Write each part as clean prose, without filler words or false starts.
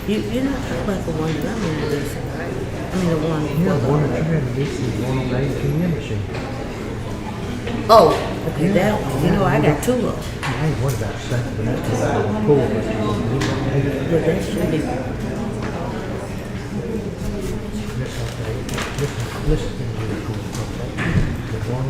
You're not talking about the one that I'm releasing, right? I mean, the one Yeah, for the one the... that you had released is one on the ATM machine. Oh, okay, that one. You know, I got two of them. I ain't worried about second, but that's the one I'm cool with. Yeah, that should be... Listen to me, cool. The one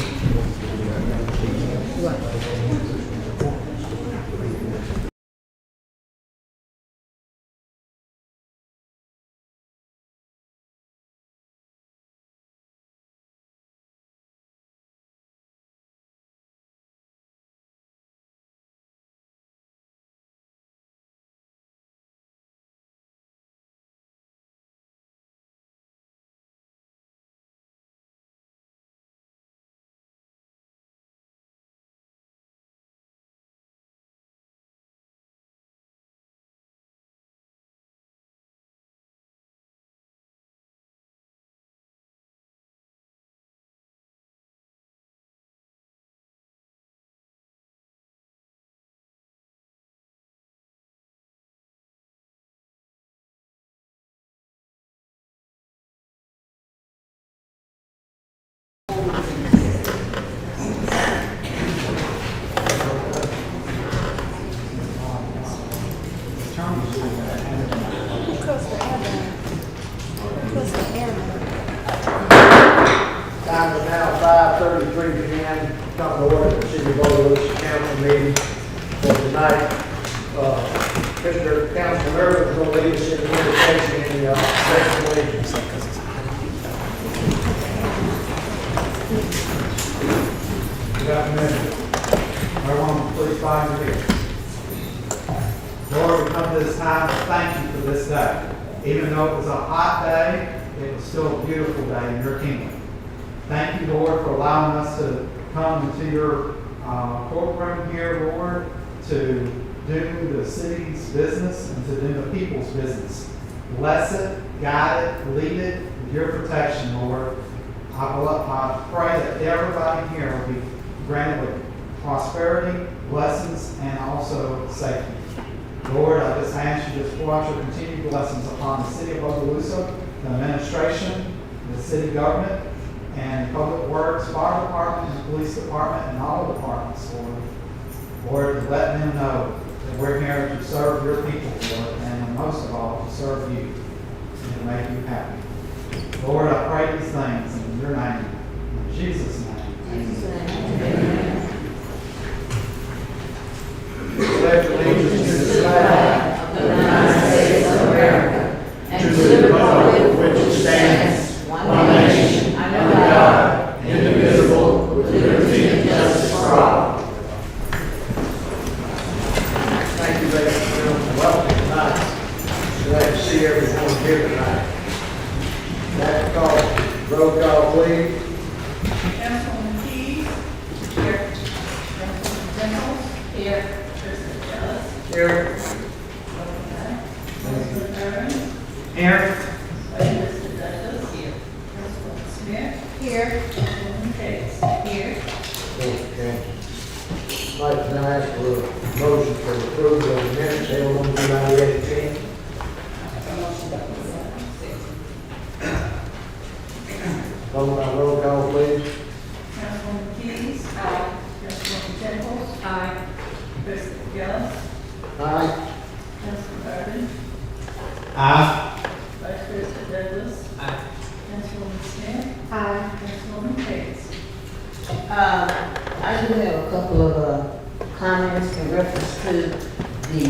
Time is now 5:33 p.m. Come to order the City of Bogalusa Council meeting for tonight. Mr. Councilman Irvin is going to lead us in the invocation in the second allegiance. Good afternoon. Everyone, please find your seats. Lord, we come to this time to thank you for this day. Even though it was a hot day, it was still a beautiful day in your kingdom. Thank you, Lord, for allowing us to come into your courtroom here, Lord, to do the city's business and to do the people's business. Bless it, guide it, lead it with your protection, Lord. I pray that everybody here will be granted with prosperity, blessings, and also safety. Lord, I just ask you to pour out your continued blessings upon the city of Bogalusa, the administration, the city government, and public works, fire department, and police department, and all departments, Lord. Lord, to let them know that we're here to serve your people, Lord, and most of all, to serve you and to make you happy. Lord, I pray these things in your name, in Jesus' name. Amen. Pledge allegiance to the flag of the United States of America and to the republic which stands, one nation, under God, indivisible, with liberty and justice for all. Thank you, ladies and gentlemen. Welcome tonight. Glad to see everyone here tonight. That call, roll call, please. Councilwoman Keys. Here. Councilwoman Reynolds. Here. President Ellis. Here. Councilman Irvin. Here. Mr. Douglas. Here. Councilwoman Smith. Here. Councilwoman Cates. Here. Okay. I'd like to now ask for a motion for approval of the minutes held on July 18th. Vote by roll call, please. Councilwoman Keys. Aye. Councilwoman Temples. Aye. President Ellis. Aye. Councilman Irvin. Aye. Vice President Douglas. Aye. Councilwoman Smith. Aye. Councilwoman Cates. I do have a couple of comments in reference to the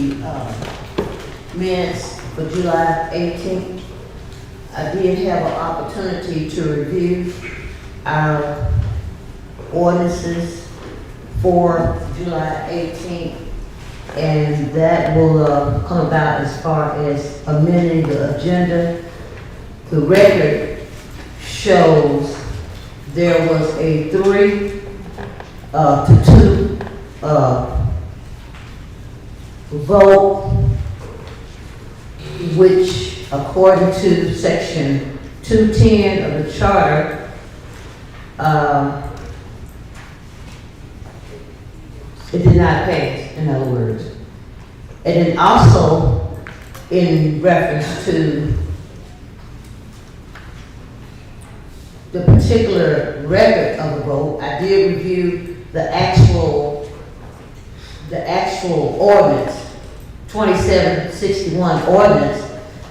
minutes for July 18th. I did have an opportunity to review our ordinances for July 18th, and that will come about as far as amending the agenda. The record shows there was a 3 to 2 vote, which according to section 210 of the charter, it did not pass, in other words. And then also, in reference to the particular record of the vote. I did review the actual ordinance, 2761 ordinance,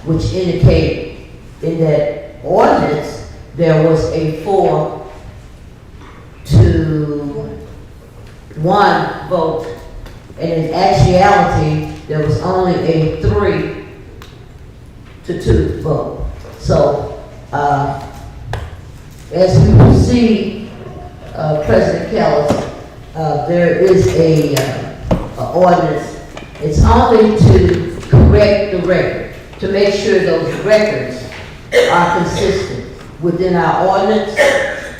which indicate in that ordinance there was a 4-1 vote, and in actuality there was only a 3-2 vote. So as we proceed, President Kellis, there is a ordinance. It's only to correct the record, to make sure those records are consistent within our ordinance.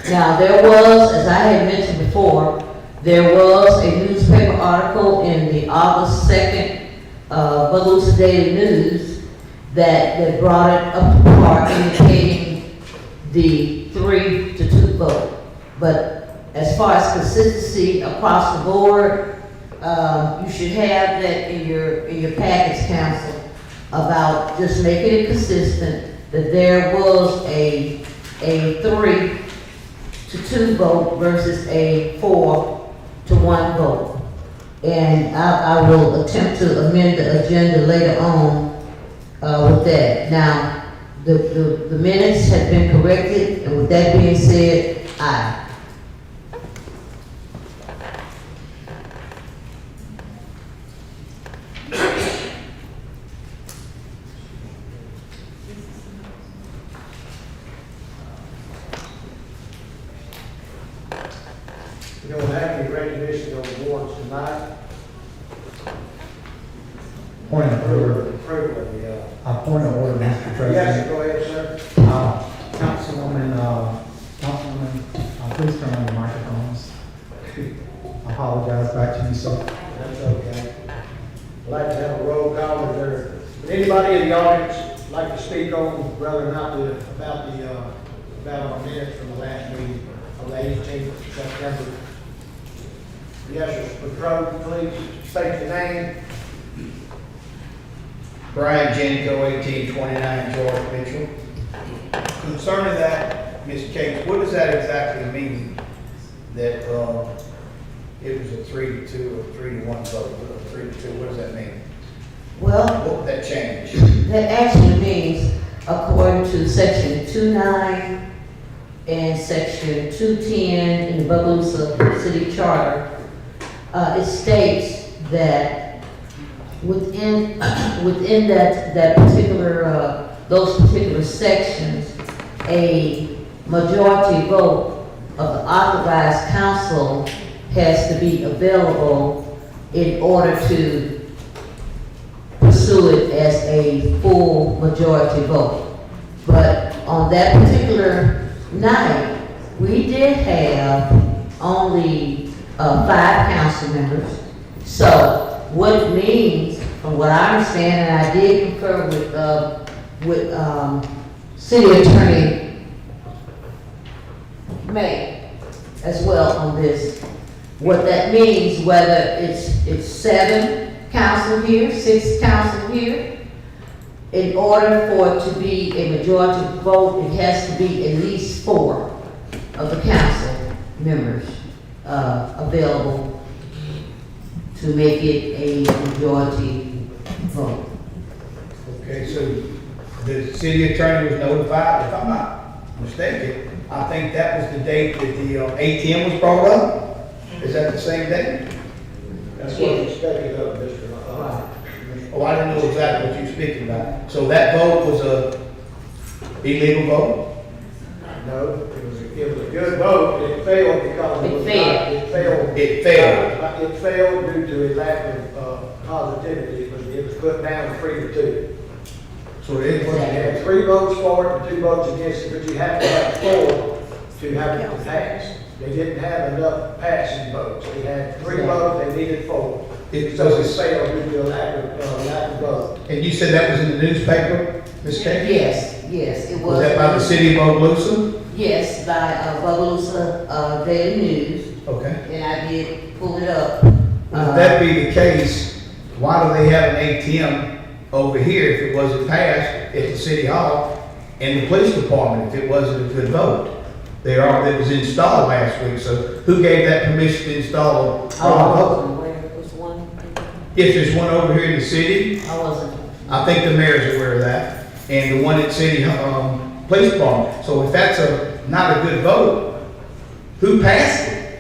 Now, there was, as I had mentioned before, there was a newspaper article in the August 2nd Bogalusa Daily News that brought it up to par, indicating the 3-2 vote. But as far as consistency across the board, you should have that in your package, council, about just making it consistent that there was a 3-2 vote versus a 4-1 vote. And I will attempt to amend the agenda later on with that. Now, the minutes have been corrected, and with that being said, aye. We don't have any recognition on the warrants tonight. Point of order. Approval of the, Point of order, Mr. yes, President. go ahead, sir. Councilwoman, please turn on your microphones. I apologize, back to you, sir. That's okay. I'd like to have a roll call. Would anybody in the audience like to speak on whether or not about our minutes from the last meeting on the 18th of September? Yes, sir. Patrol, please state your name. Brian Jenico, 1829 George Mitchell. Concerning that, Ms. Cates, what does that exactly mean? That it was a 3-2 or 3-1 vote, or 3-2, what does that mean? Well, What would that change? that actually means, according to section 2.9 and section 210 in the Bogalusa City Charter, it states that within that particular those particular sections, a majority vote of the authorized council has to be available in order to pursue it as a full majority vote. But on that particular night, we did have only 5 council members. So what it means, from what I understand, and I did confer with City Attorney May as well on this, what that means, whether it's 7 council here, 6 council here, in order for it to be a majority vote, it has to be at least 4 of the council members available to make it a majority vote. Okay, so the city attorney was notified, if I'm not mistaken, I think that was the date that the ATM was brought up. Is that the same date? That's what you expected of Mr. Oh, I didn't know exactly what you were speaking about. So that vote was a illegal vote? No, it was a good vote. It failed because it was It not. It failed. It failed. It failed due to a lack of positivity. It was put down 3-2. So it You was. had 3 votes for it and 2 votes against it, but you have to have 4 to have it to pass. They didn't have enough passing votes. They had 3 votes, they needed 4. So it failed due to a lack of vote. And you said that was in the newspaper, Ms. Cates? Yes, it was. Was that by the city of Bogalusa? Yes, by Bogalusa Daily News, Okay. and I did pull it up. If that be the case, why do they have an ATM over here if it wasn't passed at the city hall and the police department if it wasn't a good vote. That was installed last week, so who gave that permission to install? Where was one? If there's one over here in the city, I wasn't. I think the mayor's aware of that, and the one at city, police department. So if that's not a good vote, who passed it?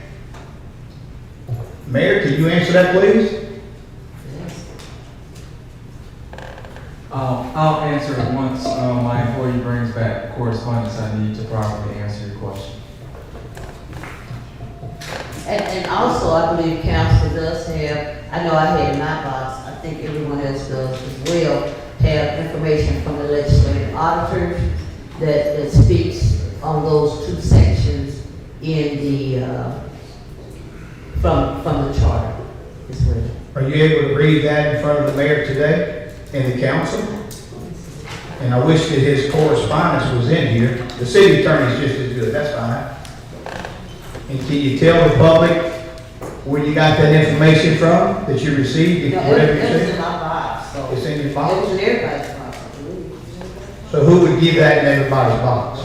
Mayor, can you answer that, please? I'll answer it once my employee brings back the correspondence I need to properly answer your question. And also, I believe council does have, I know I had in my box, I think everyone else does as well, have information from the legislative auditors that speaks on those two sections in the, from the charter as well. Are you able to read that in front of the mayor today and the council? And I wish that his correspondence was in here. The city attorney's just as good, that's fine. And can you tell the public where you got that information from that you received? No, Whatever you it was in said? my box, so. It's in your It box? was in everybody's box, I believe. So who would give that in everybody's box?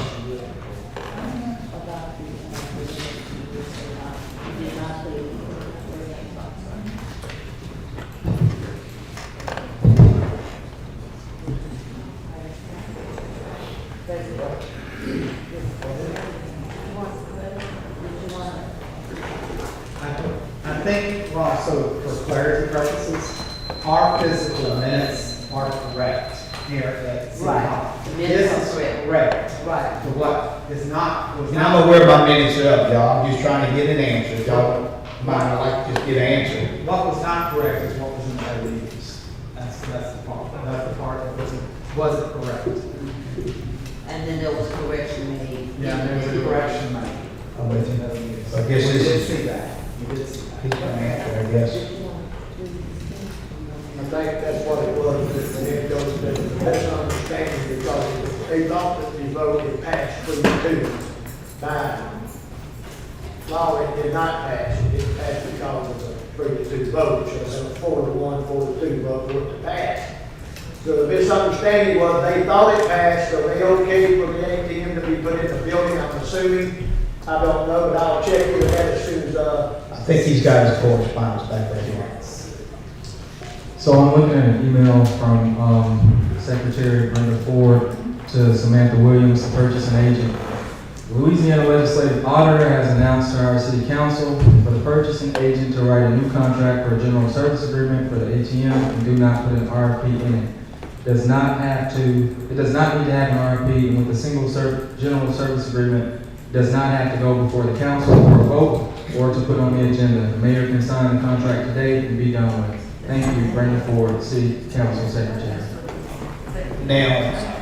I think, well, so for clarity purposes, our physical minutes are correct here at City Right. Hall. The minutes This are is correct. Right. But what is not, was And I'm not. aware my minutes are up, y'all. I'm just trying to get an answer. If y'all mind, I'd like to just get an answer. What was not correct is what was in the lease. That's the part. That's the part that wasn't correct. And then there was correction made. Yeah, there was a correction made. I'm with you. I You guess did this is, see that. You did see that. he's gonna answer, I guess. I think that's what it was, and it goes to the misunderstanding because they thought that the vote had passed 3-2 by law. It did not pass. It didn't pass because of the 3-2 vote. So it was a 4-1, 4-2 vote for it to pass. So the misunderstanding was they thought it passed, so they okayed for the ATM to be put in the building. I'm assuming, I don't know, but I'll check with that as soon as, I think he's got his correspondence back right here. So I'm looking at an email from Secretary Brenda Ford to Samantha Williams, the purchasing agent. The Louisiana Legislative Auditor has announced to our City Council for the purchasing agent to write a new contract for a general service agreement for the ATM and do not put an RFP in it. It does not need to have an RFP, and with a single general service agreement, it does not have to go before the council for a vote or to put on the agenda. The mayor can sign the contract today and be done with. Thank you, Brenda Ford, City Council Secretary. Now,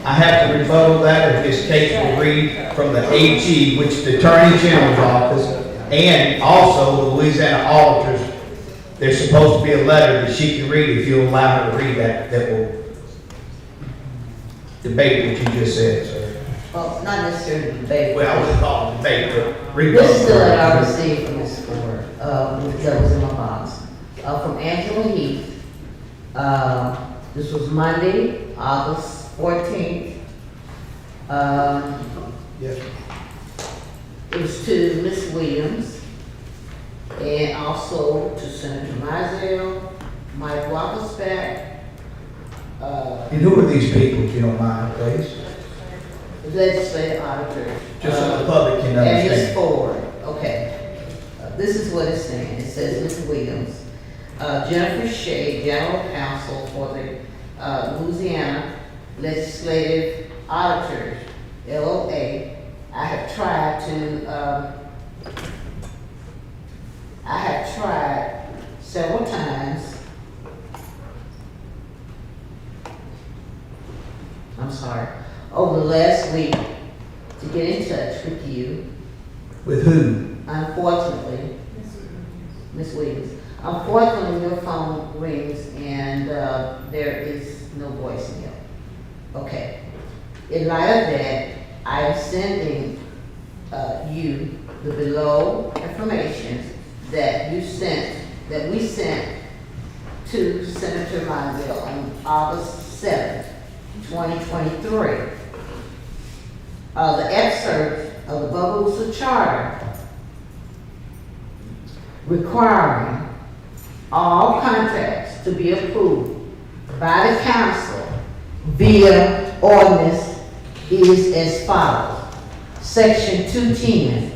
I have to rebuttal that if this case will read from the AG, which is the Attorney General's office, and also the Louisiana auditors. There's supposed to be a letter that she can read if you allow her to read that will debate what you just said, sir. Well, not necessarily debate. Well, I wouldn't call it debate, but rebuttal. This is the letter I received from Ms. Ford, that was in my box, from Angela Heath. This was Monday, August 14th. Yes. It was to Ms. Williams and also to Senator Mizell, Mike Wackersback, And who are these people, if you don't mind, please? legislative auditor. Just so the public can And Ms. understand. Ford, okay. This is what it's saying. It says Ms. Williams, Jennifer Shea, General Counsel for the Louisiana Legislative Auditors, LOA. I have tried several times. I'm sorry, over the last week to get in touch with you. With who? Unfortunately, Ms. Williams, unfortunately, your phone rings and there is no voicemail. Okay. In light of that, I am sending you the below information that we sent to Senator Mizell on August 7th, 2023. The excerpt of the Bogalusa Charter requiring all contracts to be approved by the council via ordinance is as follows. Section 210,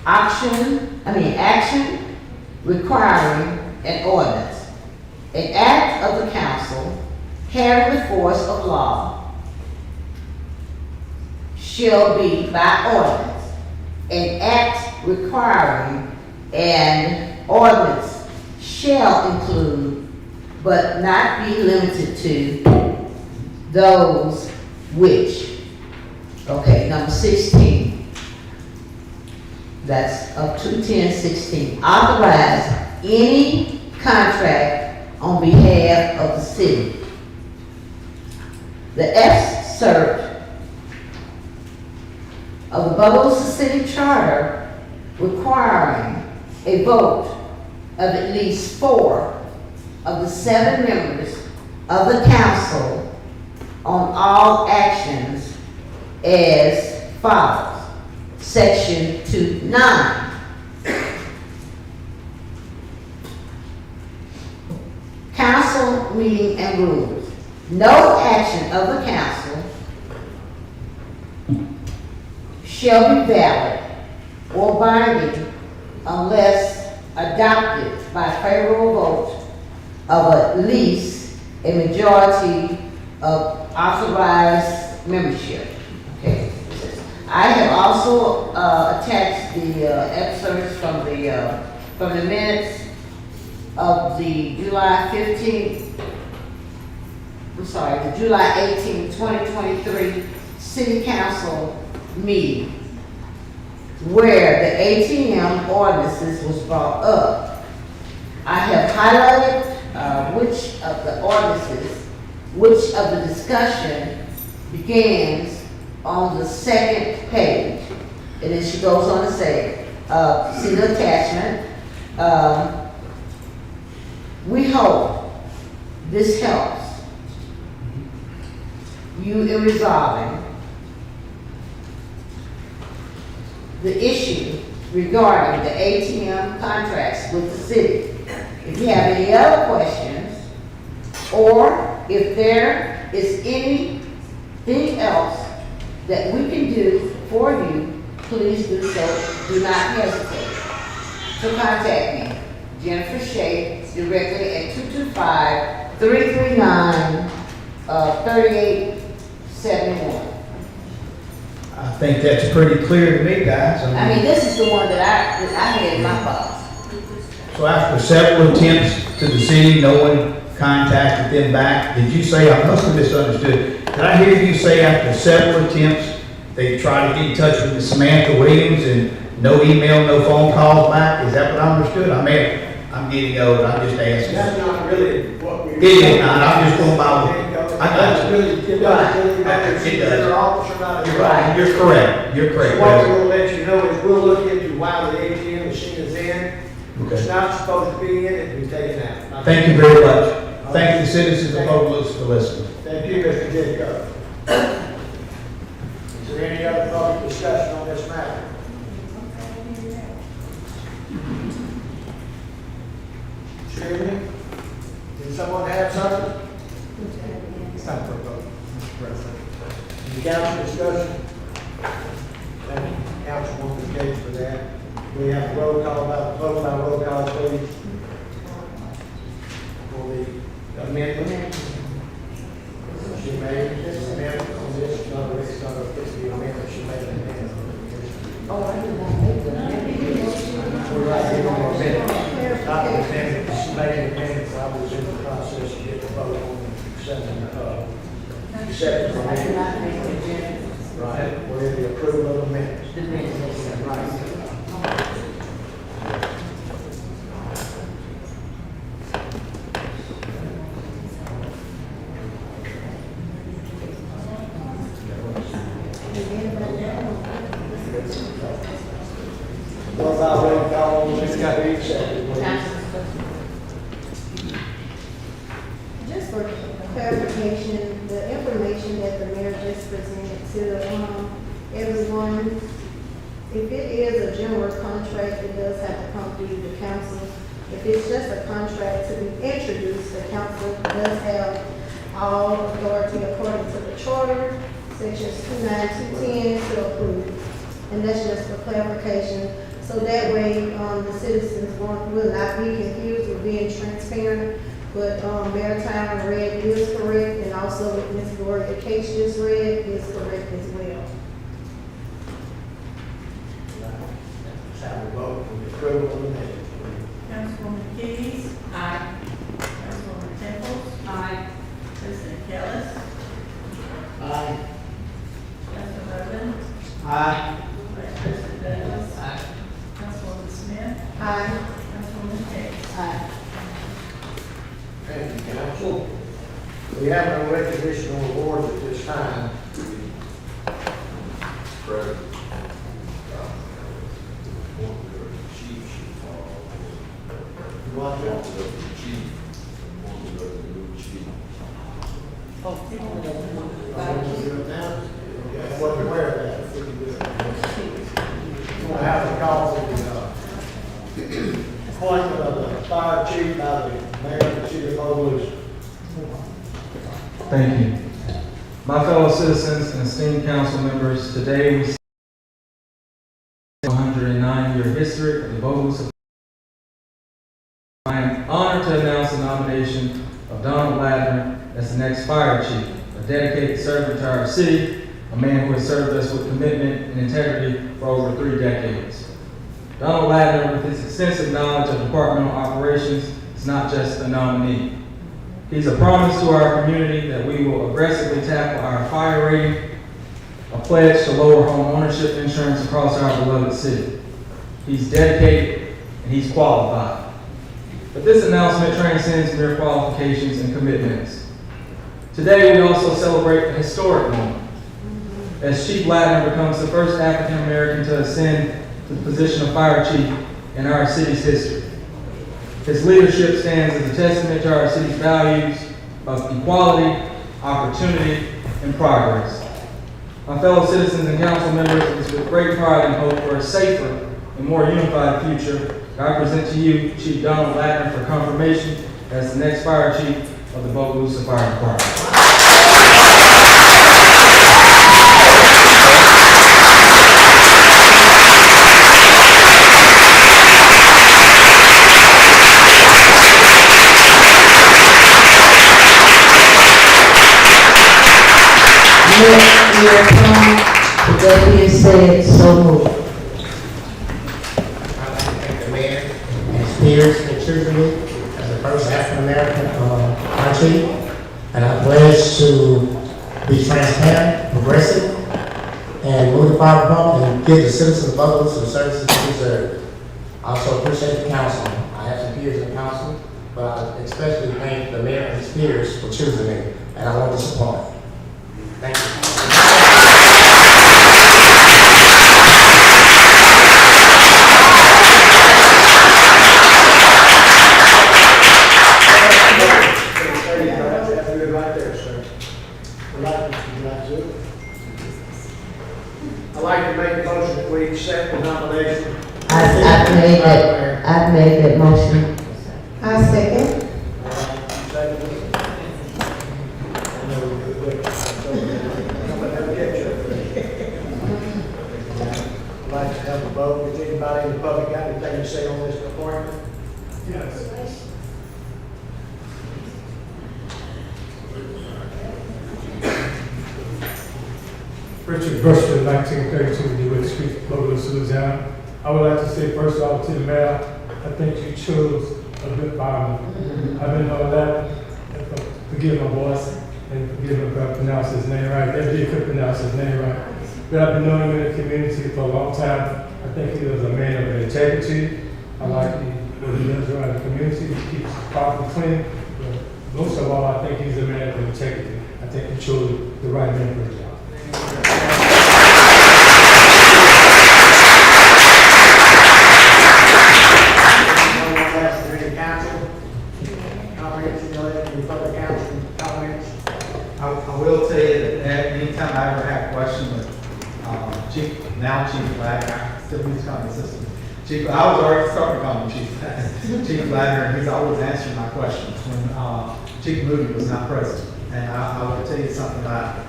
action requiring an ordinance. An act of the council having the force of law shall be by ordinance. An act requiring an ordinance shall include, but not be limited to, those which, okay, number 16, that's up to 1016, authorize any contract on behalf of the city. The excerpt of the Bogalusa City Charter requiring a vote of at least 4 of the 7 members of the council on all actions as follows. Section 2.9. Council meeting and rules. No action of the council shall be valid or binding unless adopted by favorable vote of at least a majority of authorized membership. Okay. I have also attached the excerpts from the minutes of the July 18, 2023 City Council meeting, where the ATM ordinances was brought up. I have highlighted which of the ordinances, which of the discussion begins on the 2nd page. And then she goes on to say, see the attachment. We hope this helps you in resolving the issue regarding the ATM contracts with the city. If you have any other questions, or if there is anything else that we can do for you, please do so. Do not hesitate to contact me, Jennifer Shea, directly at 225-339-3871. I think that's pretty clear to me, guys. I mean, this is the one that I had in my box. So after several attempts to the city, no one contacted them back. Did you say, I must have misunderstood, did I hear you say after several attempts, they tried to get in touch with Ms. Samantha Williams and no email, no phone calls back? Is that what I understood? I'm getting old, I'm just asking. That's not really what we. It is not, I'm just going by what, I got you. It doesn't really matter. It does. They're officer, not a- You're right, you're correct, you're correct. What we'll let you know is we'll look into why the ATM machine is in. It's Okay. not supposed to be in, it be taken out. Thank you very much. Thank the citizens of Bogalusa for listening. Thank you, Mr. Jacob. Is there any other public discussion on this matter? Excuse me? Did someone have something? It's time for a vote, Mr. President. Any council discussion? Thank you, Councilwoman Gates, for that. We have a roll call, vote by roll call, please. For the amendment. She made an amendment on this, it's not a fifty amendment, she made an amendment. Oh, I did not make that. We're right here on the amendment. Not the amendment, she made an amendment, so I was in the process to get the vote on accepting the amendment. Right, we're in the approval of amendments. Right. What about roll call? It's got to be accepted. Just for clarification, the information that the mayor just presented to, everyone, if it is a general contract, it does have to come through the council. If it's just a contract to be introduced, the council does have all authority according to the charter, sections 29210 to approve. And that's just for clarification. So that way, the citizens will not be confused or being transparent. But, Maritime read is correct, and also what Ms. Gloria Case just read is correct as well. Let's have a vote for the approval of the minutes. Councilwoman Keys. Aye. Councilwoman Temples. Aye. President Kellis. Aye. Councilman Rowland. Aye. Vice President Douglas. Aye. Councilwoman Smith. Aye. Councilwoman Hicks. Aye. Thank you, council. We have no recognition or awards at this time. President. You want to? I want to do it now. I wasn't aware of that. If we can do it. We'll have to call for the appointment of the fire chief by the mayor of the city of Bogalusa. Thank you. My fellow citizens and esteemed council members, today we celebrate the 109-year history of the Bogalusa. I am honored to announce the nomination of Donald Ladner as the next fire chief, a dedicated servant to our city, a man who has served us with commitment and integrity for over 3 decades. Donald Ladner, with his extensive knowledge of departmental operations, is not just a nominee. He's a promise to our community that we will aggressively tackle our fire rating, a pledge to lower home ownership insurance across our beloved city. He's dedicated and he's qualified. But this announcement transcends mere qualifications and commitments. Today, we also celebrate a historic moment, as Chief Ladner becomes the first African American to ascend to the position of fire chief in our city's history. His leadership stands as a testament to our city's values of equality, opportunity, and progress. My fellow citizens and council members, it is with great pride and hope for a safer and more unified future that I present to you Chief Donald Ladner for confirmation as the next fire chief of the Bogalusa Fire Department. With that being said, so moved. I'd like to thank the mayor and his peers for choosing me as the first African-American fire chief. And I pledge to be transparent, progressive, and move the fire department and give the citizens of Bogalusa the services they deserve. I also appreciate the council. I have some peers in the council, but I especially thank the mayor and his peers for choosing me, and I want to support. Thank you. I'd like to make a motion that we accept the nomination. I've made that motion. I second. I'd like to have a vote. Does anybody in the public got anything to say on this appointment? Yes. Richard Bushman, 1932 Dewitt Street, Bogalusa, Louisiana. I would like to say first off to the mayor, I think you chose a good fireman. I've been on that, forgive my voice, and forgive me if I pronounce his name right. Everybody could pronounce his name right. But I've been knowing him in the community for a long time. I think he was a man of integrity. I like what he does around the community. He keeps the property clean. But most of all, I think he's a man of integrity. I think he chose the right man for the job. Council, comments, any public council comments? now Chief Ladner, still needs to call me assistant. Chief, I was already starting to call him Chief Ladner, and he's always answering my questions when Chief Moody was not present. And I will tell you something about,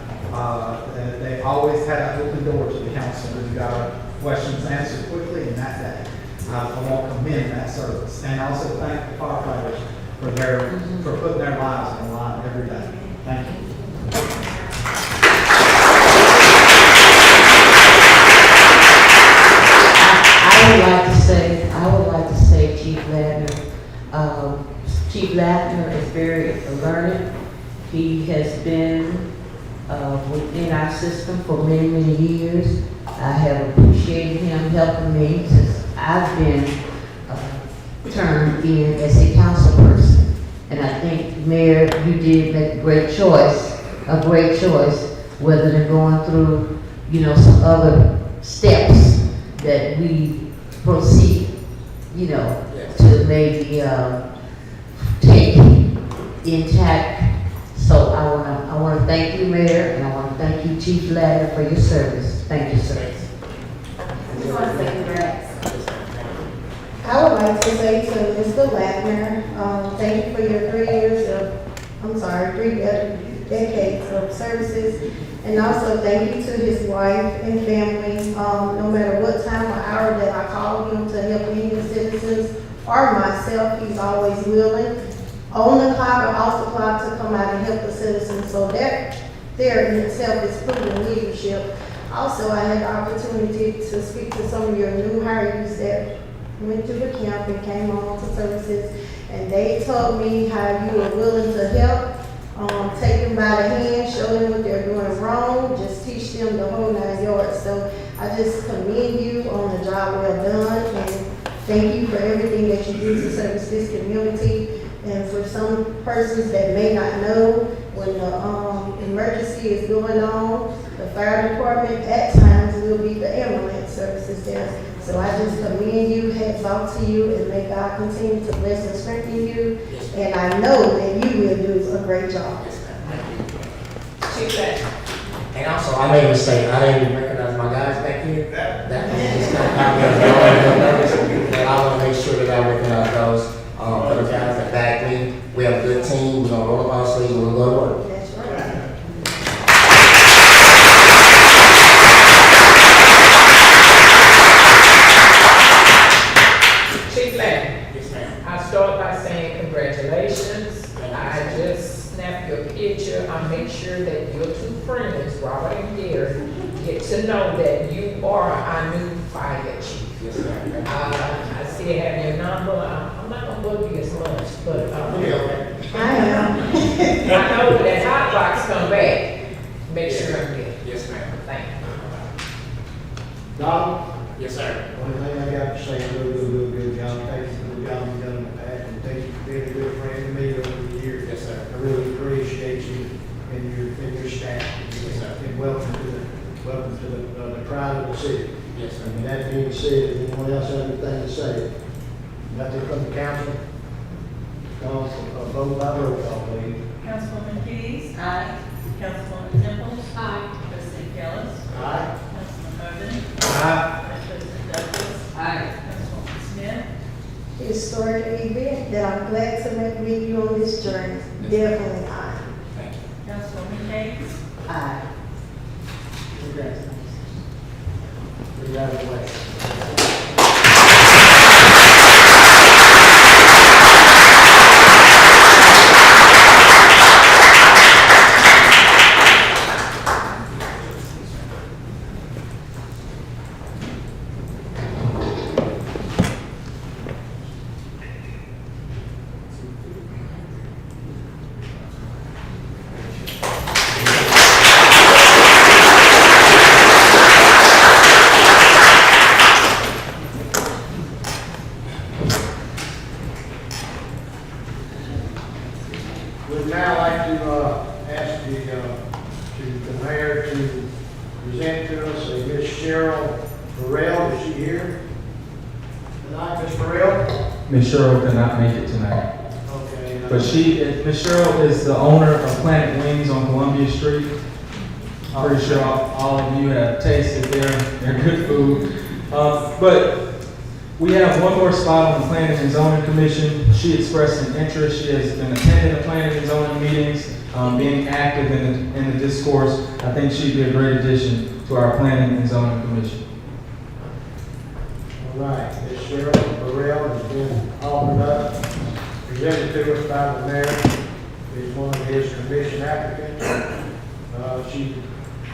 they always had an open door to the council when you got our questions answered quickly and that day. I want to commend that service, and also thank the firefighters for putting their lives on the line every day. Thank you. I would like to say Chief Ladner. Chief Ladner is very learned. He has been within our system for many, many years. I have appreciated him helping me since I've been turned in as a council person. And I think, Mayor, you did make a great choice, whether than going through, some other steps that we proceed, to maybe take intact. So I want to thank you, Mayor, and I want to thank you, Chief Ladner, for your service. Thank you, sir. We want to say congrats. I would like to say to Mr. Ladner, thank you for your 3 decades of services. And also thank you to his wife and family. No matter what time or hour that I call him to help any of the citizens or myself, he's always willing, on the clock or off the clock, to come out and help the citizens. So that there in itself is proven leadership. Also, I had the opportunity to speak to some of your new hires that went through the camp and came on to services, and they told me how you were willing to help, take them by the hand, show them what they're doing wrong, just teach them the whole 9 yards. So I just commend you on the job well done, and thank you for everything that you do to service this community. And for some persons that may not know, when the emergency is going on, the fire department at times will be the ambulance services there. So I just commend you, hats off to you, and may God continue to bless and strengthen you. And I know that you will do a great job. Chief Ladner. And also, I made a mistake. I didn't even recognize my guys back here. That was just not and I want to make sure that I recognize those. For the guys that back me, we have a good team. We're gonna roll up our sleeves and we'll go to work. That's right. Chief Ladner. Yes, ma'am. I start by saying congratulations. I just snapped your picture. I make sure that your two friends, Robert and Gary, get to know that you are our new fire chief. Yes, ma'am. I see you have your number. I'm not gonna bug you as much, but I am. I know that hot box come back. Make sure I'm there. Yes, ma'am. Thank you. Don, Yes, sir. only thing I got to say, real good job. Thank you for the job you've done in the past, and thank you for being a good friend to me over the years. Yes, sir. I really appreciate you and your staff. Yes, sir. And welcome to the pride of the city. Yes, sir. And that being said, if anyone else has anything to say, nothing from the council, vote by roll call, please. Councilwoman Keys. Aye. Councilwoman Temples. Aye. President Kellis. Aye. Councilman Irvin. Aye. Vice President Douglas. Aye. Councilwoman Smith. Historic event that I'm glad to meet you on this journey. Definitely I. Thank you. Councilwoman Cates. Aye. Congratulations. Congratulations. Would now like to ask the mayor to present to us a Miss Cheryl Burrell. Is she here tonight, Miss Burrell? Ms. Cheryl could not make it tonight. Okay. But Ms. Cheryl is the owner of Planet Wings on Columbia Street. I'm pretty sure all of you have tasted their good food. But we have one more spot on the Planning and Zoning Commission. She expressed an interest. She has been attending the planning and zoning meetings, being active in the discourse. I think she'd be a great addition to our Planning and Zoning Commission. All right, Ms. Cheryl Burrell has been offered up, presented to us by the mayor. Is one of his commission applicants. She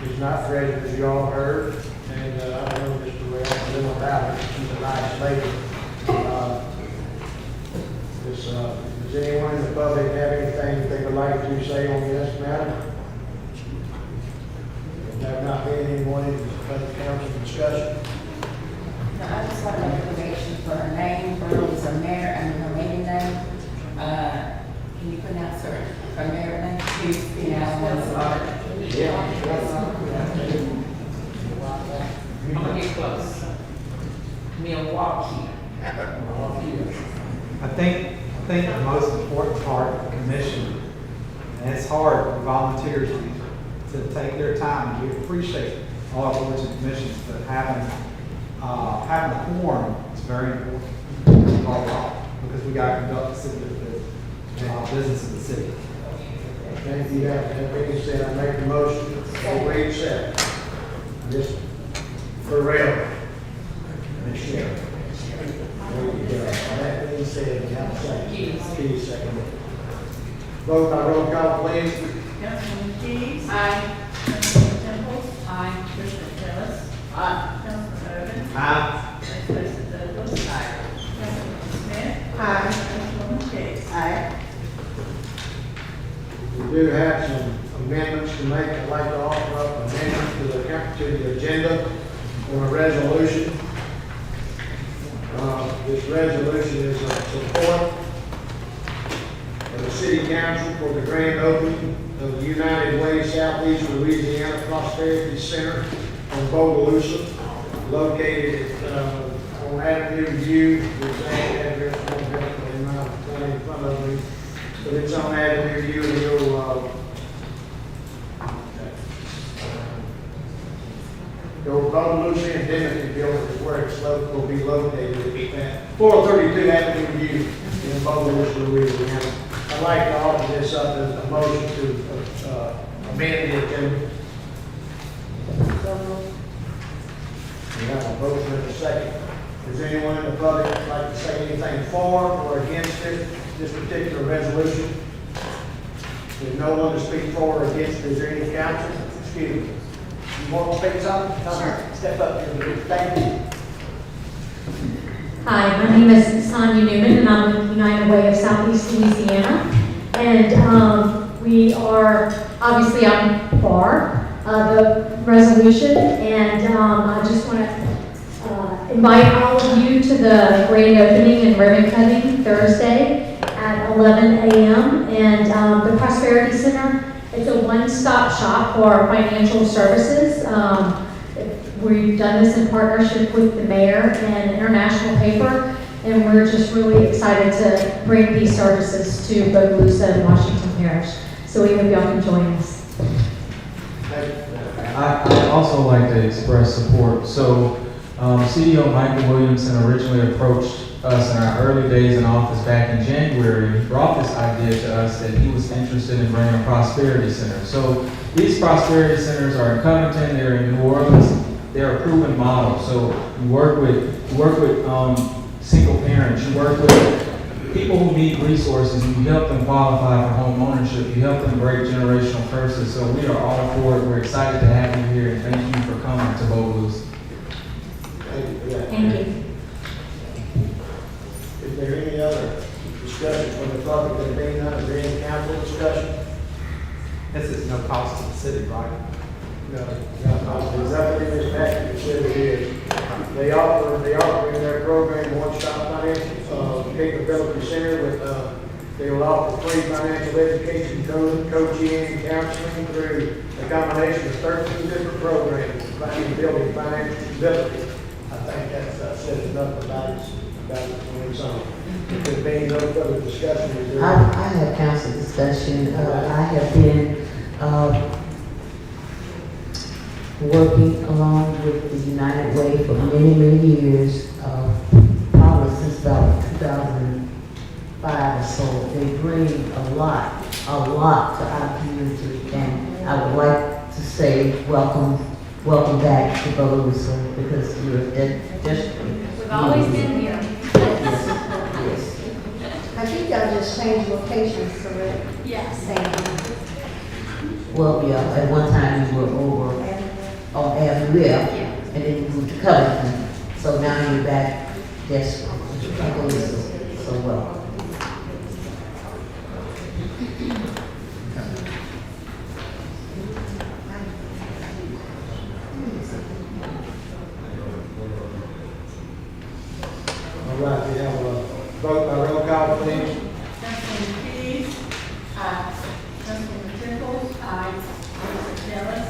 is not present, as you all heard, and I don't know Ms. Burrell a little about her. She's a nice lady. Does anyone in the public have anything that they would like to say on this matter? If there have not been anyone in the council discussion. No, I just want to make a donation for her name, Bogalusa mayor, and her maiden name. Can you pronounce her maiden name? Please, you know, I'm gonna get close. Milwaukee. I think the most important part of the commission, and it's hard for volunteers to take their time. We appreciate all boards and commissions, but having a quorum is very important. Because we got to conduct the city business of the city. Thank you. That being said, I make the motion for we accept. Ms. Burrell. Ms. Cheryl. That being said, you have a second. Keys, second. Vote by roll call, please. Councilman Keyes. Aye. Councilman Temple. Aye. President Ellis. Aye. Councilman Urban. Aye. Vice President Douglas. Councilman Smith. Councilwoman Keyes. Aye. We do have some amendments to make. I'd like to offer up amendments to the agenda on a resolution. This resolution is a support of the city council for the grand opening of the United Way Southeast Louisiana Prosperity Center on Bogalusa, located on Avenue U. There's an address not in front of me, but it's on Avenue U, and you'll the Bogalusa Indemnity Building is where it's will be located at 432 Avenue U in Bogalusa, Louisiana. I'd like to offer this up as a motion to amend the agenda. We have a motion and a second. Does anyone in the public like to say anything for or against this particular resolution? There's no one to speak for or against. Is there any counsel? Excuse me. You want to speak something? Sure. Step up here. Thank you. Hi, my name is Sonia Newman, and I'm with United Way of Southeast Louisiana. And we are, obviously, I'm for the resolution, and I just want to invite all of you to the grand opening and ribbon cutting Thursday at 11 a.m. And the Prosperity Center, it's a one-stop shop for financial services. We've done this in partnership with the mayor and International Paper, and we're just really excited to bring these services to Bogalusa and Washington Parish. So we hope y'all can join us. I'd also like to express support. So CDO Michael Williamson originally approached us in our early days in office back in January. He brought this idea to us that he was interested in bringing a prosperity center. So these prosperity centers are in Covington, they're in New Orleans, they're a proven model. So you work with single parents, you work with people who need resources, and you help them qualify for home ownership, you help them break generational curses. So we are all for it. We're excited to have you here, and thank you for coming to Bogalusa. Thank you. Is there any other discussion from the public that being done? Is there any council discussion? This is no cost to the city, right? No. Exactly this package said it is. They offer in their program one-stop financial capability center with they will offer free financial education, coaching, and counseling through a combination of 13 different programs, building financial stability. I think that says enough about it. So, if there being no further discussion, is there? I have council discussion. I have been working along with the United Way for many, many years, probably since about 2005 or so. They bring a lot to our community, and I would like to say welcome back to Bogalusa, because you're desperately. We've always been here. Yes. I think y'all just changed locations, correct? Yes. Same. Well, yeah, at one time you were over on Avenue F, and then you moved to Covington. So now you're back, yes, Bogalusa. So well. All right, we have a vote by roll call, please. Councilwoman Keys. Aye. Councilwoman Tipples. Aye. Councilman Ellis.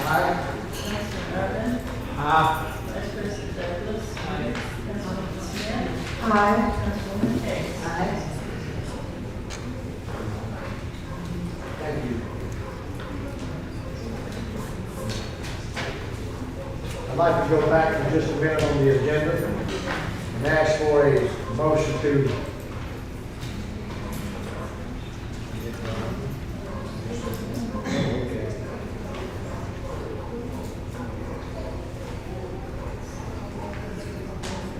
Aye. Councilman Urban. Aye. Vice President Douglas. Aye. Councilwoman Smith. Aye. Councilwoman Case. Aye. Thank you. I'd like to go back for just a minute on the agenda and ask for a motion to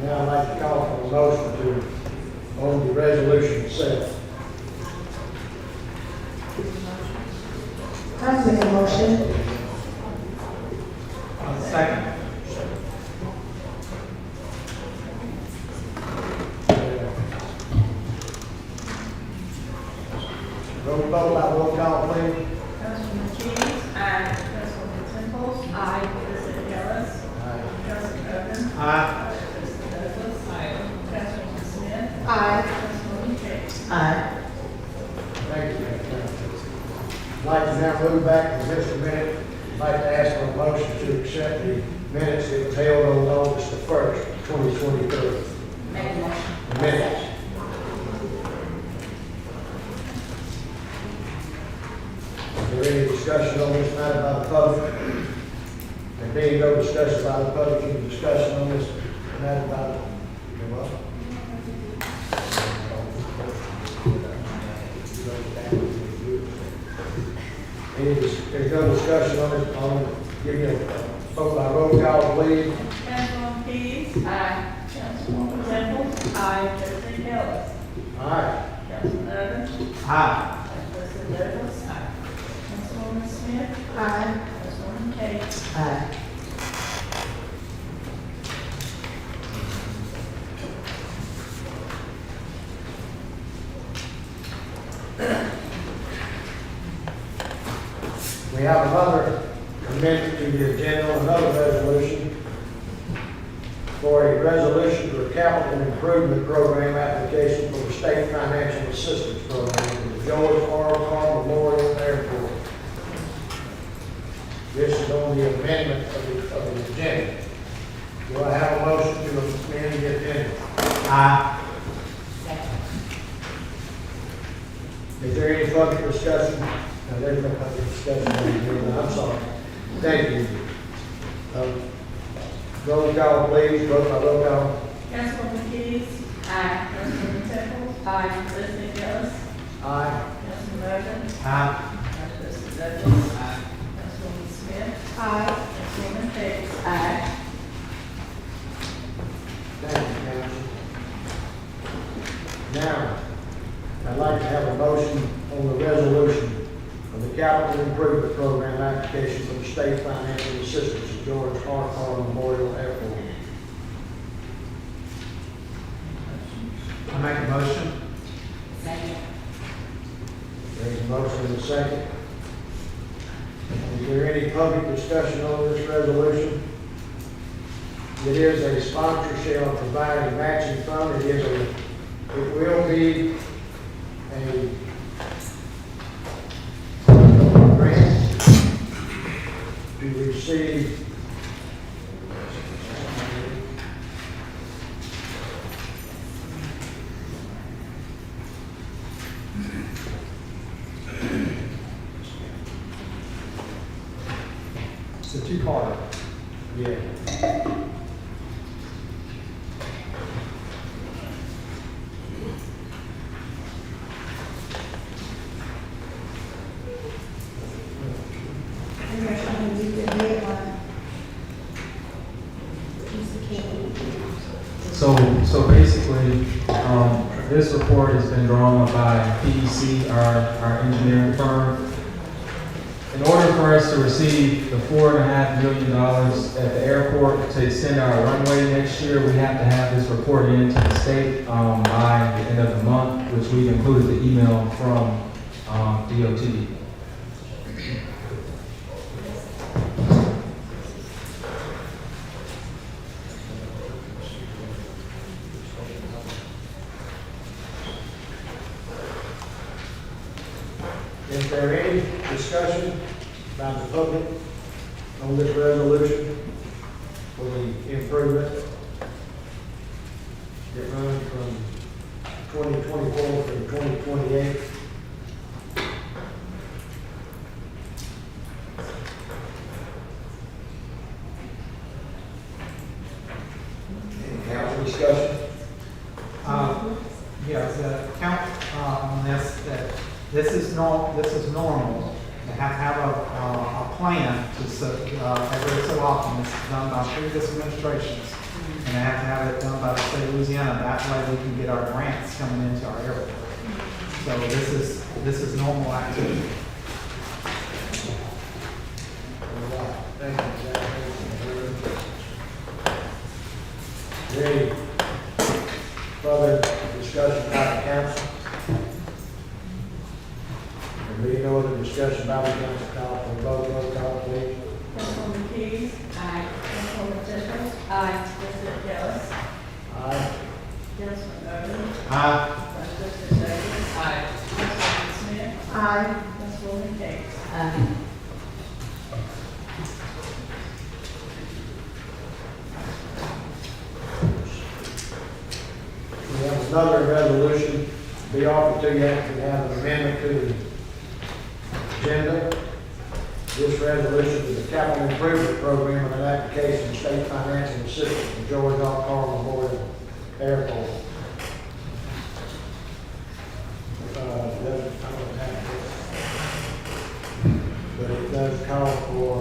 now I'd like to call for a motion on the resolution itself. I make a motion. Second. Roll call, please. Councilwoman Keys. Aye. Councilwoman Tipples. Aye. President Ellis. Aye. Councilman Urban. Aye. Vice President Douglas. Aye. Councilwoman Smith. Aye. Councilwoman Case. Aye. Thank you, Madam Clerk. I'd like to now move back to just a minute. I'd like to ask for a motion to accept the minutes that was held on August the 1st, 2023. Make a motion. The minutes. Is there any discussion on this matter by the public? There being no discussion by the public, any discussion on this matter by the, you're welcome. There's no discussion on this, give me a vote by roll call, please. Councilwoman Keys. Aye. Councilwoman Tipples. Aye. President Ellis. Aye. Councilman Urban. Aye. Vice President Douglas. Aye. Councilwoman Smith. Aye. Councilwoman Case. Aye. We have another amendment to the agenda, another resolution for a resolution for a capital improvement program application for the state financial assistance program for the George R. Carr Memorial Airport. This is on the amendment of the agenda. Do I have a motion to amend the agenda? Aye. Is there any further discussion? No, there's no further discussion on the agenda. I'm sorry. Thank you. Roll call, please. Vote by roll call. Councilwoman Keys. Aye. Councilwoman Tipples. Aye. President Ellis. Aye. Councilman Urban. Aye. Vice President Douglas. Aye. Councilwoman Smith. Aye. Councilwoman Case. Aye. Thank you, Council. Now, I'd like to have a motion on the resolution of the capital improvement program application for the state financial assistance of George R. Carr Memorial Airport. I make a motion. Second. There's a motion and a second. Is there any public discussion on this resolution? It is a sponsor shall provide a matching fund. It will be a grant to receive It's a two-part part of it. Yeah. And they're trying to meet the deadline. Mr. King. So basically, this report has been drawn up by PEC, our engineering firm. In order for us to receive the $4.5 million at the airport to extend our runway next year, we have to have this report into the state by the end of the month, which we've included the email from DOT. Is there any discussion by the public on this resolution for the improvement that runs from 2024 to 2028? Any council discussion? Yeah, the count on this, that this is normal, to have a plan to, every so often, this is done by previous administrations, and they have to have it done by the state of Louisiana, that way we can get our grants coming into our airport. So this is normal activity. All right. Thank you, Jack. Any further discussion by the council? There being no other discussion by the council, call for a vote, roll call, please. Councilwoman Keys. Aye. Councilwoman Tindall. Aye. President Ellis. Aye. Councilman Irvin. Aye. Vice President Davis. Aye. Councilwoman Smith. Aye. Councilwoman Gates. Aye. We have another resolution to be offered to you. We have an amendment to the agenda. This resolution is a capital improvement program and an application of state financial assistance from George R. Carl Memorial Airport. I don't have this, but it does call for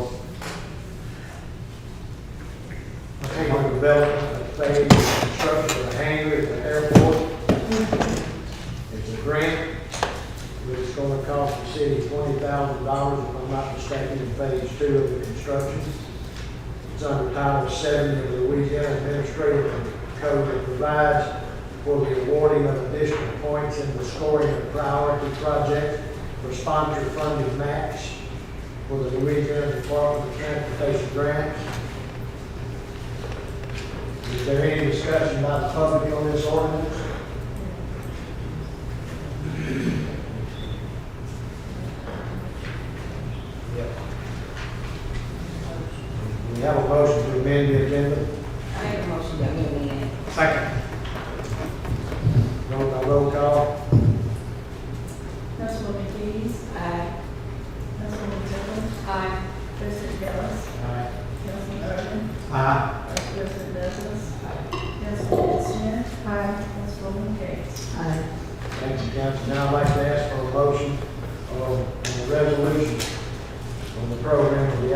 a development of phase construction of a hangar at the airport. It's a grant, but it's going to cost the city $20,000, if I'm not mistaken, in phase 2 of the construction. It's under Title 7 of the Louisiana Administrative Code that provides for the awarding of additional points in the scoring of priority projects for sponsor-funded match for the Louisiana Department of Transportation grants. Is there any discussion by the public on this ordinance? We have a motion to amend the agenda. I make a motion to amend. Second. Vote by roll call. Councilwoman Keys. Aye. Councilwoman Tindall. Aye. President Ellis. Aye. Councilman Irvin. Aye. Vice President Douglas. Councilwoman Smith. Aye. Councilwoman Gates. Aye. Thank you, council. Now I'd like to ask for a motion on the resolution on the program of the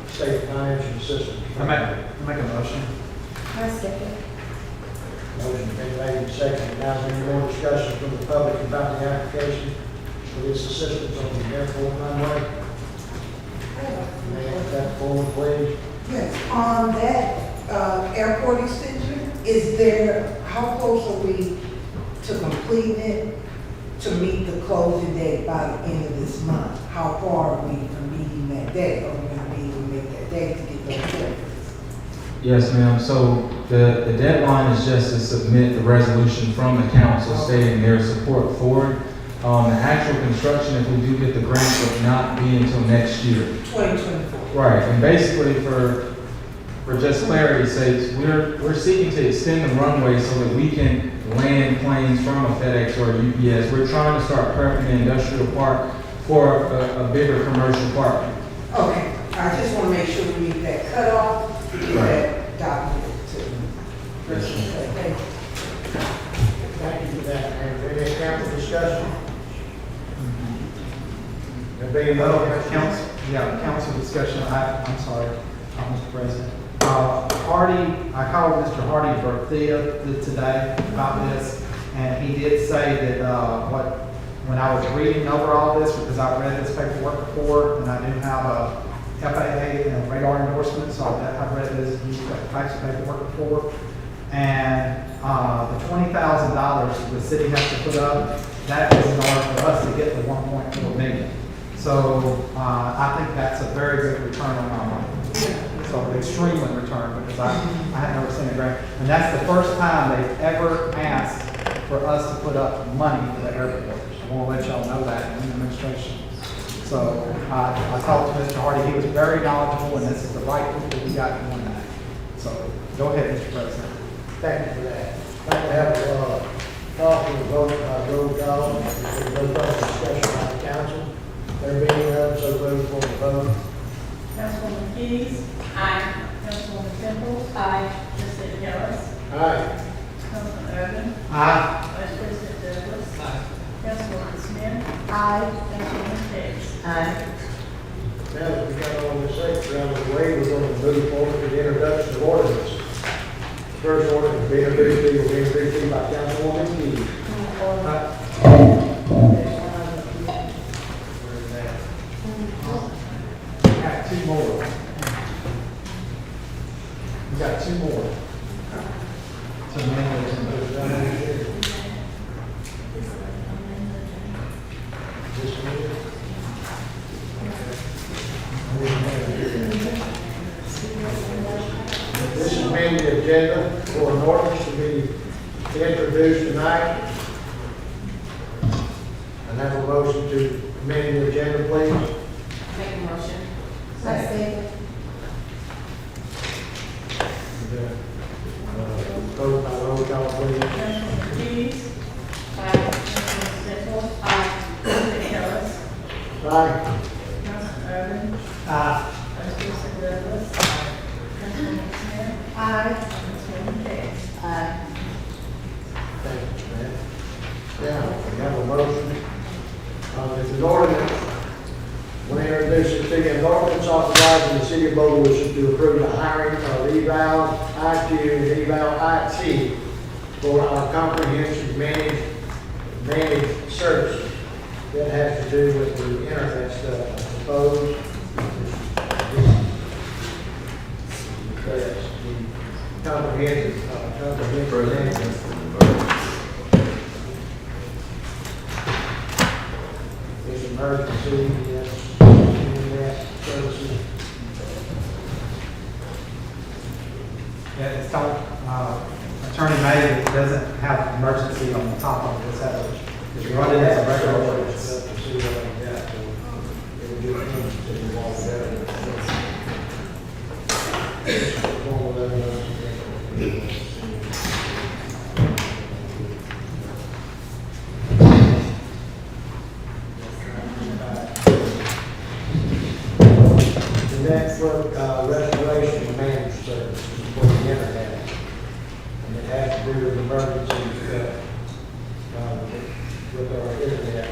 state financial assistance. I make a motion. I second. Motion been made and seconded. Now, is there any more discussion from the public about the application for this assistance on the airport runway? May I have that forward, please? Yes, on that airport extension, is there, how close are we to completing it to meet the closing date by the end of this month? How far are we from meeting that date? Are we going to be able to make that date to get those papers? Yes, ma'am. So the deadline is just to submit the resolution from the council stating their support for it. The actual construction, if we do get the grant, will not be until next year. 2024. Right, and basically for just clarity's sake, we're seeking to extend the runway so that we can land planes from a FedEx or a UPS. We're trying to start prepping the industrial park for a bigger commercial park. Okay, all I just want to make sure we meet that cutoff, that document to. Thank you. Thank you for that, Mayor. Any council discussion? There being no Council discussion, I'm sorry, Mr. President. I called Mr. Hardy Berthea today about this, and he did say that, when I was reading over all this, because I've read this paperwork before, and I do have a FAA and radar endorsement, so I've read these types of paperwork before. And the $20,000 the city has to put up, that is in order for us to get the 1.4 million. So I think that's a very good return on our money. So extremely return, because I have never seen a grant. And that's the first time they've ever asked for us to put up money for the airport. I want to let y'all know that in the administration. So I talked to Mr. Hardy. He was very knowledgeable, and this is the right people we got doing that. So go ahead, Mr. President. Thank you for that. I'd like to have a talk and vote by roll call. There's no further discussion by the council. There being none, so move for the vote. Councilwoman Keys. Aye. Councilwoman Temple. Aye. President Ellis. Aye. Councilman Urban. Aye. Vice President Douglas. Aye. Councilwoman Smith. Aye. Councilwoman Hicks. Aye. Now that we got all this second round of the way, we're going to move forward to the introduction of ordinance. First ordinance being introduced will be introduced by Councilwoman Keys. Got two more. We got two more. To amend it. This is amending the agenda for an ordinance to be introduced tonight. And have a motion to amend the agenda, please. Make a motion. I second. Vote by roll call, please. Councilwoman Keys. Aye. Councilwoman Temple. Aye. President Ellis. Aye. Councilman Urban. Aye. Vice President Douglas. Councilwoman Smith. Aye. Councilwoman Hicks. Aye. Thank you, ma'am. Now, we have a motion. This is ordinance. When introduced to an ordinance authorizing the city of Bogalusa to approve the hiring of eval IQ and eval IT for our comprehensive managed services. That has to do with the internet stuff, I suppose. That's the comprehensive management. This emergency, yes, internet services. Yeah, it's told, Attorney May doesn't have emergency on the top of this, it's running as a regular ordinance. The network restoration and managed services for the internet. And it has to do with emergencies with our internet.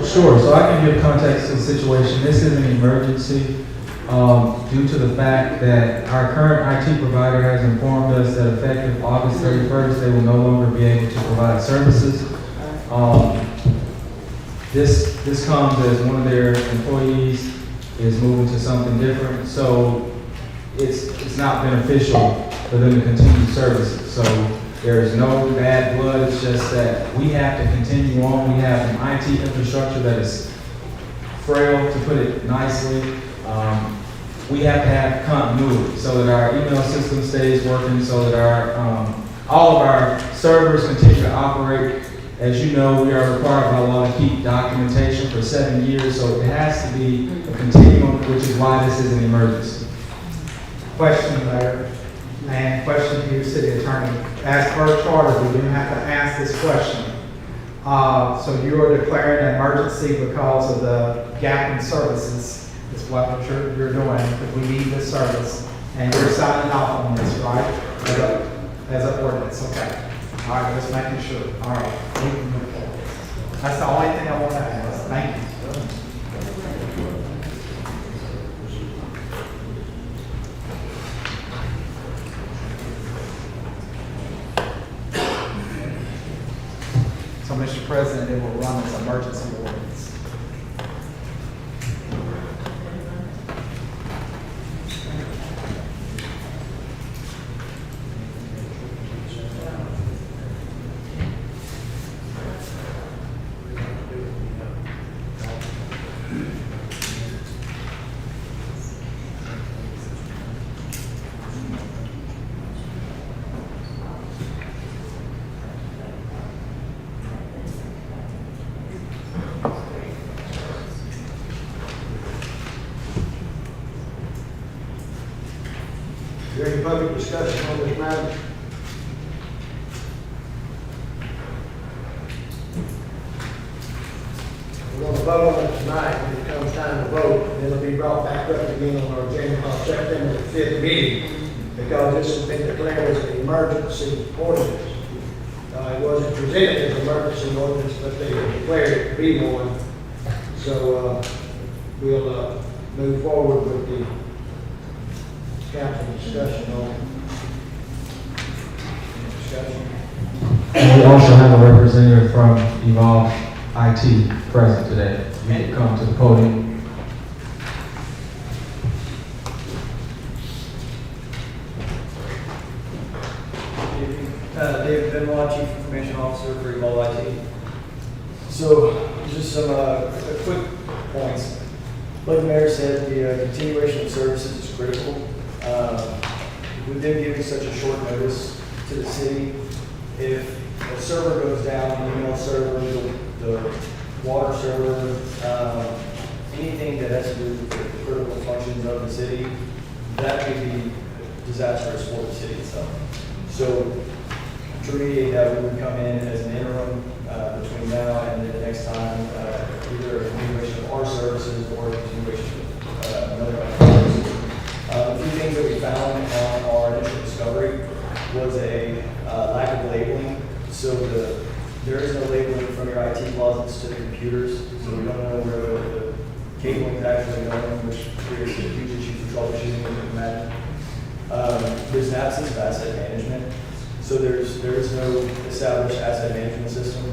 Sure, so I can give context to the situation. This is an emergency due to the fact that our current IT provider has informed us that effective August 31st, they will no longer be able to provide services. This comes as one of their employees is moving to something different, so it's not beneficial for them to continue services. So there is no bad blood, it's just that we have to continue on. We have an IT infrastructure that is frail, to put it nicely. We have to have continuity so that our email system stays working, so that our all of our servers continue to operate. As you know, we are required by law to keep documentation for 7 years, so it has to be a continuum, which is why this is an emergency. Question, Mayor. And question to you, city attorney. As per charter, we do have to ask this question. So you are declaring an emergency because of the gap in services, is what you're doing, because we need this service. And you're signing off on this, right? As an ordinance, okay. All right, just making sure. All right. We can move forward. That's the only thing I want to ask. Thank you. So, Mr. President, it will run as emergency ordinance. Is there any public discussion on this matter? We're going to vote on it tonight. When it comes time to vote, and it'll be brought back up again on our September the 5th meeting, because this has been declared as an emergency ordinance. It wasn't presented as an emergency ordinance, but they declared it to be one. So we'll move forward with the council discussion on discussion. We also have a representative from Evolve IT present today. You can come to the podium. David Benoit, Chief Information Officer for Evolve IT. So, just some quick points. Like the mayor said, the continuation of services is critical. With them giving such a short notice to the city, if a server goes down, the email server, the water server, anything that has to do with the critical functions of the city, that could be disastrous for the city itself. So, to remediate that, we would come in as an interim between now and the next time, either a continuation of our services or a continuation of another company's services. A few things that we found on our initial discovery was a lack of labeling. So there is no labeling from your IT closets to the computers, so we don't know where the cabling is actually going, which creates a huge issue for troubleshooting, as you can imagine. There's an absence of asset management. So there is no established asset management system,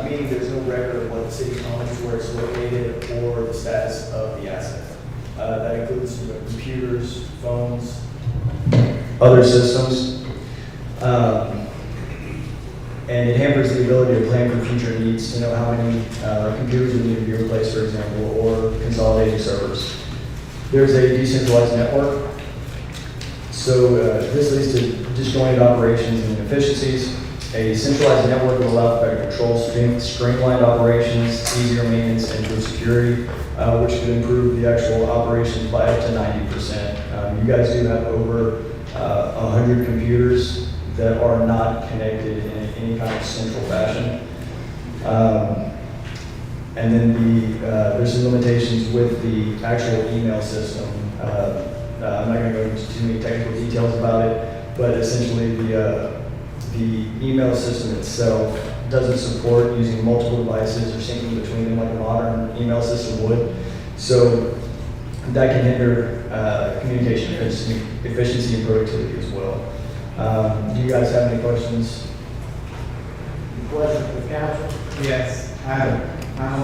meaning there's no record of what the city owns, where it's located, or the status of the asset. That includes computers, phones, other systems. And it hampers the ability to plan for future needs, to know how many computers would need to be replaced, for example, or consolidating servers. There's a decentralized network. So this leads to disjointed operations and inefficiencies. A centralized network will allow for better control, streamlined operations, easier maintenance, and improved security, which could improve the actual operations by up to 90%. You guys do have over 100 computers that are not connected in any kind of central fashion. And then there's some limitations with the actual email system. I'm not going to go into too many technical details about it, but essentially the email system itself doesn't support using multiple devices or syncing between them like a modern email system would. So that can hinder communication efficiency and productivity as well. Do you guys have any questions? Any questions from the council? Yes, I'm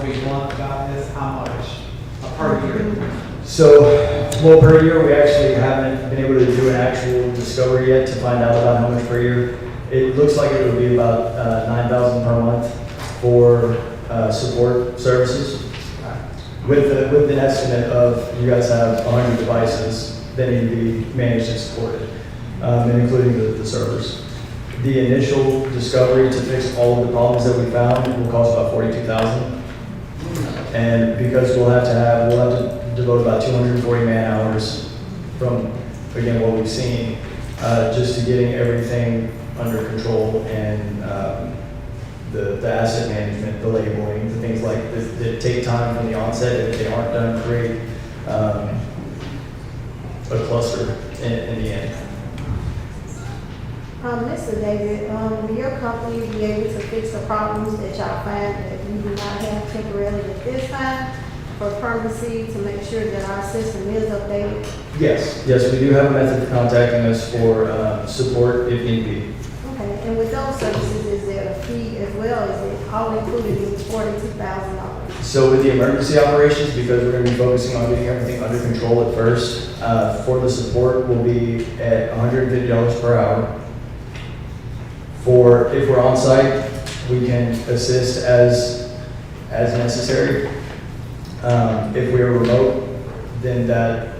going to be blunt about this. How much per year? So, well, per year, we actually haven't been able to do an actual discovery yet to find out about how much per year. It looks like it would be about $9,000 per month for support services. With an estimate of, you guys have 100 devices that need to be managed and supported, and including the servers. The initial discovery to fix all of the problems that we found will cost about $42,000. And because we'll have to devote about 240 man hours from, again, what we've seen just to getting everything under control and the asset management, the labeling, the things like this that take time from the onset, and if they aren't done, create a cluster in the end. Mr. David, will your company be able to fix the problems that y'all find that we do not have temporarily at this time for permanency to make sure that our system is updated? Yes, we do have a method of contacting us for support if need be. Okay, and with those services, is there a fee as well? Is it all included in $42,000? So with the emergency operations, because we're going to be focusing on getting everything under control at first, for the support will be at $150 per hour. For if we're on site, we can assist as necessary. If we are remote, then that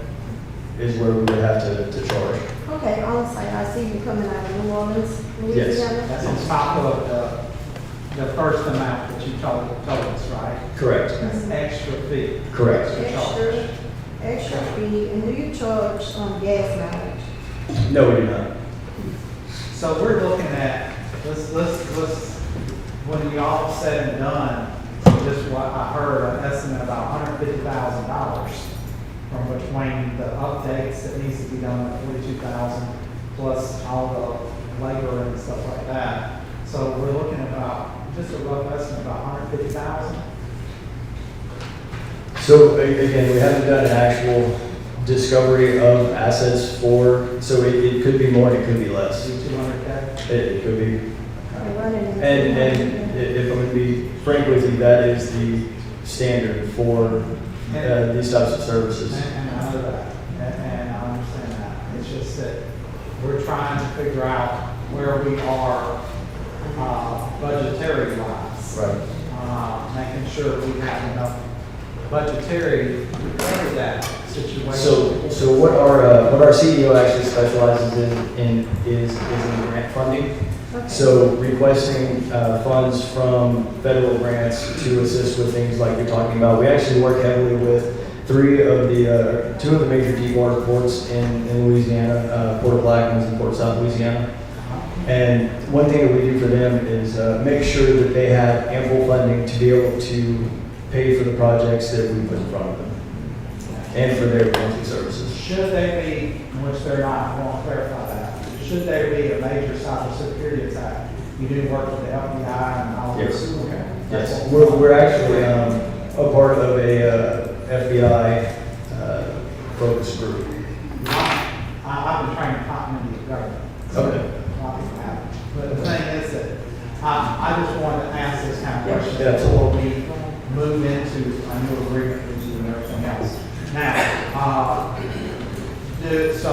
is where we would have to charge. Okay, on site, I see you coming out of New Orleans, Louisiana. That's on top of the first amount that you told us, right? Correct. That's extra fee. Correct. Extra fee, and do you charge gas mileage? No, we do not. So we're looking at, let's, when you all said and done, just what I heard, an estimate about $150,000 from between the updates that needs to be done at $42,000 plus all the labor and stuff like that. So we're looking at about, just a rough estimate, about $150,000. So again, we haven't done an actual discovery of assets so it could be more, it could be less. 200K? It could be. And if I'm going to be frank with you, that is the standard for these types of services. And I know that, and I understand that. It's just that we're trying to figure out where we are budgetary wise. Right. Making sure we have enough budgetary to cover that situation. So what our CEO actually specializes in is in grant funding. Okay. So requesting funds from federal grants to assist with things like you're talking about. We actually work heavily with two of the major deep water ports in Louisiana, Port Blacklands and Port South Louisiana. And one thing that we do for them is make sure that they have ample funding to be able to pay for the projects that we put in front of them and for their monthly services. Should they be, which they're not, I won't clarify that, should there be a major cybersecurity attack, you do work with the FBI and all this? Yes. Okay. Yes, we're actually a part of a FBI focus group. I've been trained in continuity of government. Okay. But the thing is that I just wanted to ask this kind of question Yeah. before we move into a new agreement with you and everything else. Now, there's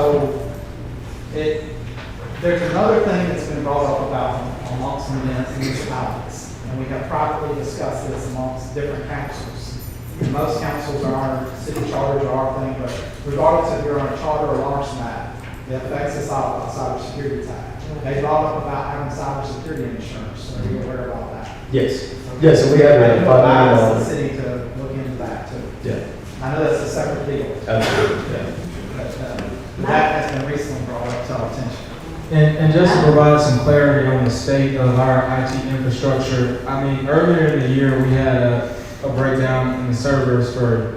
another thing that's been brought up about amongst municipalities, and we have privately discussed this amongst different councils. And most councils are city charters or our thing, but regardless if you're on a charter or large map, it affects us all about cybersecurity attack. They brought up about having cybersecurity insurance. Are you aware about that? Yes. Yes, so we have I a do $5 advise the million. city to look into that too. Yeah, I know that's a separate deal, absolutely, yeah. but that has been recently brought up to our attention. And just to provide some clarity on the state of our IT infrastructure, I mean, earlier in the year, we had a breakdown in the servers for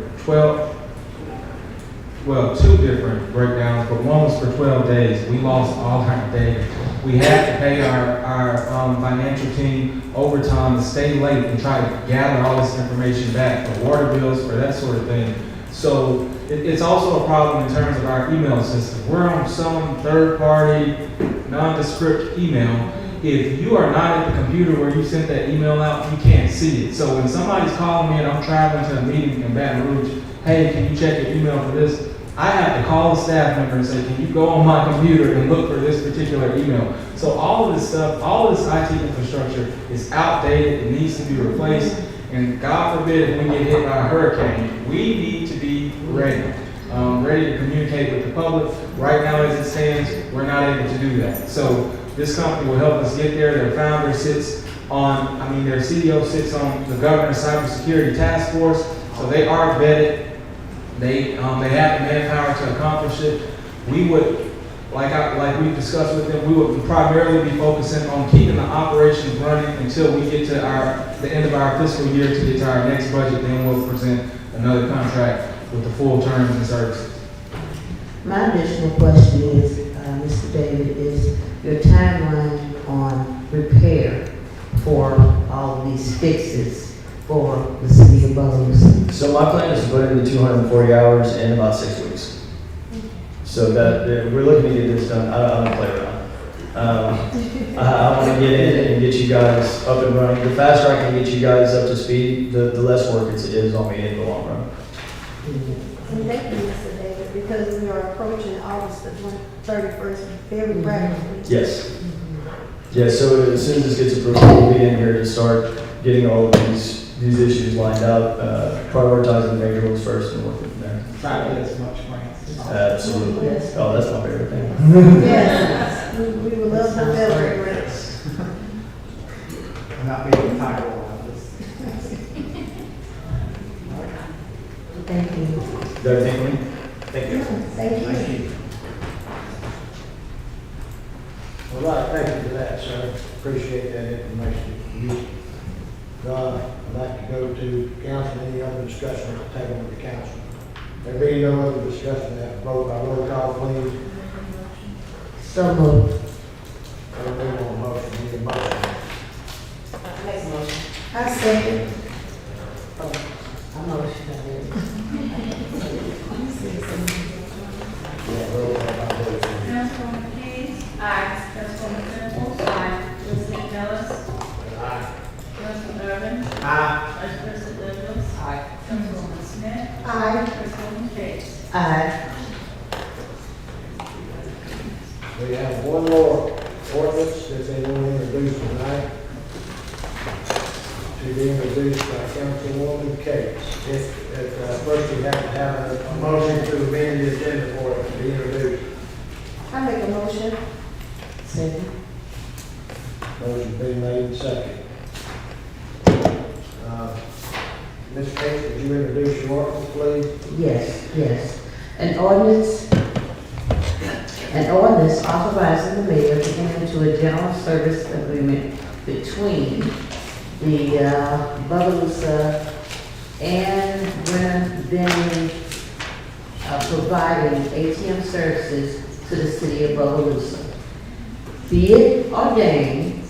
2 different breakdowns, but one was for 12 days. We lost all our data. We had to pay our financial team overtime to stay late and try to gather all this information back for water bills, for that sort of thing. So it's also a problem in terms of our email system. We're on some third-party, nondescript email. If you are not at the computer where you sent that email out, you can't see it. So when somebody's calling me and I'm traveling to a meeting in Baton Rouge, hey, can you check your email for this? I have to call the staff member and say, can you go on my computer and look for this particular email? So all of this stuff, all of this IT infrastructure is outdated, it needs to be replaced, and God forbid if we get hit by a hurricane, we need to be ready. Ready to communicate with the public. Right now as it stands, we're not able to do that. So this company will help us get there. Their founder sits on, their CEO sits on the governor's cybersecurity task force, so they are vetted. They have the manpower to accomplish it. We would like we discussed with them, we would primarily be focusing on keeping the operations running until we get to the end of our fiscal year to get to our next budget. Then we'll present another contract with the full terms and services. My additional question is, Mr. David, is your timeline on repair for all of these fixes for the city of Bogalusa? So my plan is to put in the 240 hours in about 6 weeks. So that we're looking to get this done. I don't play around. I want to get in and get you guys up and running. The faster I can get you guys up to speed, the less work it is on me in the long run. And thank you, Mr. David, because we are approaching August the 31st very rapidly. Yes. Yeah, so as soon as this gets approved, we'll be in here to start getting all of these issues lined out, prioritizing the major ones first and working from there. Try to get as much grants. Absolutely. Yes. Oh, that's my favorite thing. Yes, we would love to celebrate grants. I'm not being entitled on this. Thank you. Is that everything for me? Thank you. Thank you. All right, thank you for that, sir. Appreciate that information. I'd like to go to council. Any other discussion at the table with the council? There being no other discussion, that vote by roll call, please. So moved. We'll move on motion. Need a motion. Make a motion. I second. I motion already. Yeah, roll call by vote. Councilwoman Keys. Aye. Councilwoman Temples. Aye. President Ellis. Aye. Councilman Irvin. Aye. Vice President Douglas. Aye. Councilwoman Smith. Aye. Councilwoman Cates. Aye. We have one more ordinance that they want to introduce tonight. To be introduced by Councilwoman Cates. First we have to have a motion to amend the agenda for it to be introduced. I make a motion. Second. Motion being made and second. Ms. Cates, would you introduce your ordinance, please? Yes. An ordinance authorizing the mayor to enter into a general service agreement between the Bogalusa and Brennan providing ATM services to the city of Bogalusa. Be it ordained,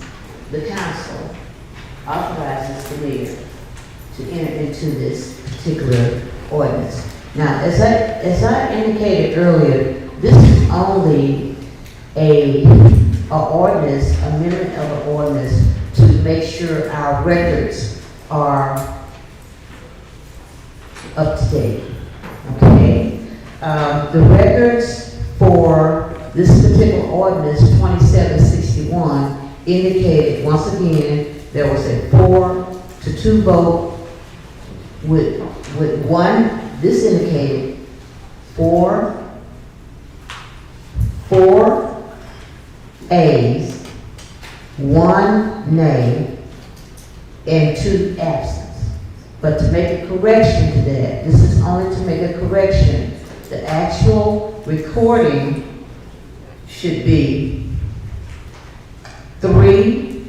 the council authorizes the mayor to enter into this particular ordinance. Now, as I indicated earlier, this is only an ordinance, amendment of an ordinance to make sure our records are up to date, okay? The records for this particular ordinance, 2761, indicated, once again, there was a 4-2 vote with one, this indicated four ayes, 1 nay, and 2 absent. But to make a correction to that, this is only to make a correction. The actual recording should be 3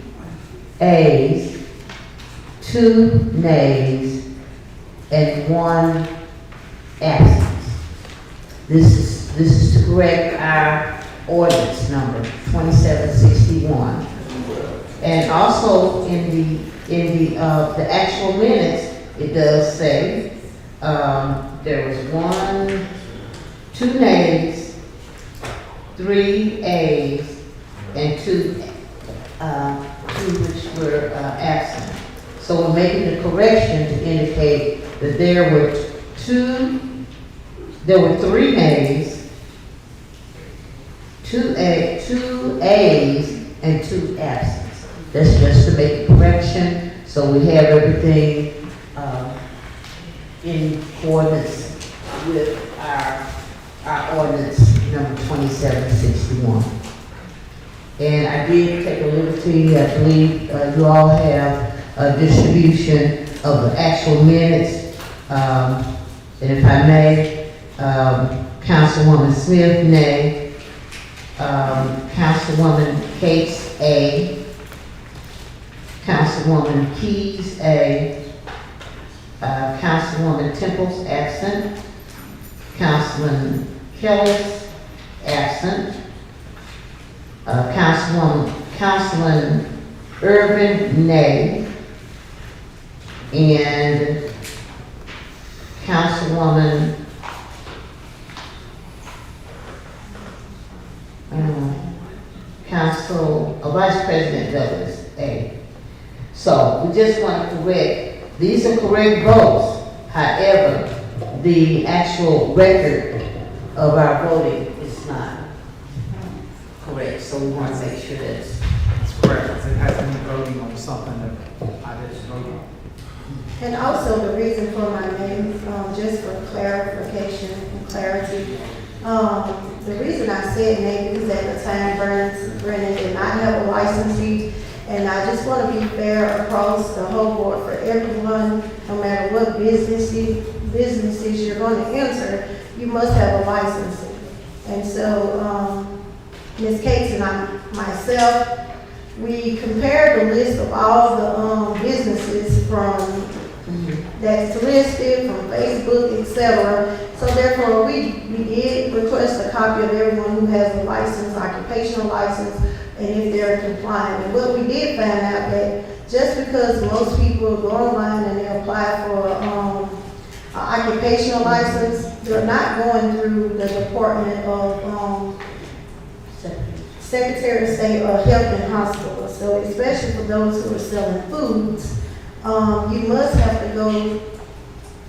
ayes, 2 nays, and 1 absent. This is to correct our ordinance number 2761. And also in the actual minutes, it does say there was 2 nays, 3 ayes, and 2 which were absent. So we're making the correction to indicate that there were 3 nays, 2 ayes, and 2 absent. That's just to make a correction, so we have everything in accordance with our ordinance number 2761. And I did take a liberty, I believe you all have a distribution of the actual minutes. And if I may, Councilwoman Smith, nay. Councilwoman Cates A, Councilwoman Keys A, Councilwoman Temples absent, Councilman Kellis absent, Councilman Irvin nay, and Councilwoman Vice President Douglas A. So we just want to correct, these are correct votes. However, the actual record of our voting is not correct, so we want to make sure that's That's correct. It hasn't been voting on something that I didn't vote on. And also the reason for my name, just for clarification and clarity, the reason I said name is at the time Brennan did not have a licensee, and I just want to be fair across the whole board for everyone, no matter what businesses you're going to enter, you must have a licensee. And so, Ms. Cates and myself, we compared the list of all the businesses that's listed from Facebook, etc. So therefore, we did request a copy of everyone who has a license, occupational license, and if they're compliant. And what we did find out that just because most people go online and they apply for an occupational license, they're not going through the Department of Secretary of State or Health and Hospital. So especially for those who are selling foods, you must have to go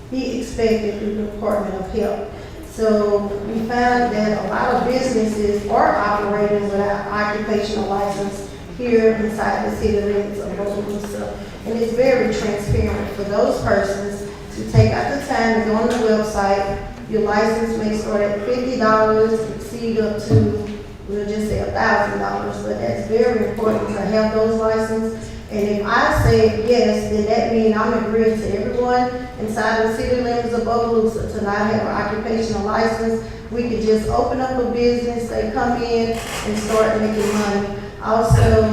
be inspected through the Department of Health. So we found that a lot of businesses are operating without occupational license here inside the city limits of Bogalusa. And it's very transparent for those persons to take out the time to go on the website. Your license may start at $50, exceed up to, we'll just say $1,000, but that's very important to have those licenses. And if I say yes, then that means I'm agreeing to everyone inside the city limits of Bogalusa to not have an occupational license. We could just open up a business, they come in and start making money. Also,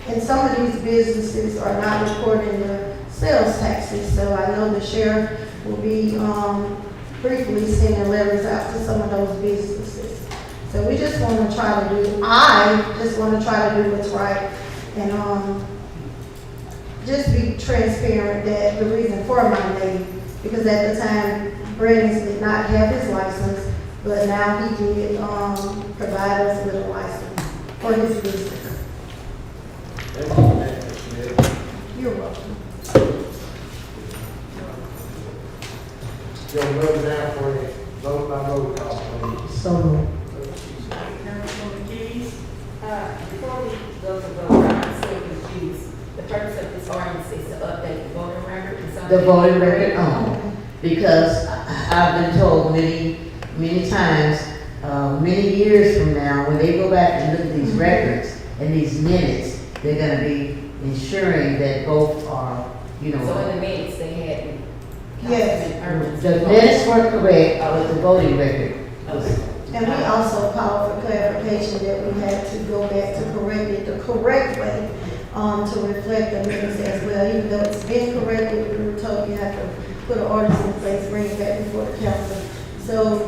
and some of these businesses are not reporting their sales taxes, so I know the sheriff will be briefly sending letters out to some of those businesses. So we just want to try to do, I just want to try to do what's right and just be transparent that the reason for my name, because at the time, Brandon did not have his license, but now he did provide us with a license for his business. You're welcome. You'll move down for a vote by vote call, please. so. Councilwoman Keys. Before we go to vote, I'm still confused. The purpose of this ordinance is to update the voting record. The voting record because I've been told many times, many years from now, when they go back and look at these records and these minutes, they're gonna be ensuring that both are, So in the minutes, they had. Yes. the minutes were correct, but the voting record was. And we also called for clarification that we had to go back to correct it the correct way, to reflect the minutes as well. Even though it's been corrected, we were told you have to put an ordinance in place, bring it back before the council. So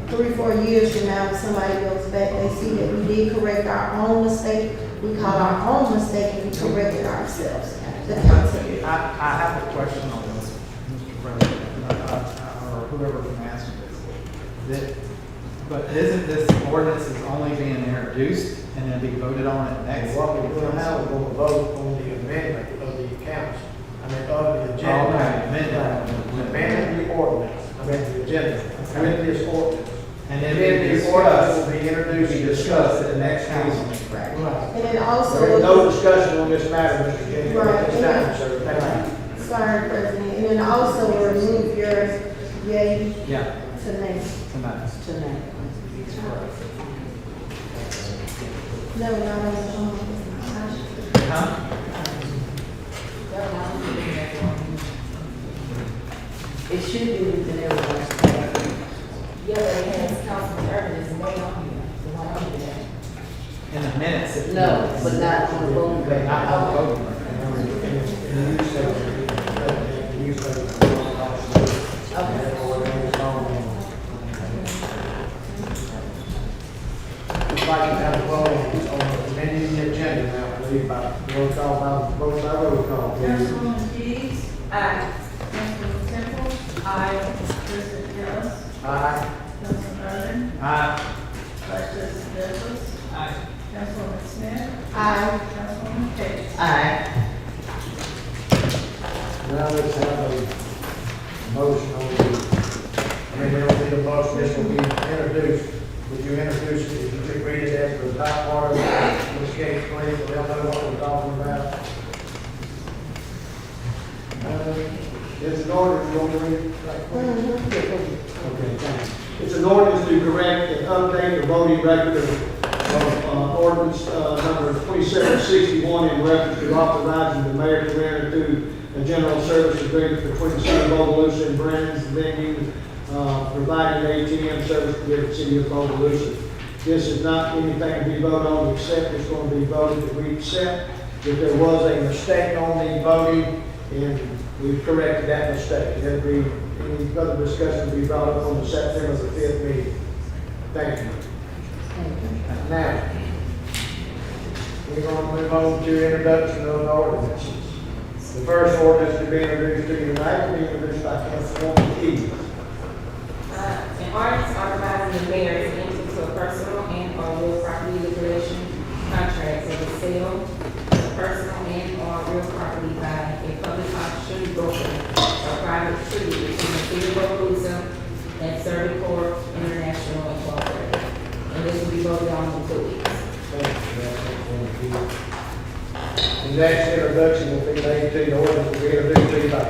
3-4 years from now, if somebody goes back, they see that we did correct our own mistake. We caught our own mistake and we corrected ourselves. The council. I have a question on this, Mr. President, or whoever can answer this. But isn't this ordinance is only being introduced and then be voted on at next? What we're going to have, we're going to vote on the amendment of the council. I mean, of the agenda. Okay, amendment. Amendment of the ordinance, I mean, the agenda, with this ordinance. And then Then we the ordinance discuss, will be introduced. we discuss at the next council meeting. Right. And then also. There is no discussion on this matter, Mr. King, at this time, sir. Thank you. Sorry, President. And then also remove your yay Yeah, to nay. tonight. Tonight. No, not on Huh? It should be within everyone's. Yeah, but it has Councilman Irvin as a name No, but not on the voting record. Not on the Okay. voting record. In the newspaper, the newspaper. I'd like to have a vote on amending the agenda now, please, by roll call, vote by roll call, please. Councilwoman Dees. Aye. Councilwoman Temple. Aye. President Ellis. Aye. Councilman Irvin. Aye. Vice President Douglas. Aye. Councilwoman Smith. Aye. Councilwoman Davis. Aye. Now let's have a motion on we don't need a motion, this will be introduced. Would you introduce it, if you could read it as the top part of this case, please, so they'll know what we're talking about. It's an ordinance, you want to read it? Okay, thanks. It's an ordinance to correct and update the voting record of ordinance number 2761 in reference to authorizing the mayor to enter into a general service agreement between the city of Bogalusa and Brandon's venue, providing ATM service to the city of Bogalusa. This is not anything to be voted on, except it's going to be voted that we accept that there was a mistake on the voting, and we've corrected that mistake. There'll be any further discussion to be brought up on the September the 5th meeting. Thank you. Now, we're going to move on to introduction of ordinances. The first ordinance to be introduced to you tonight will be introduced by Councilwoman Dees. An ordinance authorizing the mayor to enter into a personal and/or real property liquidation contract for the sale of personal and/or real property by a public auction broker or private treaty between the city of Bogalusa and Surrey Corp International Incorporated. And this will be voted on in 2 weeks. The next introduction will be made to the ordinance will be introduced to you by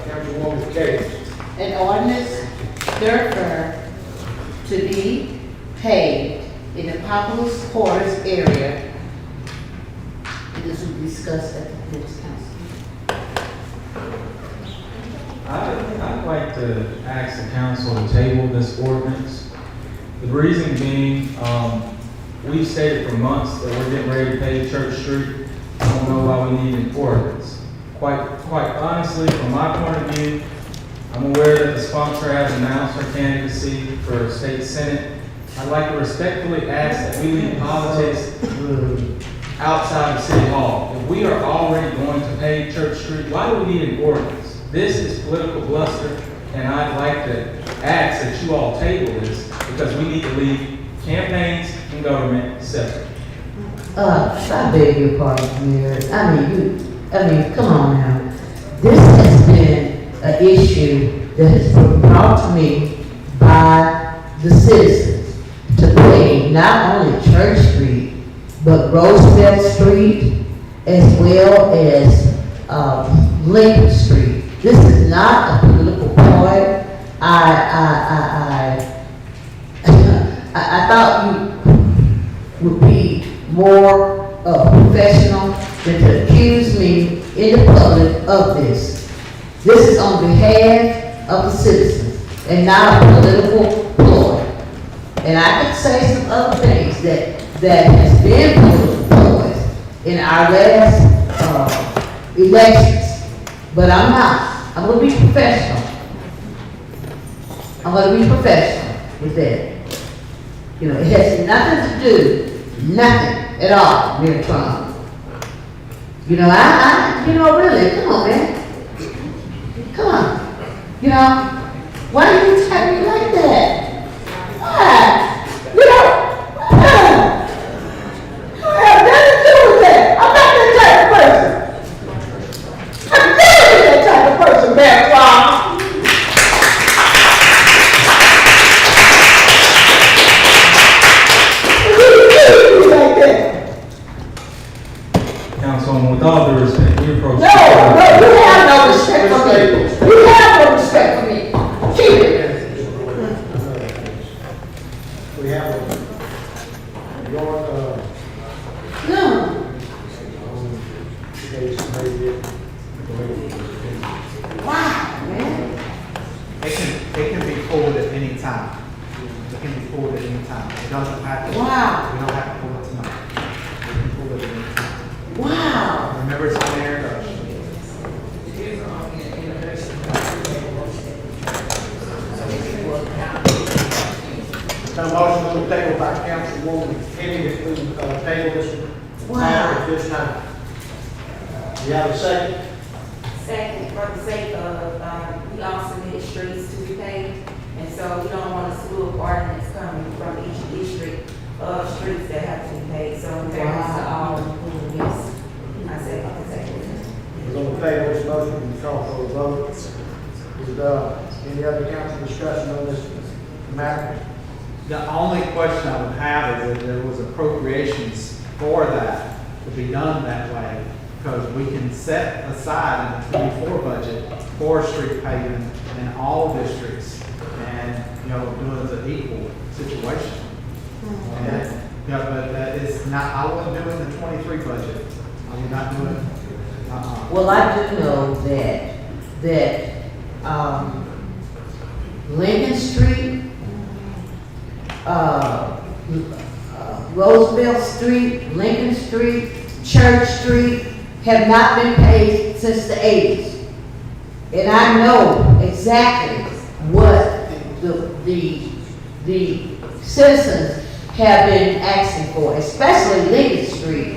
Councilwoman Case. An ordinance therefore to be paved in the populous quarters area. This will be discussed at the next council. I'd like to ask the council to table this ordinance. The reason being, we've stated for months that we're getting ready to pave Church Street. I don't know why we need an ordinance. Quite honestly, from my point of view, I'm aware that the sponsor has announced her candidacy for state senate. I'd like to respectfully ask that we leave politics outside of City Hall. If we are already going to pave Church Street, why do we need an ordinance? This is political bluster, and I'd like to ask that you all table this because we need to leave campaigns and government separate. I beg your pardon, Mayor. I mean, come on now. This has been an issue that has been brought to me by the citizens to pave not only Church Street, but Roosevelt Street, as well as Lincoln Street. This is not a political point. I thought you would be more professional than to accuse me in the public of this. This is on behalf of the citizens and not a political ploy. And I could say some other things that has been political ploys in our last elections, but I'm not. I'm going to be professional. I'm going to be professional with that. You know, it has nothing to do, nothing at all, Mayor Trump. You know, really, come on, man. Come on. You know, why are you attacking me like that? Why? You know, I have nothing to do with that. I'm not that type of person. I'm never that type of person, Mayor Trump. Councilwoman, with all due respect, you approach. No, you have no respect for me. You have no respect for me. Keep it. We have No. Wow, man. It can be pulled at any time. It can be pulled at any time. It doesn't have to. Wow. We don't have to pull it President Mayor. Got a motion on the table by Councilwoman Henry to table this matter at this time. You have a second? Second, for the sake of, we all submitted streets to be paved, and so we don't want a slew of ordinance coming from each district of streets that have to be paved, so in fairness to all, yes, I said on the table. We're going to table this motion and call for a vote. Is any other council discussion on this matter? The only question I would have is if there was appropriations for that to be done that way, because we can set aside in the 24 budget for street paving in all districts and, do it as an equal situation. And, but that is not, I wouldn't do it in the 23 budget. I would not do it. Well, I do know that Lincoln Street, Roosevelt Street, Lincoln Street, Church Street have not been paid since the 80s. And I know exactly what the citizens have been asking for, especially Lincoln Street,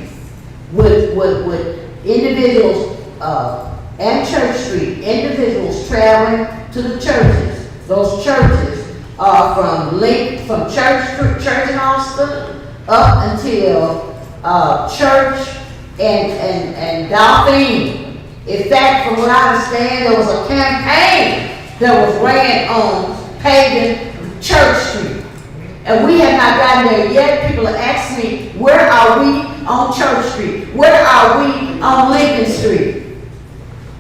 with individuals, and Church Street, individuals traveling to the churches. Those churches are from Church in Austin up until Church and Dauphine. In fact, from what I understand, there was a campaign that was ran on paving Church Street. And we have not gotten there yet. People are asking me, where are we on Church Street? Where are we on Lincoln Street?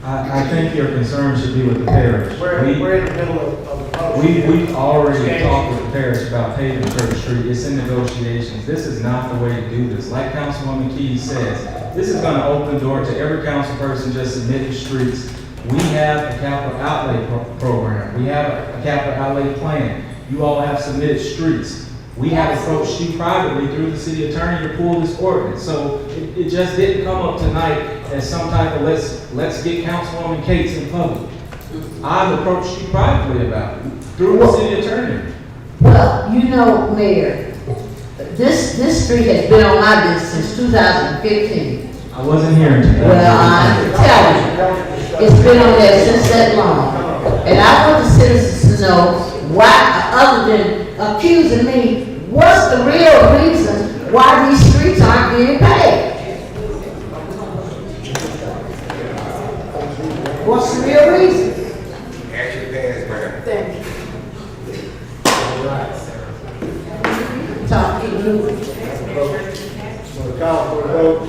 I think your concern should be with the parish. We're in the middle of the process. We've already talked with the parish about paving Church Street. It's in negotiations. This is not the way to do this. Like Councilwoman Key says, this is going to open the door to every council person just submitting streets. We have a capital outlay program. We have a capital outlay plan. You all have submitted streets. We have approached you privately through the city attorney to pull this ordinance. So it just didn't come up tonight as some type of let's get Councilwoman Cates in public. I've approached you privately about it through the city attorney. Well, Mayor, this street has been on my list since 2015. I wasn't here in 2015. Well, I'm telling you, it's been on there since that long. And I want the citizens to know why, other than accusing me, what's the real reason why these streets aren't being paved? What's the real reason? Actually, pass, ma'am. Thank you. Talk to you. We'll call for a vote.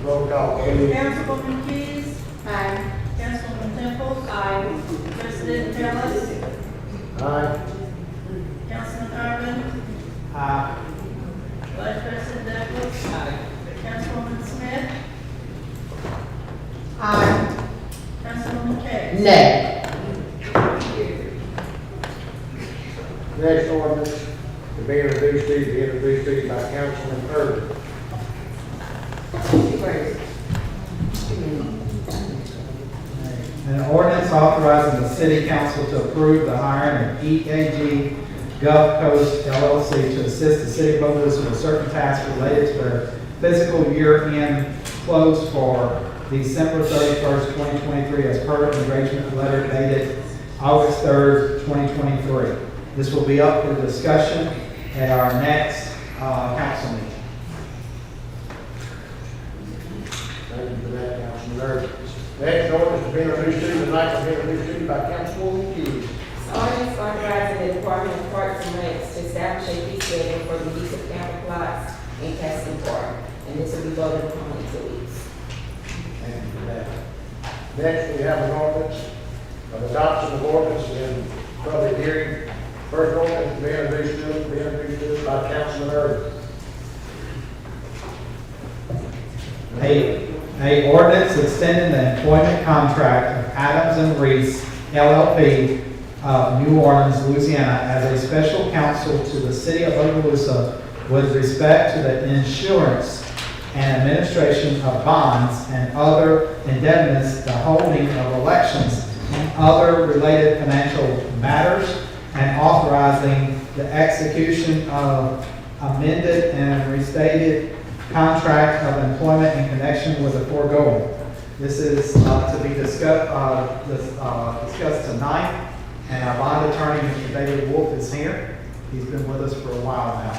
Roll call. Councilwoman Keys. Aye. Councilwoman Temple. Aye. President Ellis. Aye. Councilman Arvin. Vice President Douglas. Councilwoman Smith. Aye. Councilwoman Cates. Nay. Next ordinance to be introduced by Councilman Irvin. An ordinance authorizing the city council to approve the hiring of EAG Gulf Coast LLC to assist the city of Bogalusa with certain tasks related to their fiscal year-end close for December 31st, 2023, as per an engagement letter dated August 3rd, 2023. This will be up for discussion at our next council meeting. Thank you for that, Councilman Irvin. Next ordinance to be introduced tonight will be introduced by Councilwoman Keys. Ordinance authorizing the Department of Parks and Recs to establish a fee schedule for the use of county plots in Castle Park, and this will be voted upon in 2 weeks. Thank you for that. Next, we have an ordinance of adoption of ordinance in public hearing. First ordinance to be introduced by Councilman Irvin. A ordinance extending the employment contract of Adams and Reese LLP of New Orleans, Louisiana, as a special counsel to the city of Bogalusa with respect to the insurance and administration of bonds and other indebtedness, the holding of elections, and other related financial matters, and authorizing the execution of amended and restated contract of employment in connection with the foregoing. This is to be discussed tonight, and our bond attorney, Mr. David Wolf, is here. He's been with us for a while now.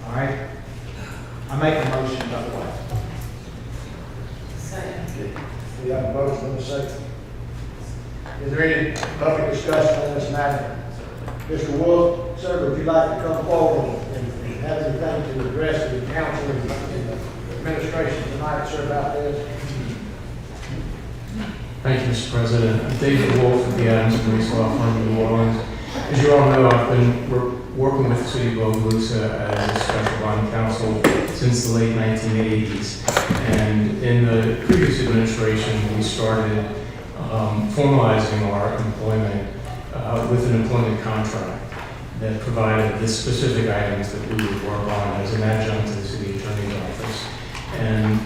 All right? I make a motion, by the way. We have a motion and a second. Is there any public discussion on this matter? Mr. Wolf, sir, would you like to come forward and have anything to address the council and the administration tonight, sir, about this? Thank you, Mr. President. I'm David Wolf of the Adams and Reese Law Firm in New Orleans. As you all know, I've been working with the city of Bogalusa as a special bond counsel since the late 1980s. And in the previous administration, we started formalizing our employment with an employment contract that provided the specific items that we would work on as an adjunct to the city attorney's office. And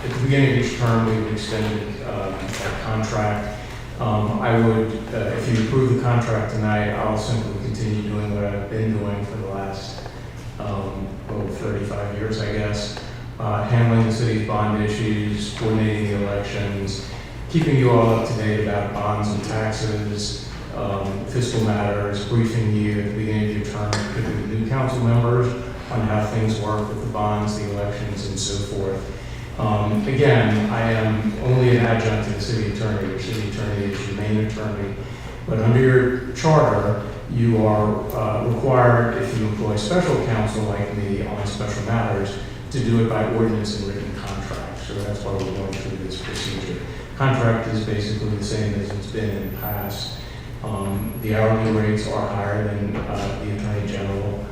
at the beginning of each term, we would extend that contract. I would, if you approve the contract tonight, I'll simply continue doing what I've been doing for the last 35 years, I guess, handling the city's bond issues, coordinating the elections, keeping you all up to date about bonds and taxes, fiscal matters, briefing you at the beginning of your term, particularly new council members, on how things work with the bonds, the elections, and so forth. Again, I am only an adjunct to the city attorney. Your city attorney is your main attorney. But under your charter, you are required, if you employ special counsel like me on special matters, to do it by ordinance and written contract. So that's why we're going through this procedure. Contract is basically the same as it's been in the past. The hourly rates are higher than the Attorney General.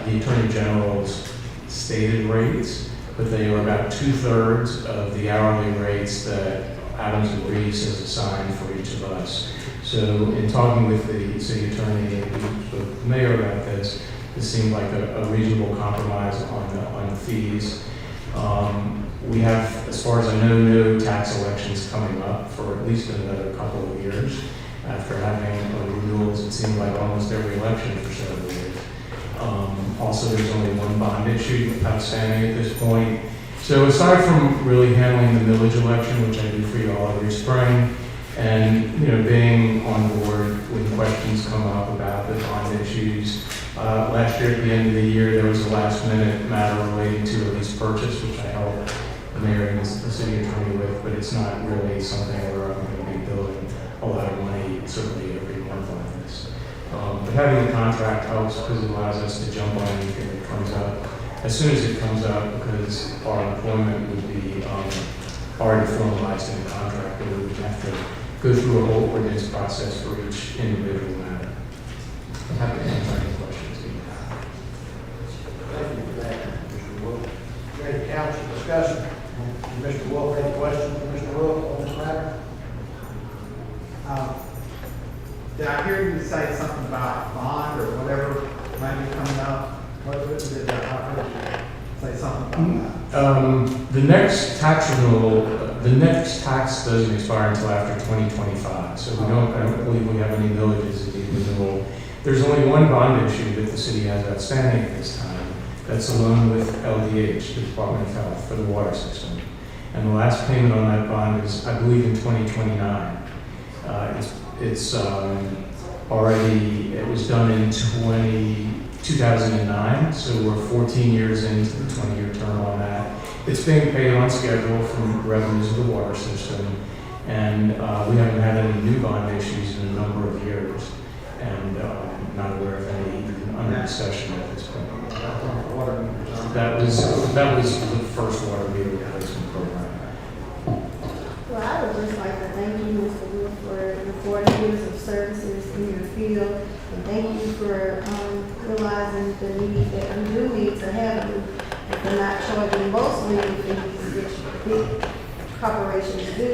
The Attorney General's stated rates, but they are about 2/3 of the hourly rates that Adams and Reese has assigned for each of us. So in talking with the city attorney and the mayor about this, this seemed like a reasonable compromise on the fees. We have, as far as I know, no tax elections coming up for at least another couple of years after having renewals, it seemed like almost every election for several years. Also, there's only one bond issue outstanding at this point. So aside from really handling the millage election, which I do for you all every spring, and being on board when questions come up about the bond issues, last year at the end of the year, there was a last-minute matter relating to a lease purchase, which I helped the mayor and the city attorney with, but it's not really something where I'm going to be billing a lot of money, certainly every month on this. But having the contract helps because it allows us to jump on anything that comes up as soon as it comes up, because our employment would be already formalized in the contract, and we would have to go through a whole ordinance process for each individual matter. I'm happy to answer any questions you have. Thank you for that, Mr. Wolf. Any council discussion? Mr. Wolf, any questions for Mr. Wolf on this matter? Did I hear you say something about bond or whatever might be coming up? What did I heard you say something about that? The next tax renewal, the next tax doesn't expire until after 2025, so I don't believe we have any villages that need renewal. There's only one bond issue that the city has outstanding at this time. That's a loan with LDH, the Department of Health, for the water system. And the last payment on that bond is, I believe, in 2029. It's already, it was done in 2009, so we're 14 years into the 20-year term on that. It's being paid on schedule from revenues of the water system, and we haven't had any new bond issues in a number of years, and not aware of any even under discussion at this point. That was the first water meter replacement program. Well, I would just like to thank you, Mr. Wood, for your 40 years of services in your field, and thank you for realizing the need that we do need to have you, and for not charging most legal fees, which big corporations do,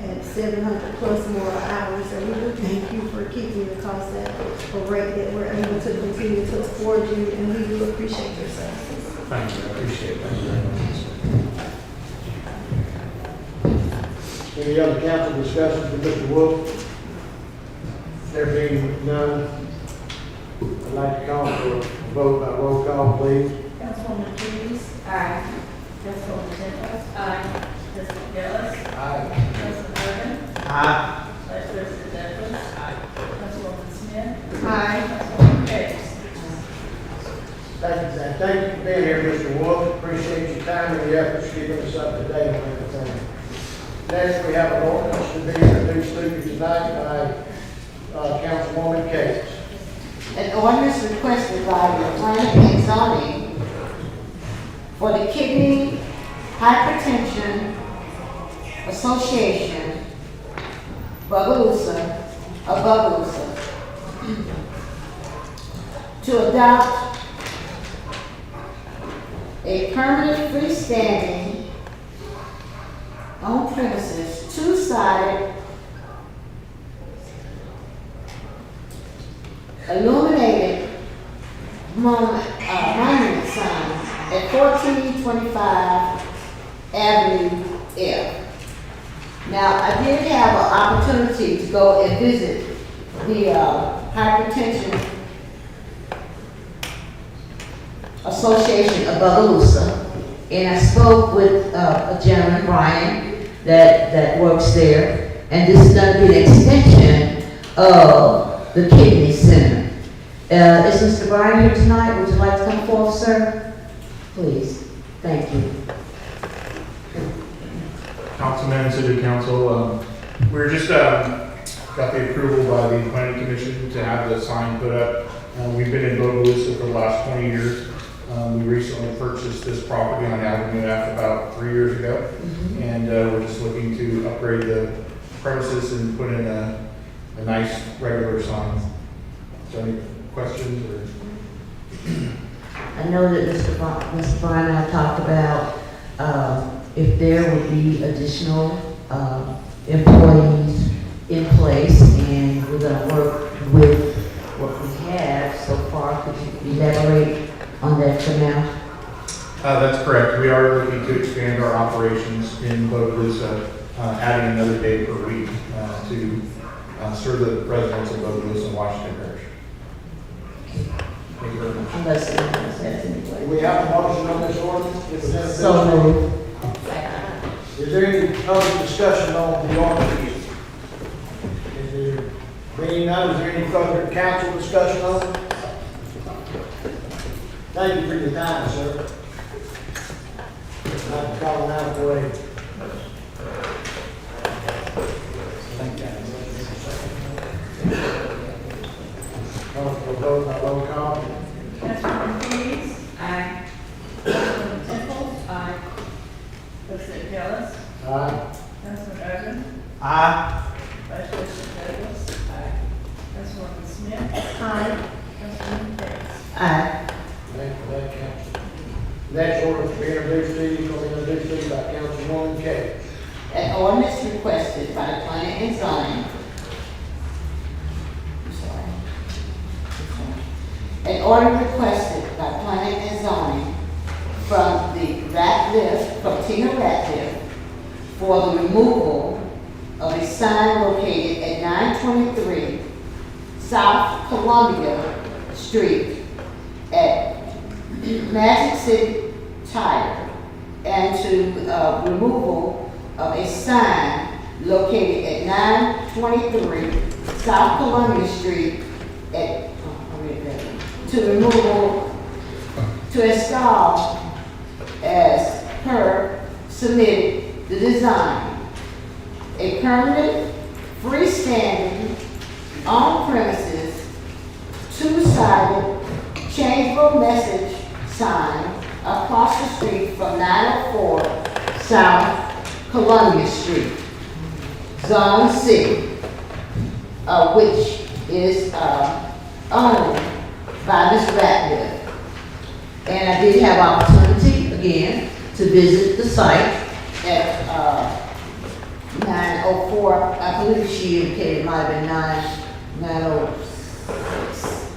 at 700 plus more hours. So we do thank you for keeping the cost at a rate that we're able to continue to afford you, and we do appreciate your services. Thank you, I appreciate that very much. Any other council discussions with Mr. Wolf? There being none, I'd like to call for a vote by roll call, please. Councilwoman Keys. Aye. Councilwoman Temples. Aye. President Gillis. Aye. Councilman Urban. Aye. Vice President Douglas. Aye. Councilwoman Smith. Aye. Councilwoman Case. Thank you, Zach. Thank you for being here, Mr. Wolf. Appreciate your time and your efforts keeping us up to date on everything. Next, we have an ordinance to be introduced to you tonight by Councilwoman Case. An ordinance requested by the Planning and Zoning for the Kidney Hypertension Association, Bogalusa, to adopt a permanent freestanding on premises two-sided illuminated monument sign at 1425 Avenue F. Now, I did have an opportunity to go and visit the Hypertension Association of Bogalusa, and I spoke with a gentleman, Brian, that works there, and this is going to be an extension of the Kidney Center. Is Mr. Brian here tonight? Would you like to come forward, sir? Please. Thank you. Councilman, City Council, we're just got the approval by the Planning Commission to have the sign put up. We've been in Bogalusa for the last 20 years. We recently purchased this property on Avenue F about 3 years ago, and we're just looking to upgrade the premises and put in a nice regular sign. So any questions or? I know that Mr. Brian and I talked about if there would be additional employees in place, and we're going to work with what we have so far. Could you elaborate on that for now? That's correct. We are looking to expand our operations in Bogalusa, adding another day per week to serve the residents of Bogalusa and Washington Parish. Thank you very much. Unless anyone else has any Do questions. we have a motion on this ordinance? So moved. Is there any other discussion on the ordinance? Is there being none, is there any further council discussion on it? Thank you for your time, sir. I'd like to call now for a vote by roll call. Councilwoman Keys. Aye. Councilwoman Temples. Aye. President Gillis. Aye. Councilman Urban. Aye. Vice President Douglas. Aye. Councilwoman Smith. Aye. Councilwoman Case. Aye. Thank you for that, council. Next ordinance to be introduced to you, will be introduced to you by Councilwoman Kay. An ordinance requested by the Planning and Zoning. I'm sorry. An order requested by Planning and Zoning from Tina Ratliff, for the removal of a sign located at 923 South Columbia Street at Magic City Tire, and to removal of a sign located at 923 South Columbia Street at, to install as per submitted the design, a permanent freestanding on premises two-sided changeable message sign across the street from 904 South Columbia Street, Zone C, which is owned by Ms. Ratliff. And I did have opportunity, again, to visit the site at 904, I believe she indicated it might have been 906.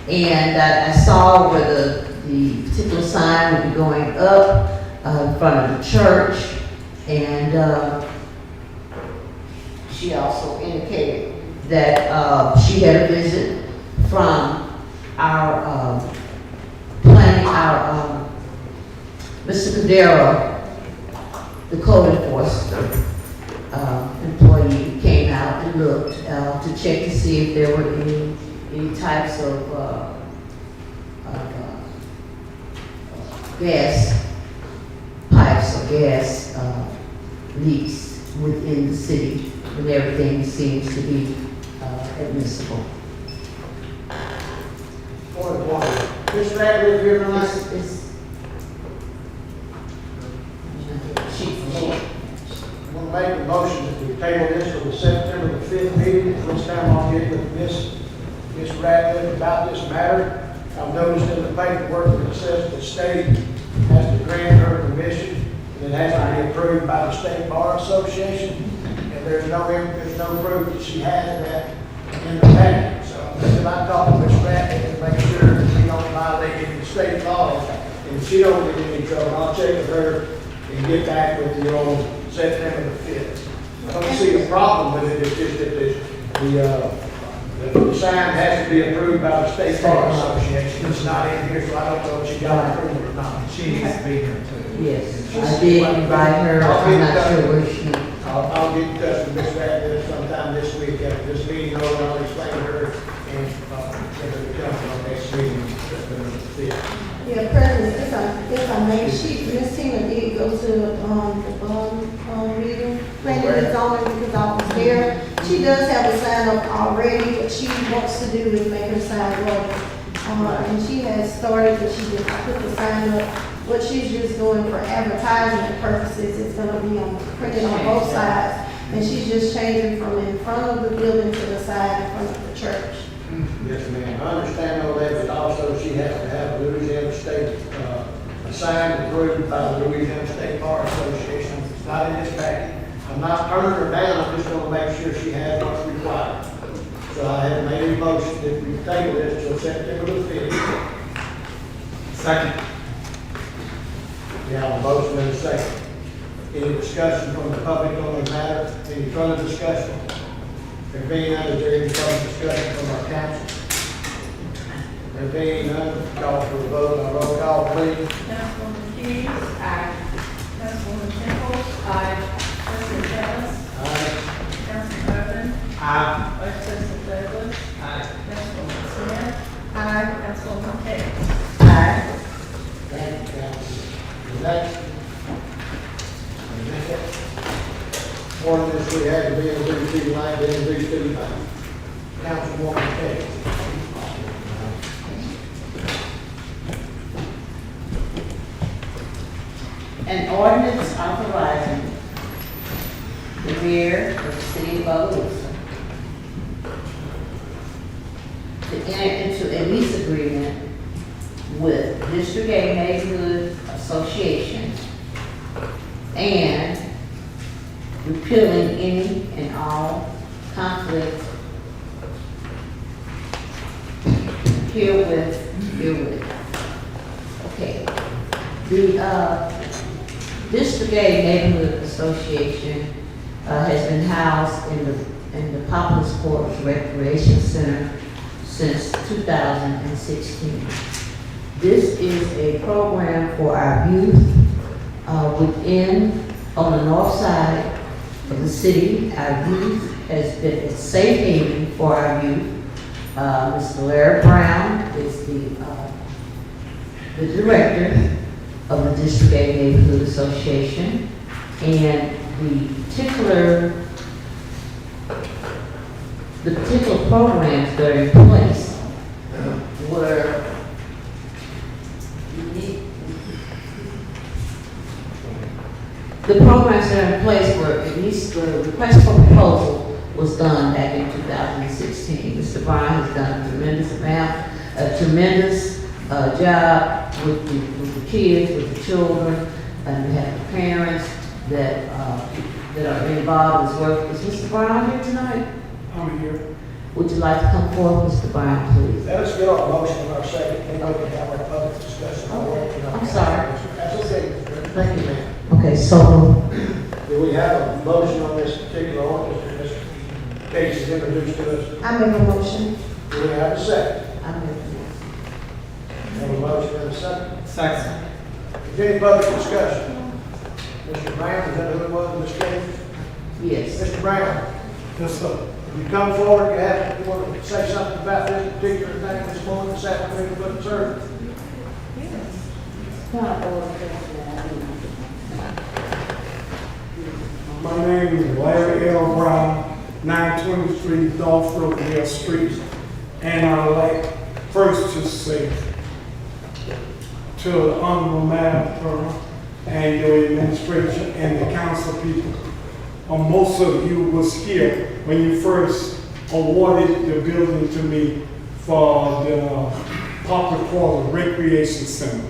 And I saw where the particular sign would be going up in front of the church. And she also indicated that she had a visit from our planning, our Mr. Cadero, the code enforcement employee, came out and looked to check to see if there were any types of gas pipes or gas leaks within the city, and everything seems to be admissible. Point of order. Ms. Radcliffe here tonight? I'm going to make a motion that we table this for the September the 5th meeting, which time I'll get with Ms. Radcliffe about this matter. I've noticed in the paperwork that it says the state has to grant her permission, and it has to be approved by the State Bar Association, and there's no proof that she has that in the packet. So if I talk to Ms. Radcliffe to make sure that we don't violate any state laws, and she don't get in any trouble, I'll check with her and get back with you on September the 5th. I don't see a problem with it, it's just that the sign has to be approved by the State Bar Association. It's not in here, so I don't know if she got approval or not. She needs to be here too. Yes, I did invite her, I'm not sure where she. I'll get in touch with Ms. Radcliffe sometime this week after this meeting over. I'll explain to her and get her to come on next meeting, September the 5th. Yeah, President, if I may, Ms. Tina did go to the bond meeting, planning and zoning, because I was there. She does have a sign up already. What she wants to do is make her sign larger. And she has started, but she just put the sign up. What she's just doing for advertising purposes, it's gonna be printed on both sides. And she's just changing from in front of the building to the side in front of the church. Yes, ma'am. I understand all that, but also she has to have Louisiana State, a sign approved by the Louisiana State Bar Association. It's not in this packet. I'm not turning her down, I'm just gonna make sure she has what's required. So I have made a motion that we table this till September the 5th. Second. We have a motion and a second. Any discussion from the public on the matter? Any further discussion? There being none, is there any further discussion from our council? There being none, call for a vote by roll call, please. Councilwoman Hughes. Aye. Councilwoman Temple. Aye. President Ellis. Aye. Councilman Urban. Aye. Vice President Douglas. Aye. Councilwoman Smith. Aye. Councilwoman Hicks. Aye. Thank you, council. The next ordinance we had to be introduced tonight, be introduced tonight. Councilwoman Hicks. An ordinance authorizing the mayor of the city of Bogalusa to enter into a lease agreement with District 8 Neighborhood Association and repealing any and all conflict herewith. Okay. The District 8 Neighborhood Association has been housed in the Poplar's Court Recreation Center since 2016. This is a program for our youth on the north side of the city. Our youth has been a safe haven for our youth. Mr. Larry Brown is the director of the District 8 Neighborhood Association, and the particular programs that are in place were the programs that are in place were, at least the request for proposal was done back in 2016. Mr. Brown has done a tremendous job with the kids, with the children, and we have the parents that are involved as work. Is Mr. Brown here tonight? I'm here. Would you like to come forward, Mr. Brown, please? Let us get our motion in our second, then we can have our public discussion. I'm sorry. That's okay. Thank you, ma'am. Okay, so Do we have a motion on this particular ordinance? Case is introduced to us. I make a motion. Do we have a second? I make a motion. Have a motion and a second. Second. Is there any further discussion? Mr. Brown, is that who it was in this case? Yes. Mr. Brown? Yes, sir. If you come forward, you want to say something about this particular thing this morning, this afternoon, but sir. My name is Larry L. Brown, 923 Northbrook Hill Street. And I'd like first to say to the Honorable Madam Clerk and your administration and the council people, most of you was here when you first awarded the building to me for the Poplar Quarter Recreation Center.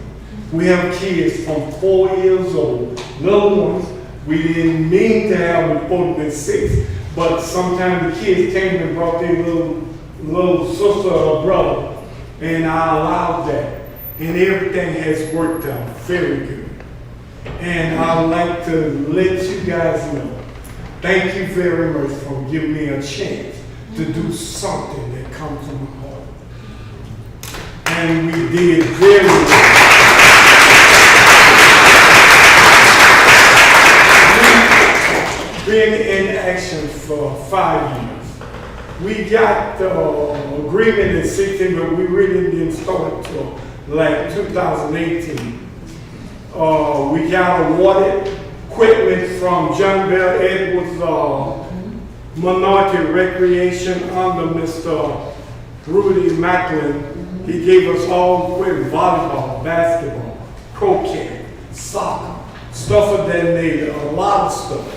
We have kids from 4 years old, little ones. We didn't mean to have them supposed to be 6, but sometimes the kids came and brought their little sister or brother, and I allowed that. And everything has worked out very good. And I'd like to let you guys know, thank you very much for giving me a chance to do something that comes from my heart. And we did very well. Been in action for 5 years. We got the agreement in 16, but we really didn't start until like 2018. We got awarded equipment from John Bell Edwards Minority Recreation under Mr. Rudy Macklin. He gave us all equipment: volleyball, basketball, croquet, soccer, stuff of that nature, a lot of stuff.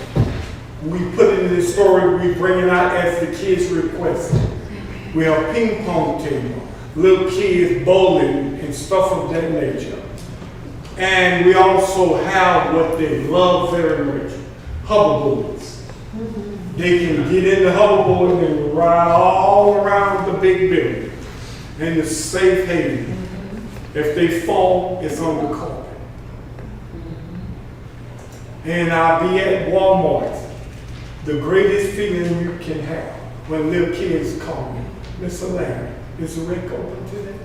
We put it in the store, we bring it out as the kids request. We have ping pong table, little kids bowling and stuff of that nature. And we also have what they love very much, hoverboards. They can get in the hoverboard and ride all around the big building. And it's safe haven. If they fall, it's on the carpet. And I'll be at Walmart. The greatest feeling you can have when little kids call me, Mr. Larry, is the rink open today?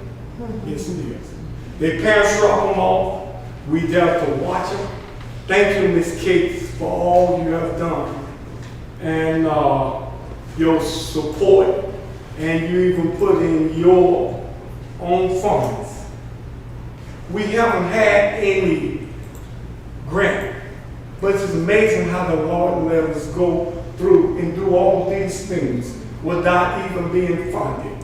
Yes, it is. Their parents drop them off. We there to watch them. Thank you, Ms. Kate, for all you have done. And your support, and you even put in your own funds. We haven't had any grant. But it's amazing how the Lord let us go through and do all these things without even being funded.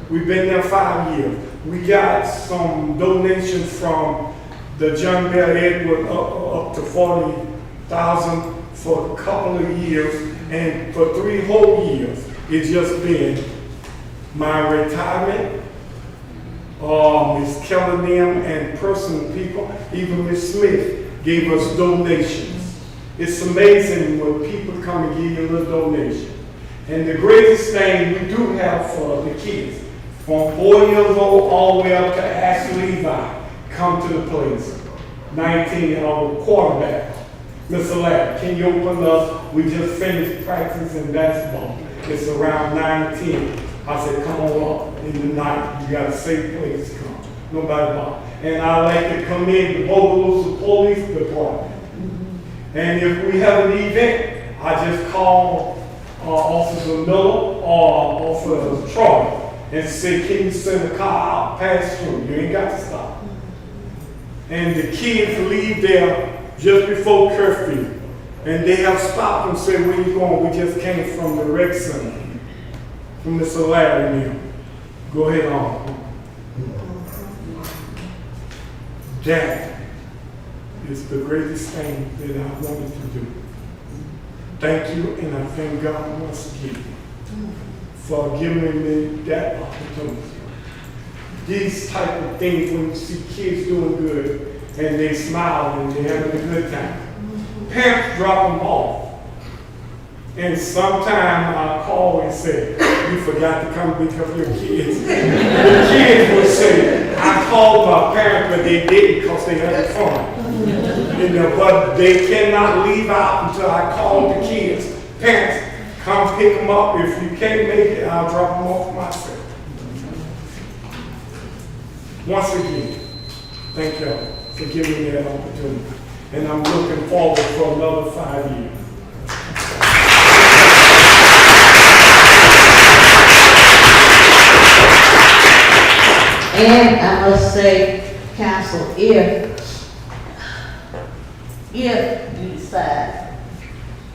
We've been there 5 years. We got some donations from the John Bell Edward up to $40,000 for a couple of years, and for 3 whole years, it's just been my retirement, Ms. Kellenham and personal people, even Ms. Smith gave us donations. It's amazing when people come and give you a little donation. And the greatest thing we do have for the kids, from 4 years old all the way up to Ashley Levi, come to the place. 19 quarterback. Mr. Larry, can you open us? We just finished practicing basketball. It's around 9:10. I said, come on up in the night. You got a safe place to come. Nobody bother. And I like to commend the Bogalusa Police Department. And if we have an event, I just call Officer Miller or Officer Troy and say, can you send a car out, pass through? You ain't got to stop. And the kids leave there just before curfew. And they have stopped and said, where you going? We just came from the rec center. From Mr. Larry now. Go ahead on. That is the greatest thing that I wanted to do. Thank you, and I thank God once again for giving me that opportunity. These type of things, when you see kids doing good and they smile and they're having a good time, parents drop them off. And sometimes I call and say, you forgot to come pick up your kids. The kids will say, I called my parents, but they didn't because they had fun. But they cannot leave out until I call the kids. Parents, come pick them up. If you can't make it, I'll drop them off myself. Once again, thank y'all for giving me that opportunity. And I'm looking forward for another 5 years. And I must say, council, if you decide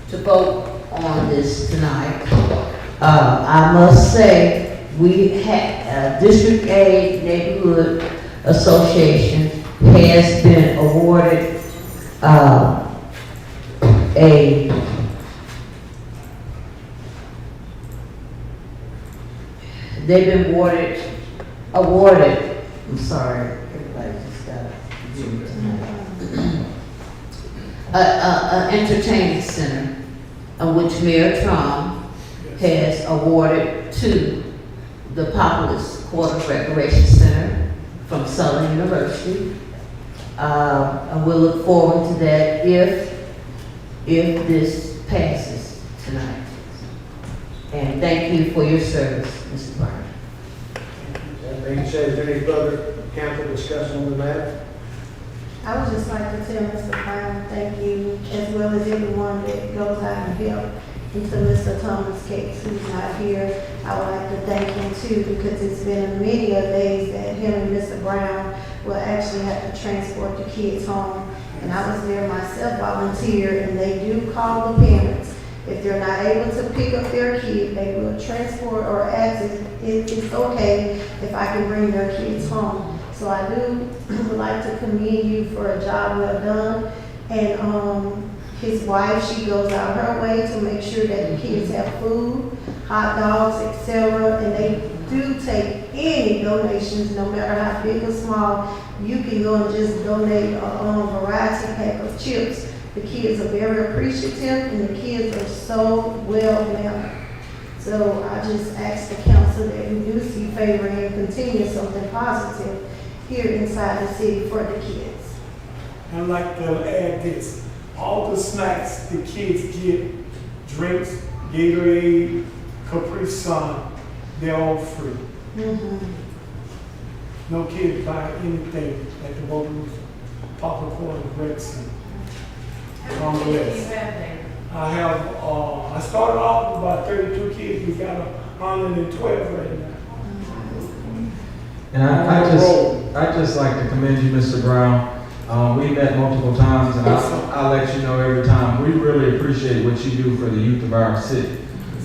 to vote on this tonight, I must say, we have, District A Neighborhood Association has been awarded they've been awarded, I'm sorry, everybody just got an entertainment center, which Mayor Trump has awarded to the Populous Quarter Recreation Center from Southern University. And we'll look forward to that if this passes tonight. And thank you for your service, Mr. Brown. That being said, is there any further council discussion on the matter? I would just like to tell Mr. Brown, thank you, as well as everyone that goes out and help. And to Mr. Thomas Cakes, who's not here, I would like to thank him too, because it's been many of days that him and Mr. Brown will actually have to transport the kids home. And I was there myself, volunteer, and they do call the parents. If they're not able to pick up their kid, they will transport or ask if it's okay if I can bring their kids home. So I would like to commend you for a job well done. And his wife, she goes out her way to make sure that the kids have food, hot dogs, etc. And they do take any donations, no matter how big or small. You can go and just donate a variety pack of chips. The kids are very appreciative, and the kids are so well mannered. So I just ask the council that we do see favor and continue something positive here inside the city for the kids. I'd like to add this. All the snacks the kids get, drinks, Gatorade, Capri Sun, they're all free. No kids buy anything at the Bogalusa Popcorn Rec Center. On the list. I have, I started off with about 32 kids. We got 112 right now. And I just like to commend you, Mr. Brown. We met multiple times, and I'll let you know every time. We really appreciate what you do for the youth of our city.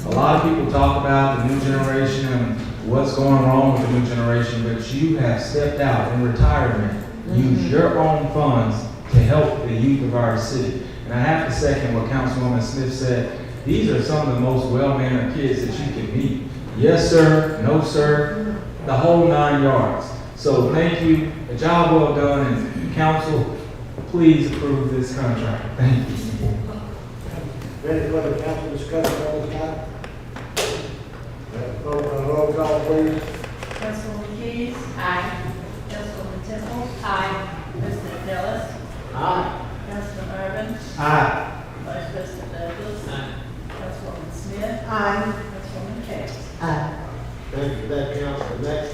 A lot of people talk about the new generation and what's going wrong with the new generation, but you have stepped out in retirement, used your own funds to help the youth of our city. And I have to second what Councilwoman Smith said. These are some of the most well-mannered kids that you can meet. Yes, sir. No, sir. The whole 9 yards. So thank you. A job well done. And council, please approve this contract. Thank you. Ready for the council discussion on this matter? Roll call, please. Councilwoman Keys? Aye. Councilwoman Temple? Aye. President Ellis? Aye. Councilman Urban? Aye. Vice President Douglas? Aye. Councilwoman Smith? Aye. Councilwoman Cakes? Aye. Thank you for that, council. Next,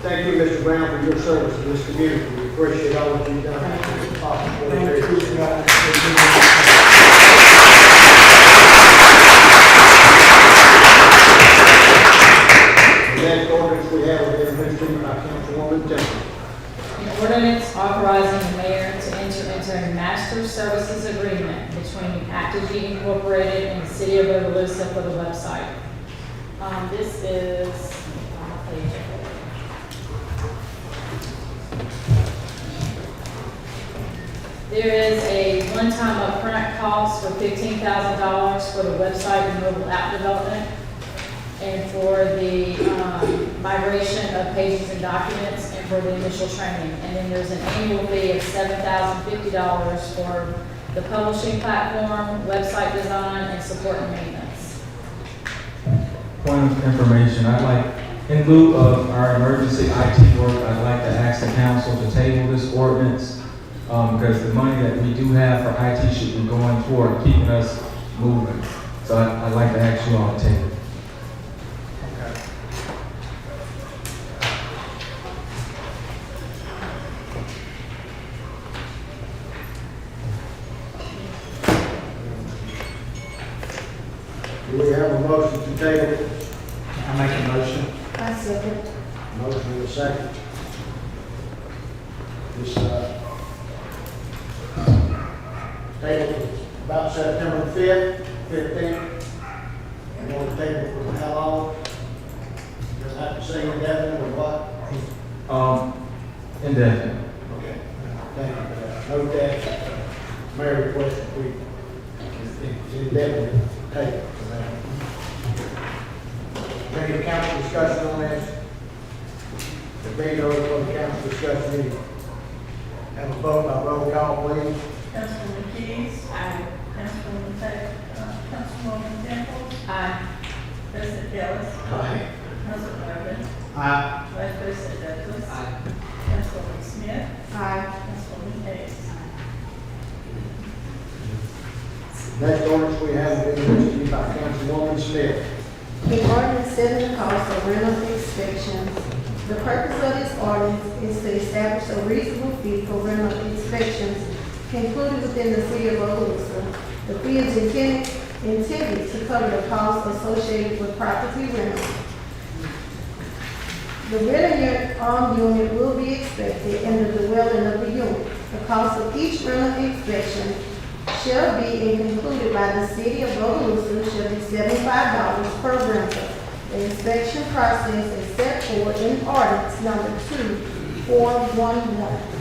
thank you, Mr. Brown, for your service to this community. We appreciate all that you've done. Thank you, guys. The next ordinance we have is introduced by Councilwoman Temple. An ordinance authorizing the mayor to enter into a master services agreement between Actigy Incorporated and the city of Bogalusa for the website. This is, There is a one-time upfront cost for $15,000 for the website and mobile app development, and for the migration of pages and documents, and for the initial training. And then there's an annual fee of $7,050 for the publishing platform, website design, and support and maintenance. Point of information, in lieu of our emergency IT work, I'd like to ask the council to table this ordinance, because the money that we do have for IT should be going toward keeping us moving. So So I'd like to ask you all to table. Okay. Do we have a motion to table it? I make a motion. I second. Motion and a second. This, table about September 5th, 15th. And we'll table it for how long? Does it have to say indefinite or what? Indefinite. Okay. Thank you for that. No dash. Mayor requested we, it's indefinite table for that. Any council discussion on this? The being over for the council discussion, meeting. Have a vote by roll call, please. Councilwoman Keys. Aye. Councilwoman Temple. Aye. President Ellis. Aye. Councilman Marvin. Aye. Vice President Douglas. Aye. Councilwoman Smith. Aye. Councilwoman Hayes. Next ordinance we have is introduced by Councilwoman Smith. An ordinance setting the cost of rental inspections. The purpose of this ordinance is to establish a reasonable fee for rental inspections included within the city of Bogalusa. The fee is intended to cover the costs associated with property rental. The rental unit will be inspected and the dwelling of the unit. The cost of each rental inspection shall be included by the city of Bogalusa shall be $75 per rental. The inspection process is set forth in ordinance number 2411.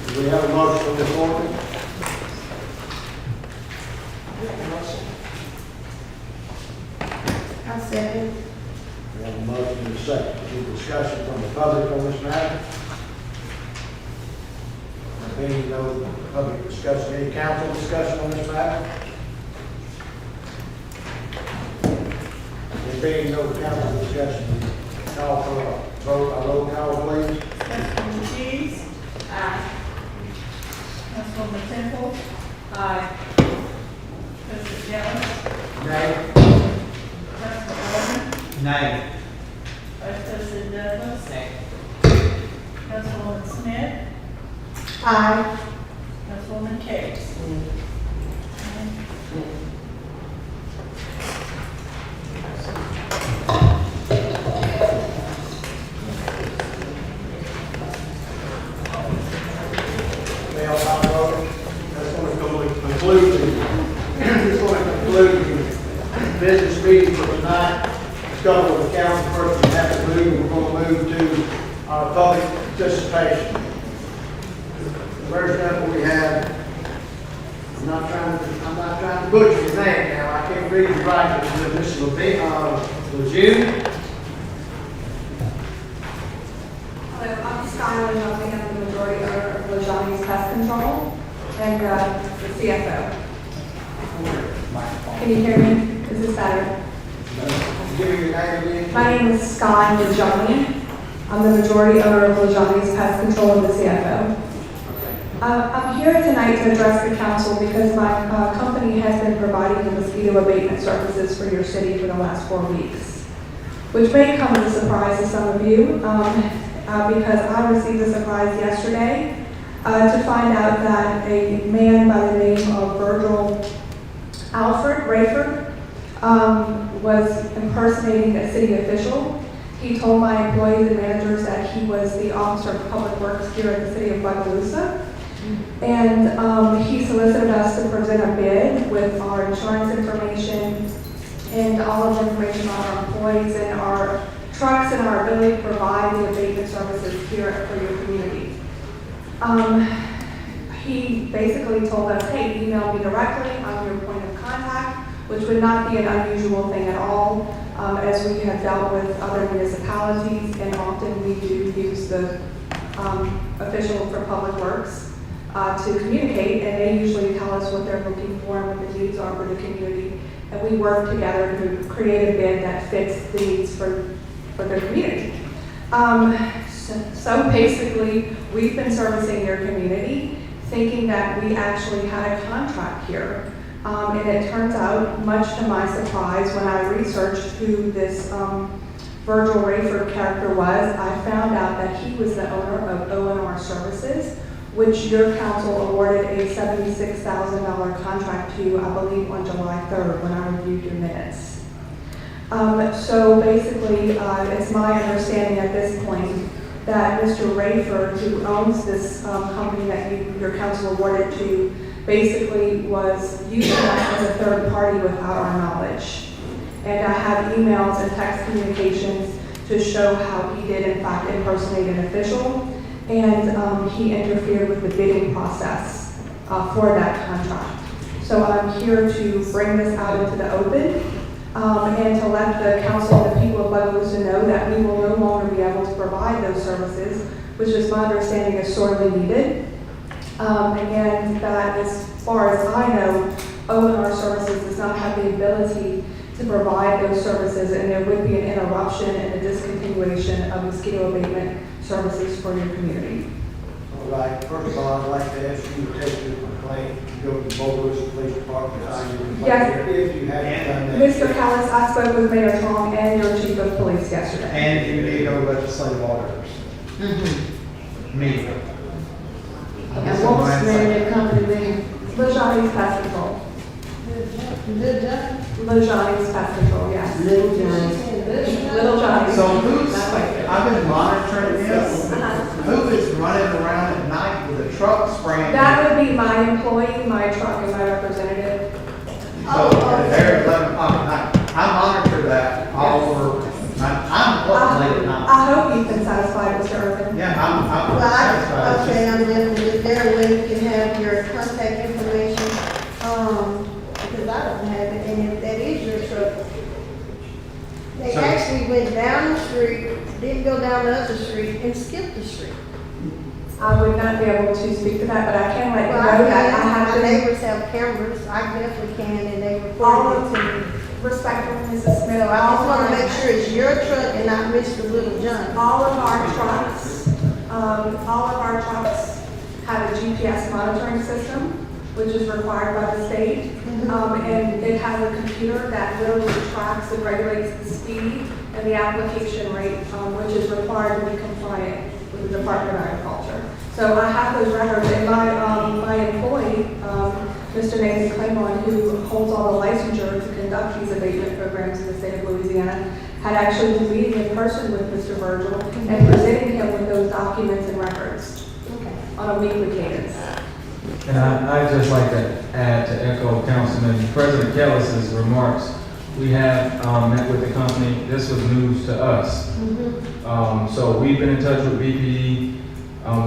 Do we have a motion on this ordinance? I second. We have a motion and a second. Any discussion from the public on this matter? There being no public discussion, any council discussion on this matter? There being no council discussion, call for a vote by roll call, please. Councilwoman Keys. Aye. Councilwoman Temple. Aye. President Ellis. Nay. Councilman Marvin. Nay. Vice President Douglas. Nay. Councilwoman Smith. Aye. Councilwoman Hayes. Well, I vote. That's going to conclude the business meeting for tonight. Let's go with the council first and have to move. We're going to move to our public participation. The first example we have, I'm not trying to butcher your name now. I can't read it right. This is Lejeune. Hello, I'm Skylar Johnson. I'm the majority owner of Lejani's Pest Control and the CFO. Can you hear me? Is this better? Give me your name again. My name is Sky Lejani. I'm the majority owner of Lejani's Pest Control and the CFO. I'm here tonight to address the council because my company has been providing the mosquito abatement services for your city for the last 4 weeks, which may come as a surprise to some of you because I received a surprise yesterday to find out that a man by the name of Virgil Alfred Rayford was impersonating a city official. He told my employees and managers that he was the officer of public works here at the city of Bogalusa. And he solicited us to present a bid with our insurance information and all of the information on our employees and our trucks and our ability to provide the abatement services here for your community. He basically told us, hey, email me directly, I'm your point of contact, which would not be an unusual thing at all, as we have dealt with other municipalities, and often we do use the official for public works to communicate, and they usually tell us what they're looking for and what the needs are for the community, and we work together to create a bid that fits the needs for the community. So basically, we've been servicing your community thinking that we actually had a contract here. And it turns out, much to my surprise, when I researched who this Virgil Rayford character was, I found out that he was the owner of O&R Services, which your council awarded a $76,000 contract to, I believe, on July 3rd when I reviewed your minutes. So basically, it's my understanding at this point that Mr. Rayford, who owns this company that your council awarded to, basically was using us as a third party without our knowledge. And I have emails and text communications to show how he did in fact impersonate an official, and he interfered with the bidding process for that contract. So I'm here to bring this out into the open and to let the council and the people of Bogalusa know that we will no longer be able to provide those services, which is my understanding is sorely needed. And that as far as I know, O&R Services does not have the ability to provide those services, and there would be an interruption and a discontinuation of mosquito abatement services for your community. All right, first of all, I'd like to ask you to take your complaint, to go to the Bogalusa Police Department, sign your complaint Yes. here, if you haven't done that. Mr. Callis, I spoke with Mayor Tong and your chief of police yesterday. And you need no legislative auditors. Me. And what was the name of that company then? Lajani's Pest Control. Little Johnny? Lajani's Pest Control, yes. Little Johnny. Little Johnny. So I've been monitoring this. Who is running around at night with a truck spraying? That would be my employee, my truck, and my representative. So they're at 11 o'clock at night. I monitor that all over. I'm up late at night. I hope you've been satisfied, Mr. Irvin. Yeah, I'm Well, satisfied. okay, I'm definitely, is there a way you can have your contact information? Because I don't have it, and if that is your truck. They So- actually went down the street, didn't go down the other street, and skipped the street. I would not be able to speak to that, but I can let you Well, know that I have my been, neighbors have cameras, I definitely can, and they all reported of it to me. respectfully, Mrs. Smith, So I just want to make sure it's your truck and not Mr. Little John. all of our trucks have a GPS monitoring system, which is required by the state. And it has a computer that literally tracks and regulates the speed and the application rate, which is required to be compliant with the Department of Agriculture. So I have those records, and my employee, Mr. Nancy Claymont, who holds all the licensure to conduct these abatement programs in the state of Louisiana, had actually been meeting in person with Mr. Virgil and presenting him with those documents and records on a weekly cadence. And I'd just like to add to echo Councilman President Kellis's remarks. We have met with the company. This was news to us. So we've been in touch with BPE.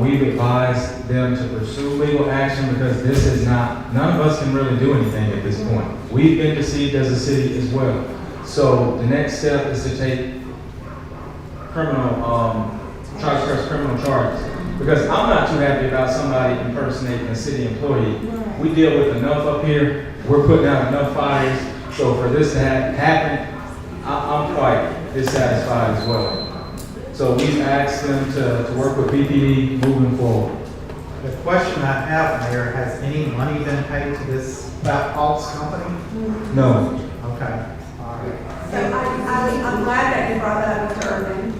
We've advised them to pursue legal action because this is not, none of us can really do anything at this point. We've been deceived as a city as well. So the next step is to take criminal, try to press criminal charges. Because I'm not too happy about somebody impersonating a city employee. We deal with enough up here. We're putting out enough fires. So for this to happen, I'm quite dissatisfied as well. So we've asked them to work with BPD moving forward. The question I have, Mayor, has any money been paid to this false company? No. Okay. All right. So I'm glad that you brought that up, Mr. Irvin,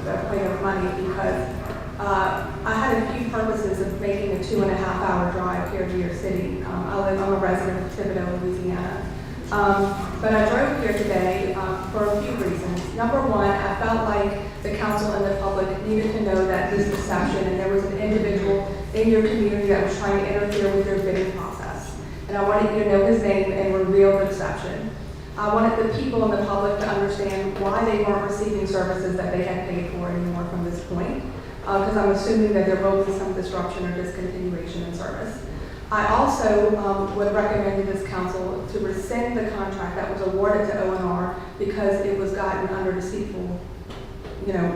the point of money, because I had a few purposes of making a 2.5-hour drive here to your city. I'm a resident of Thibodeau, Louisiana. But I drove here today for a few reasons. Number one, I felt like the council and the public needed to know that this deception, and there was an individual in your community that was trying to interfere with your bidding process. And I wanted you to know his name and reveal the deception. I wanted the people and the public to understand why they weren't receiving services that they had paid for anymore from this point. Because I'm assuming that there will be some disruption or discontinuation in service. I also would recommend to this council to rescind the contract that was awarded to O&R because it was gotten under deceitful,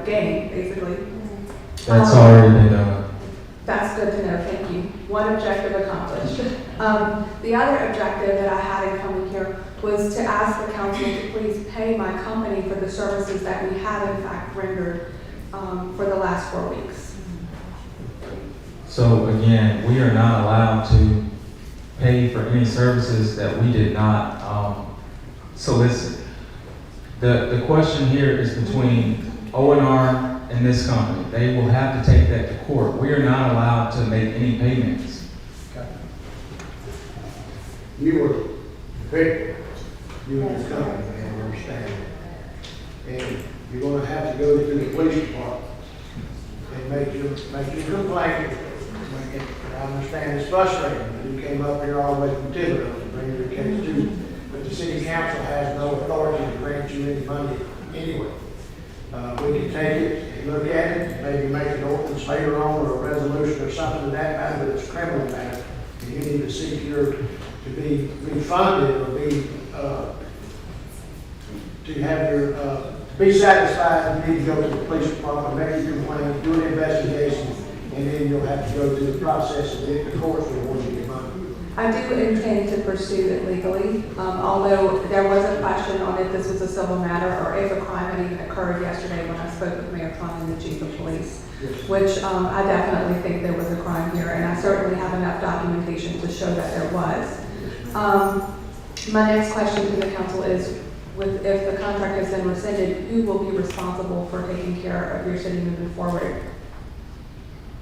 gain, basically. That's already been done. That's good to know, thank you. One objective accomplished. The other objective that I had in coming here was to ask the council to please pay my company for the services that we have in fact rendered for the last 4 weeks. So again, we are not allowed to pay for any services that we did not solicit. The question here is between O&R and this company. They will have to take that to court. We are not allowed to make any payments. You were victim, you and this company, man, understand? And you're gonna have to go to the police department and make your complaint. And I understand it's frustrating, but you came up here all the way from Thibodeau to bring your case to you. But the city council has no authority to grant you any money anyway. We can take it and look at it, maybe make an ordinance later on or a resolution or something to that matter, but it's a criminal matter. And you need to seek to be refunded or to have your, be satisfied. You need to go to the police department, make your complaint, do an investigation, and then you'll have to go through the process and get the courts will award you your money. I do intend to pursue it legally, although there was a question on if this was a civil matter or if a crime had even occurred yesterday when I spoke with Mayor Plum and the chief of police, which I definitely think there was a crime here, and I certainly have enough documentation to show that there was. My next question to the council is, if the contract has been rescinded, who will be responsible for taking care of your city moving forward?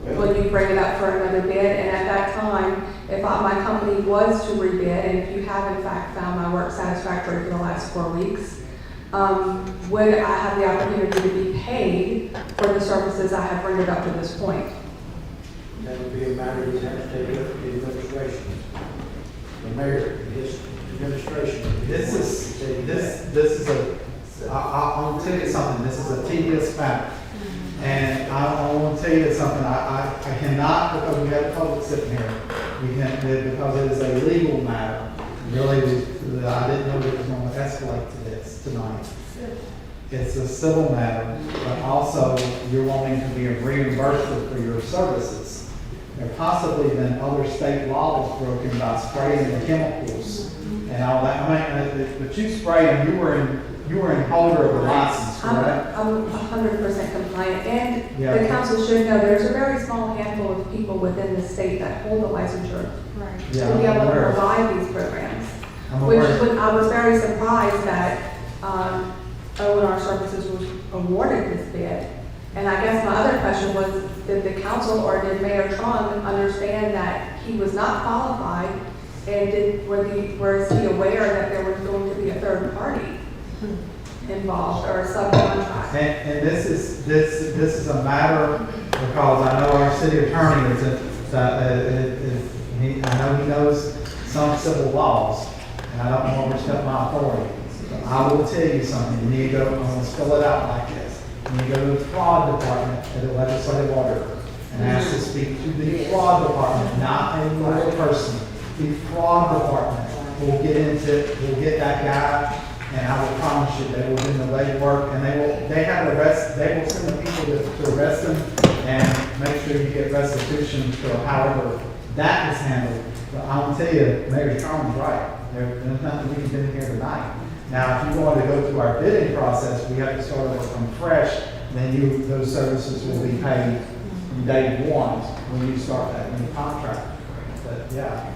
Will you bring it up for another bid? And at that time, if my company was to rebid, and if you have in fact found my work satisfactory for the last 4 weeks, would I have the opportunity to be paid for the services I have rendered up to this point? That would be a matter you have to take up with the administration. The mayor, his administration. I'll tell you something, this is a tedious matter. And I want to tell you something, I cannot, because we have a public sitting here, because it is a legal matter. Really, I didn't know it was going to escalate to this tonight. It's a civil matter, but also you're wanting to be reimbursed for your services. There possibly been other state laws broken by spraying the chemicals and all that. I mean, but you spray and you were in holder of the license, correct? I'm 100% compliant, and the council should know there's a very small handful of people within the state that hold the licensure to be able to provide these programs. I was very surprised that O&R Services was awarded this bid. And I guess my other question was, did the council or did Mayor Tron understand that he was not qualified, and was he aware that there was going to be a third party involved or a subcontract? And this is a matter because I know our city attorney I know he knows some civil laws, and I don't want to overstep my authority. But I will tell you something. You need to go. I'm going to spell it out like this. You need to go to the fraud department at the legislative order and ask to speak to the fraud department, not a local person. The fraud department will get that guy. And I will promise you, they will do the legwork, and they will send the people to arrest them and make sure you get restitution for however that is handled. But I will tell you, Mayor Strong's right. There's nothing we can do here tonight. Now, if you want to go through our bidding process, we have to start over from fresh, then those services will be paid from day one when you start that new contract. But yeah.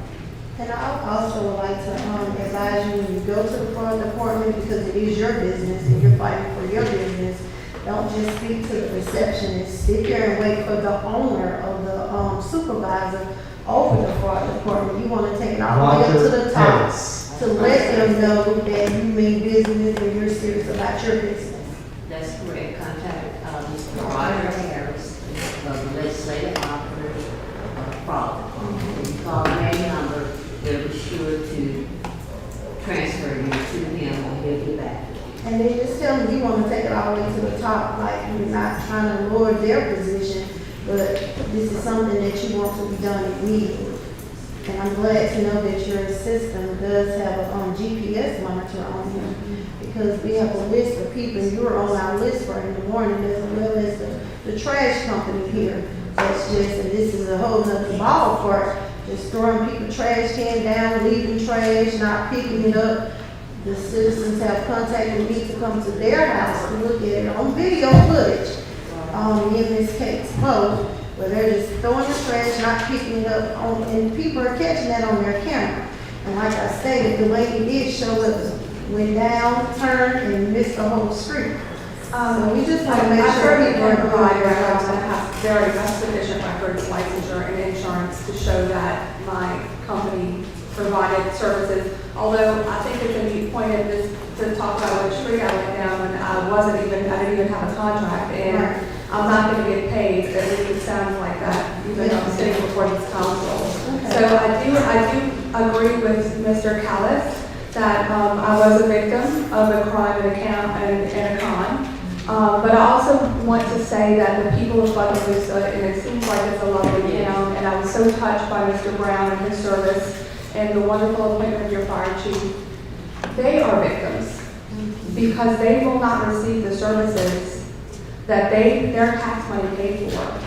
And I also would like to advise you, when you go to the fraud department, because it is your business and you're fighting for your business, don't just speak to the receptionist. Sit there and wait for the owner or the supervisor over the fraud department. You want to take it all the way up to the top to let them know that you mean business and you're serious about your business. That's correct. Contact Mr. Roger Harris, the legislative officer of fraud. If you call the main number, they'll be sure to transfer you to him or he'll get back. And then just tell them you want to take it all the way to the top, like you're not trying to lower their position, but this is something that you want to be done immediately. And I'm glad to know that your system does have a GPS monitor on here, because we have a list of people, and you were on our list for in the morning, as well as the trash company here. That's just, and this is a whole nother ball part. Just throwing people trash can down, leaving trash, not picking it up. The citizens have contacted me to come to their house to look at it on video footage. In this case, both. where they're just throwing the trash, not picking it up on, and people are catching that on their camera. And like I stated, the lady did show us, went down, turned, and missed the whole street. So we just want to make sure we people are can provide doing records their that have very much sufficient records, licensure, and insurance to show that my company provided services. Although I think it's a neat point of this to talk about what street I went down when I didn't even have a contract, and I'm not going to get paid. At least it sounds like that, even though I'm sitting before this council. So I do agree with Mr. Callis that I was a victim of a crime and a con. But I also want to say that the people of Bogalusa, and it seems like it's a lovely town, and I was so touched by Mr. Brown and his service and the wonderful appointment of your fire chief. They are victims because they will not receive the services that their tax money paid for.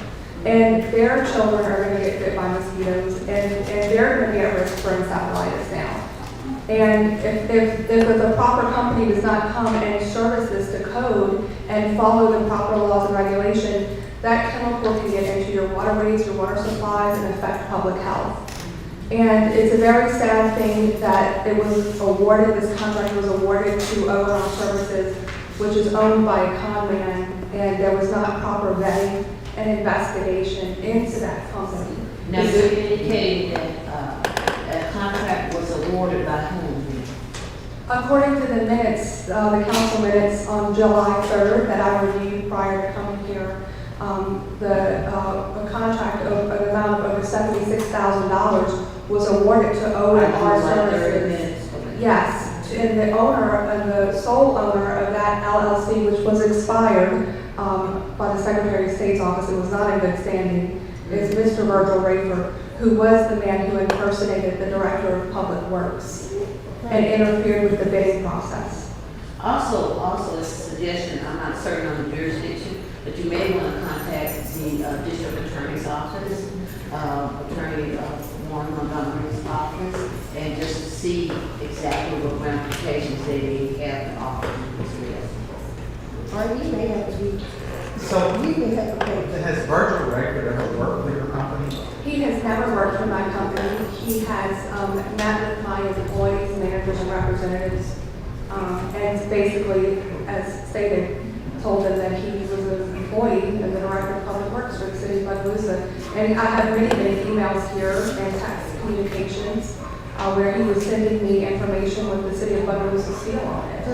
And their children are going to get bit by mosquitoes, and they're going to be at risk for encephalitis now. And if the proper company does not come and service this to code and follow the proper laws and regulation, that chemical can get into your waterways, your water supplies, and affect public health. And it's a very sad thing that it was awarded, this contract was awarded to O&R Services, which is owned by a con man, and there was not proper vetting and investigation into that company. Now, you indicated that a contract was awarded by whom? According to the minutes, the council minutes on July 3rd that I reviewed prior to coming here, a contract of an amount of over $76,000 was awarded to O&R Services. Yes, and the owner and the sole owner of that LLC, which was expired by the Secretary of State's office, it was not in good standing, is Mr. Virgil Rafer, who was the man who impersonated the Director of Public Works and interfered with the bidding process. Also a suggestion, I'm not certain on the jurisdiction, but you may want to contact the district attorney's office, attorney Warren Montgomery's office, and just to see exactly what ramifications they may have to offer as well. Or you may have to be. So, we may have to pay. has Virgil Raker ever worked with your company? He has never worked for my company. He has met with my employees, managers, and representatives, and basically, as stated, told them that he was an employee and the Director of Public Works for the city of Bogalusa. And I have many emails here and text communications where he was sending me information with the city of Bogalusa seal on it.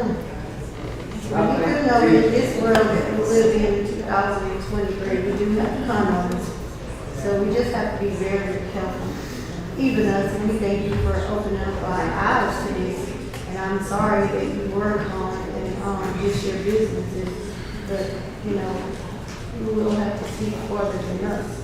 Well, you do know in this world that we live in 2023, we do have condoms. So we just have to be very careful. Even us, and we thank you for opening up our eyes to this. And I'm sorry that you were con and just your businesses. But, you will have to see further than us.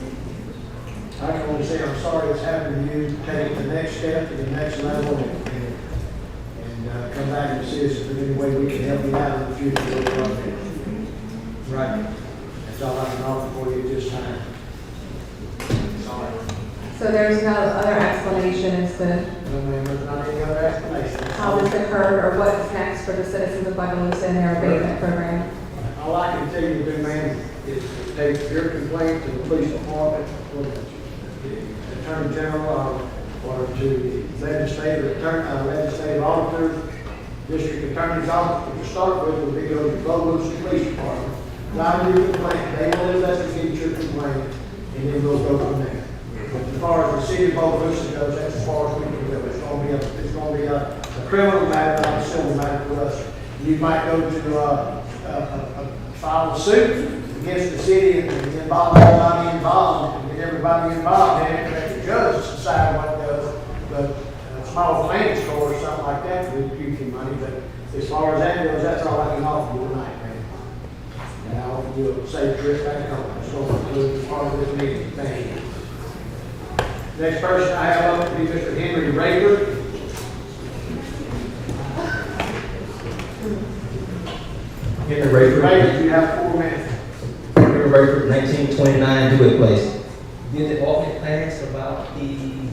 I can only say I'm sorry it's happened to you. Take the next step to the next level and come back and see us if there's any way we can help you out in the future. Right. That's all I can offer for you at this time. Sorry. So there's no other explanation as to No, ma'am, there's not any other explanation. how this occurred or what's next for the citizens of Bogalusa and their abatement program? All I can tell you to do, ma'am, is to take your complaint to the police department, or the attorney general, or to the legislative auditor, district attorney's office. To start with, would be go to the Bogalusa Police Department. File your complaint, they will investigate your complaint, and then we'll go from there. But as far as the city of Bogalusa goes, that's as far as we can go. It's going to be a criminal matter, not a civil matter for us. You might go to file a suit against the city and involve everybody involved, and get everybody involved, and let the judge decide what the small claims court or something like that would give you money. But as far as that goes, that's all I can offer you tonight, man. And I hope you'll safe trip back home. That's going to conclude part of this meeting. Thank you. Next person I have up to be Mr. Henry Rager. Henry Rager. You have 4 minutes. Henry Rager, 1929 Dewitt Place. Did the ordinance pass about the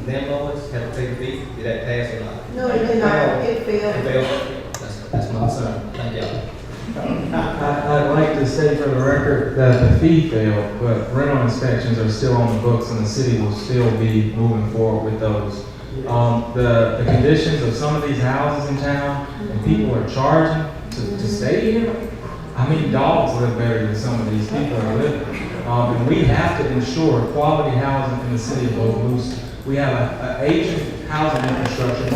landlords have to pay the fee? Did that pass or not? No, it did not. It failed. It failed? That's my concern. Thank y'all. I'd like to state for the record that the fee failed, but rental inspections are still on the books and the city will still be moving forward with those. The conditions of some of these houses in town, and people are charging to stay here. I mean, dogs live better than some of these people are living. And we have to ensure quality housing in the city of Bogalusa. We have an aging housing infrastructure.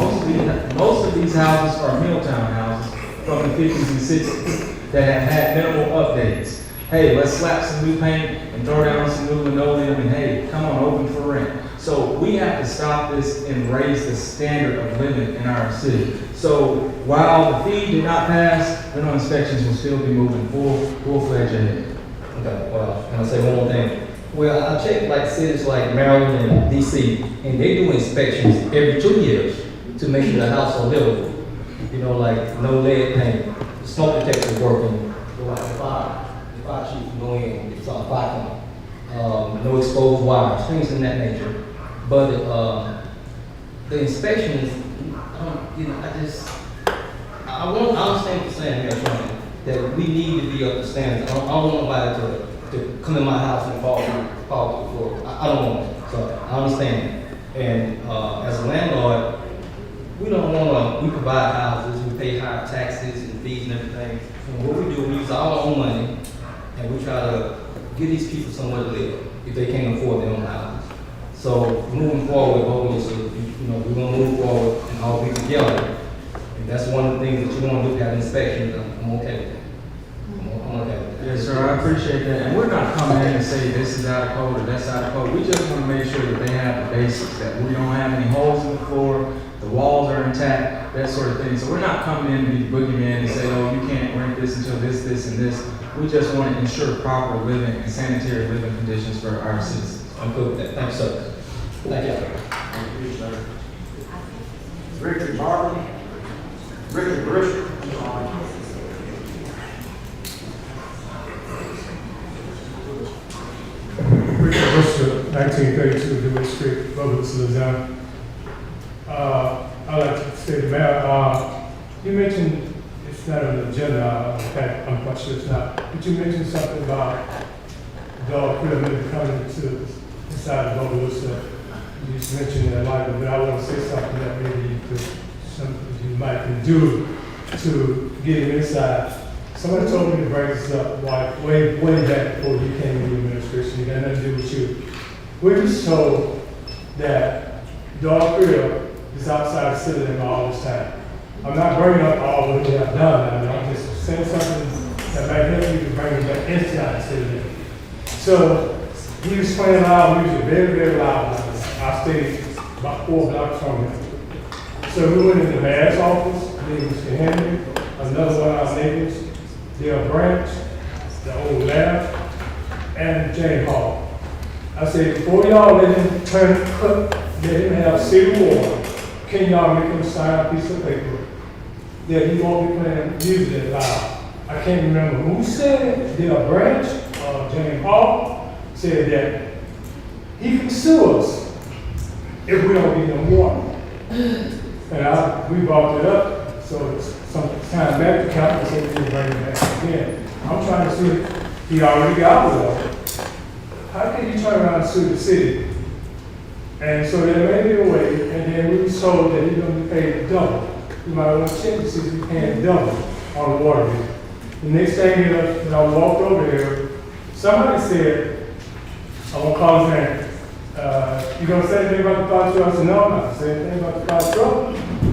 Most of these houses are Milltown houses from the 50s and 60s that have had minimal updates. Hey, let's slap some new paint and throw down some new linoleum and hey, come on, open for rent. So we have to stop this and raise the standard of living in our city. So while the fee did not pass, rental inspections will still be moving full-fledged ahead. Okay, well, can I say one more thing? Well, I checked like cities like Maryland and DC, and they do inspections every 2 years to make sure the house are livable. You know, like no lead paint, the smoke detector working, like the fire chief can go in, it's on fire, no exposed wires, things in that nature. But the inspection is, I understand what you're saying here, Tony, that we need to be up to standards. I don't want nobody to come in my house and fall through the floor. I don't want it. So I understand. And as a landlord, we don't want to, we provide houses, we pay high taxes and fees and everything. And what we do, we use our own money and we try to get these people somewhere to live if they can't afford their own houses. So moving forward, hopefully, we're going to move forward and all be together. And that's one of the things that you want to look at inspections. I'm okay with that. I'm okay with that. Yes, sir, I appreciate that. And we're not coming in and say this is out of code or that's out of code. We just want to make sure that they have the basics, that we don't have any holes in the floor, the walls are intact, that sort of thing. So we're not coming in to be boogeyman and say, oh, you can't rent this until this, and this. We just want to ensure proper living and sanitary living conditions for our citizens. I'm good with that. Thanks, sir. Thank you. Thank you, sir. Richard Martin. Richard Bristol. Richard Bristol, 1932 Dewey Street, Bogalusa, Louisiana. I'd like to say the mayor, you mentioned it's not on the agenda, in fact, I'm quite sure it's not, but you mentioned something about dog pyramid coming to the side of Bogalusa. You just mentioned that lightly, but I want to say something that maybe something you might can do to get him inside. Somebody told me to bring this up way back before you came into the administration. It got nothing to do with you. We was told that dog crib is outside the city all this time. I'm not bringing up all what we have done. I'm just saying something that might help you to bring it back inside the city. So he was playing loud music, very loud. I stayed about 4 blocks from him. So we went into the mayor's office, Mr. Henry, another one of our neighbors, Dale Branch, the old lab, and Jane Hall. I said, before y'all let him have city water, can y'all make him sign a piece of paper that he won't be playing music loud? I can't remember who said it, Dale Branch or Jane Hall said that he can sue us if we don't get no water. And we brought it up, so some time back the council said we would bring it back again. I'm trying to see if he already got water. How can you turn around and sue the city? And so there may be a way, and then we were told that he's going to be paid double. You might want to check to see if he's paying double on the water bill. The next thing is, when I walked over there, somebody said, I won't call his name, you gonna say anything about the fire truck? I said, no, I'm not gonna say anything about the fire truck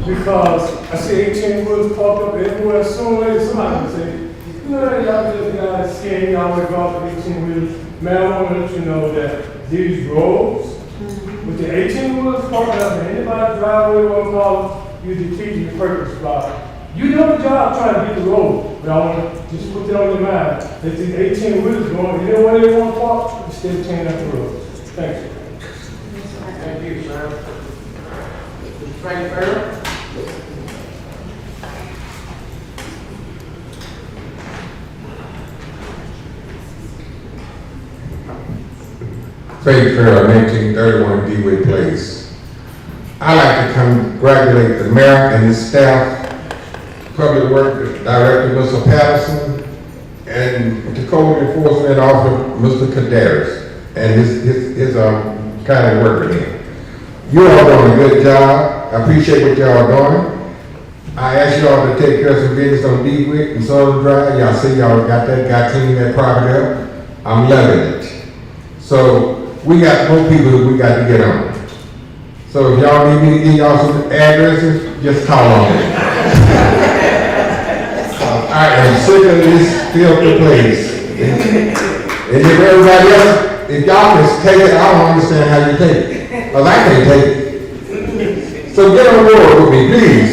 because I see 18 wheels parked up everywhere. Sooner or later, somebody will say, you know that y'all just got scared, y'all went off the 18 wheels. Man, I want to let you know that these roads, with the 18 wheels parked up and anybody driveway want to call, you defeating the purpose by. You know the job trying to get the road, but I want to just put that on your mind. That these 18 wheels going, you know where they want to park, instead of tearing up the road. Thank you. Thank you, sir. Mr. Frank Farrell. Frank Farrell, 1931 Dewey Place. I'd like to congratulate the mayor and his staff Public Works Director, Mr. Patterson, and the Code Enforcement Officer, Mr. Kadaris, and his kind of work with him. You all doing a good job. I appreciate what y'all doing. I asked y'all to take care of some business on Deepwood and Southern Drive. Y'all see y'all got cleaning that property up. I'm loving it. So we got more people that we got to get on. So if y'all need me to give y'all some addresses, just call on me. I am sick of this filthy place. And if everybody else, if y'all can take it, I don't understand how you take it. Because I can't take it. So get on board with me, please.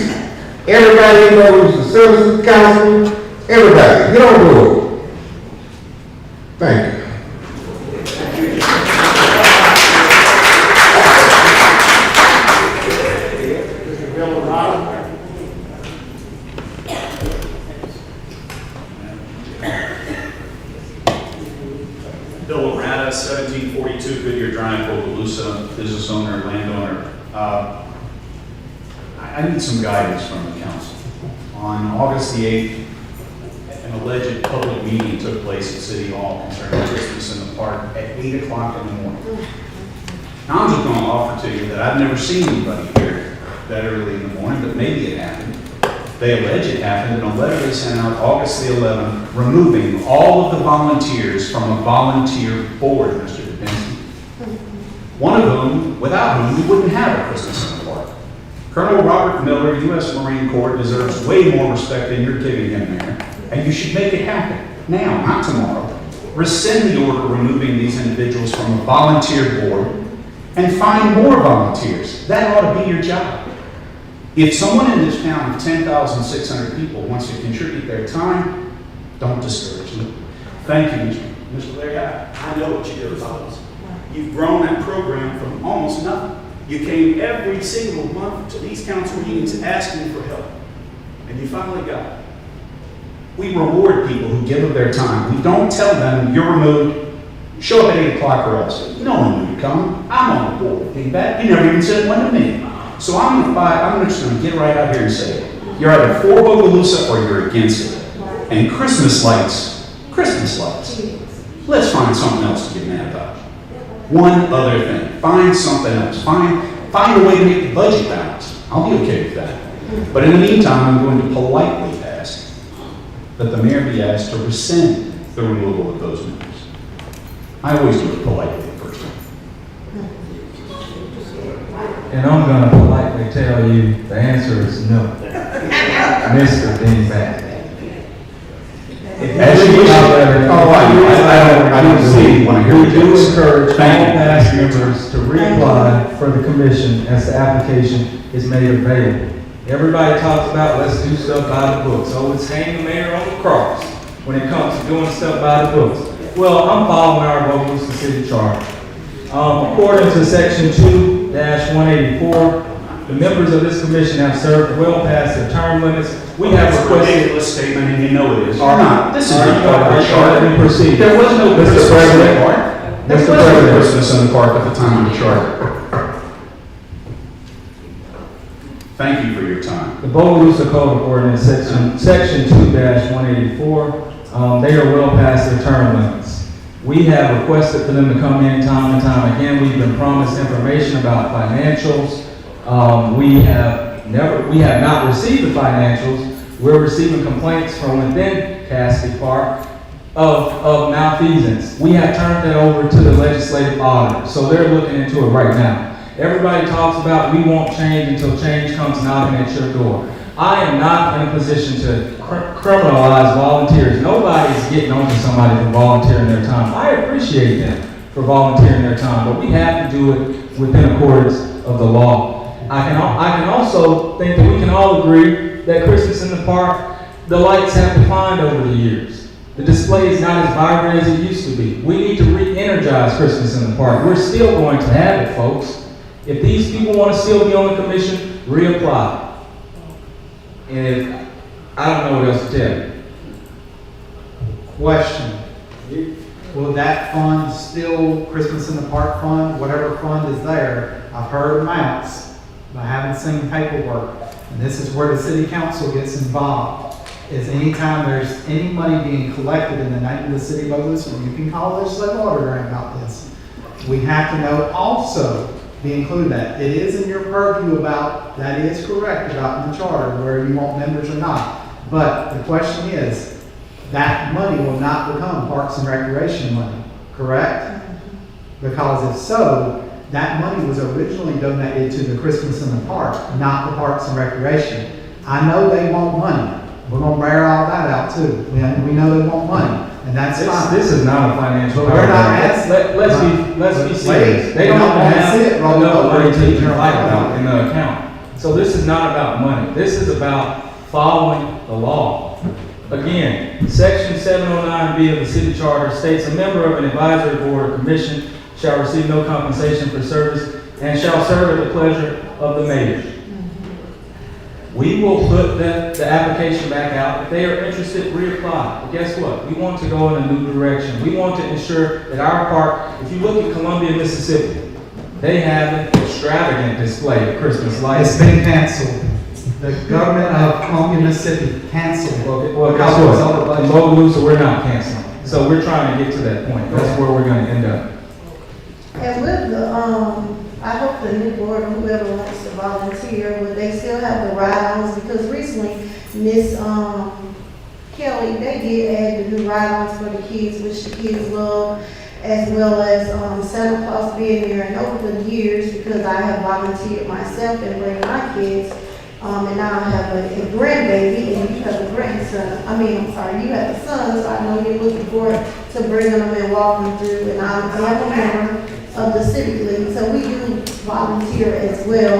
Everybody knows the Citizens Council, everybody, get on board. Thank you. Bill Loretta, 1742 Goodyear Drive, Bogalusa, business owner, landowner. I need some guidance from the council. On August the 8th, an alleged public meeting took place at City Hall concerning Christmas in the park at 8 o'clock in the morning. Now I'm just going to offer to you that I've never seen anybody here that early in the morning, but maybe it happened. They allege it happened in a letter they sent out August the 11th, removing all of the volunteers from a volunteer board, Mr. Dempsey. One of whom, without whom, we wouldn't have a Christmas in the park. Colonel Robert Miller, U.S. Marine Corps, deserves way more respect than you're giving him there, and you should make it happen now, not tomorrow. Rescind the order removing these individuals from a volunteer board and find more volunteers. That ought to be your job. If someone in this town of 10,600 people wants to contribute their time, don't discourage them. Thank you, Mr. Larry. I know what you do, fellows. You've grown that program from almost nothing. You came every single month to these council meetings asking for help, and you finally got it. We reward people who give of their time. We don't tell them you're removed, show up at 8 o'clock or else. No one knew you'd come. I'm on the board with feedback. You never even said one to me. So I'm just going to get right out here and say it. You're either for Bogalusa or you're against it. And Christmas lights. Let's find something else to get mad about. One other thing. Find something else. Find a way to make the budget balanced. I'll be okay with that. But in the meantime, I'm going to politely ask that the mayor be asked to rescind the removal of those members. I always do it politely first. And I'm going to politely tell you the answer is no. Mr. Dingbat. I don't see when I hear we do encourage all past members to reapply for the commission as the application is made available. Everybody talks about let's do stuff by the books. Oh, it's hang the mayor on the cross when it comes to doing stuff by the books. Well, I'm following our Bogalusa City Charter. According to section 2-184, the members of this commission have served well past their term limits. We have requested. A ridiculous statement, and you know it is. Are not. This is not part of the charter. Let me proceed. There was no Christmas in the park. There was Mr. no President. Christmas in the park at the time of the charter. Thank you for your time. The Bogalusa Code of Ordinance, section 2-184, they are well past their term limits. We have requested for them to come in time and time again. We've been promised information about financials. We have not received the financials. We're receiving complaints from within Cassidy Park of malfeasance. We have turned that over to the legislative auditor, so they're looking into it right now. Everybody talks about we won't change until change comes knocking at your door. I am not in a position to criminalize volunteers. Nobody's getting onto somebody for volunteering their time. I appreciate them for volunteering their time, but we have to do it within accordance of the law. I can also think that we can all agree that Christmas in the park, the lights have declined over the years. The display is not as vibrant as it used to be. We need to re-energize Christmas in the park. We're still going to have it, folks. If these people want to still be on the commission, reapply. And I don't know what else to tell you. Question. Will that fund still, Christmas in the Park fund, whatever fund is there, I've heard amounts, but I haven't seen paperwork. and this is where the city council gets involved, is anytime there's any money being collected in the name of the city of Bogalusa, you can call legislative auditor about this. We have to know also, be included that. It is in your purview about, that is correct about the charter, where you want members or not. But the question is, that money will not become Parks and Recreation money, correct? Because if so, that money was originally donated to the Christmas in the Park, not the Parks and Recreation. I know they want money. We're gonna bear all that out too. We know they want money, and that's fine. This is not a financial. But we're not asking. Let's be serious. They don't have enough money to even fight about in the account. So this is not about money. This is about following the law. Again, section 709B of the city charter states a member of an advisory board or commission shall receive no compensation for service and shall serve at the pleasure of the mayor. We will put the application back out. If they are interested, reapply. But guess what? We want to go in a new direction. We want to ensure that our park, if you look at Columbia, Mississippi, they have an extravagant display of Christmas lights. It's been canceled. The government of Columbia, Mississippi canceled. Well, guess what? In Bogalusa, we're not canceling. So we're trying to get to that point. That's where we're going to end up. And with the, I hope the new board, or whoever wants to volunteer, would they still have the ride-ons? Because recently, Miss Kelly, they did add the new ride-ons for the kids, which the kids love, as well as Santa Claus being there. And over the years, because I have volunteered myself and bring my kids, and now I have a grandbaby, and you have a grandson. You have a son, so I know you're looking forward to bringing them and walking through. And I'm a member of the Civic League, so we do volunteer as well.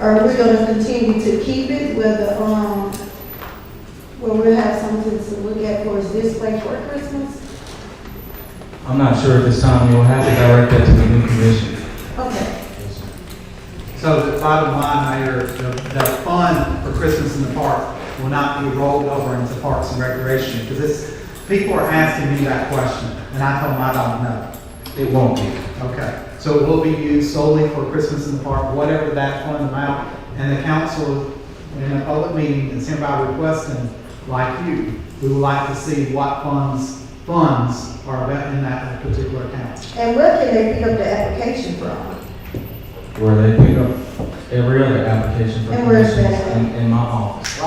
Are we going to continue to keep it where we'll have something to look at for display for Christmas? I'm not sure at this time. You'll have to direct that to the new commission. Okay. So the bottom line, Mayor, the fund for Christmas in the Park will not be rolled over into Parks and Recreation, because people are asking me that question, and I told them I don't know. It won't be. Okay, so it will be used solely for Christmas in the Park, whatever that fund amount, and the council, in a public meeting, is hereby requesting, like you, we would like to see what funds are in that particular account. And where can they pick up the application from? Where they pick up every other application for And where's commissions that? in my office.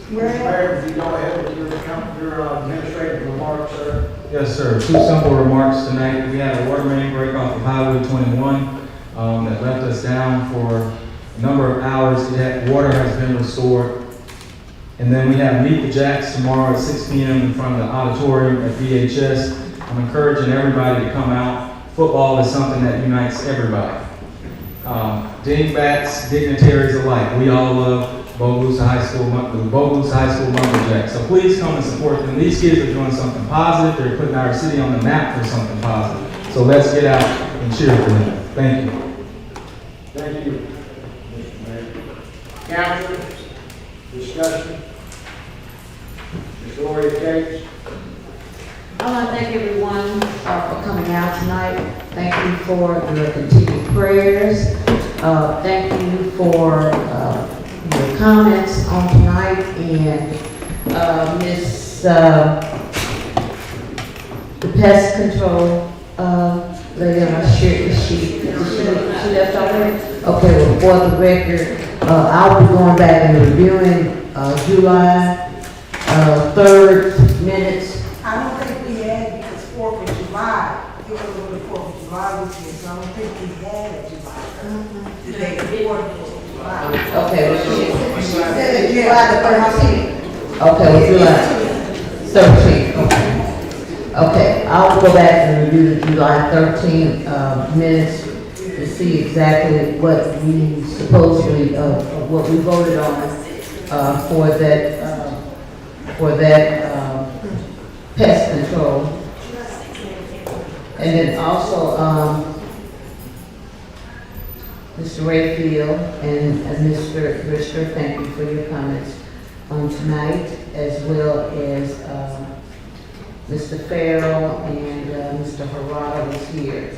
Mayor, if you go ahead with your administrative remarks, sir. Yes, sir. 2 simple remarks tonight. We had a water main break off of Highway 21 that left us down for a number of hours. Water has been restored. And then we have Meet the Jacks tomorrow at 6 p.m. in front of the auditorium at VHS. I'm encouraging everybody to come out. Football is something that unites everybody. Dingbats, dignitaries alike. We all love Bogalusa High School, the Bogalusa High School Lumberjacks. So please come and support them. These kids are doing something positive. They're putting our city on the map for something positive. So let's get out and cheer for them. Thank you. Thank you, Mr. Mayor. Council, discussion. Ms. Gloria Gates. I want to thank everyone for coming out tonight. Thank you for your continued prayers. Thank you for your comments on tonight. And Miss the pest control lady on our she left already? Okay, well, for the record, I'll be going back and reviewing July 3rd minutes. I don't think we had, because 4th of July, it was over the 4th of July weekend, so I don't think we had a July. Did they report 4th of July? Okay, well, She said July the 13th. Okay, well, July 13th, okay. Okay, I'll go back and review the July 13th minutes to see exactly what we supposedly, what we voted on for that pest control. And then also, Mr. Rayfield and Mr. Brisker, thank you for your comments on tonight, as well as Mr. Farrell and Mr. Harada was here.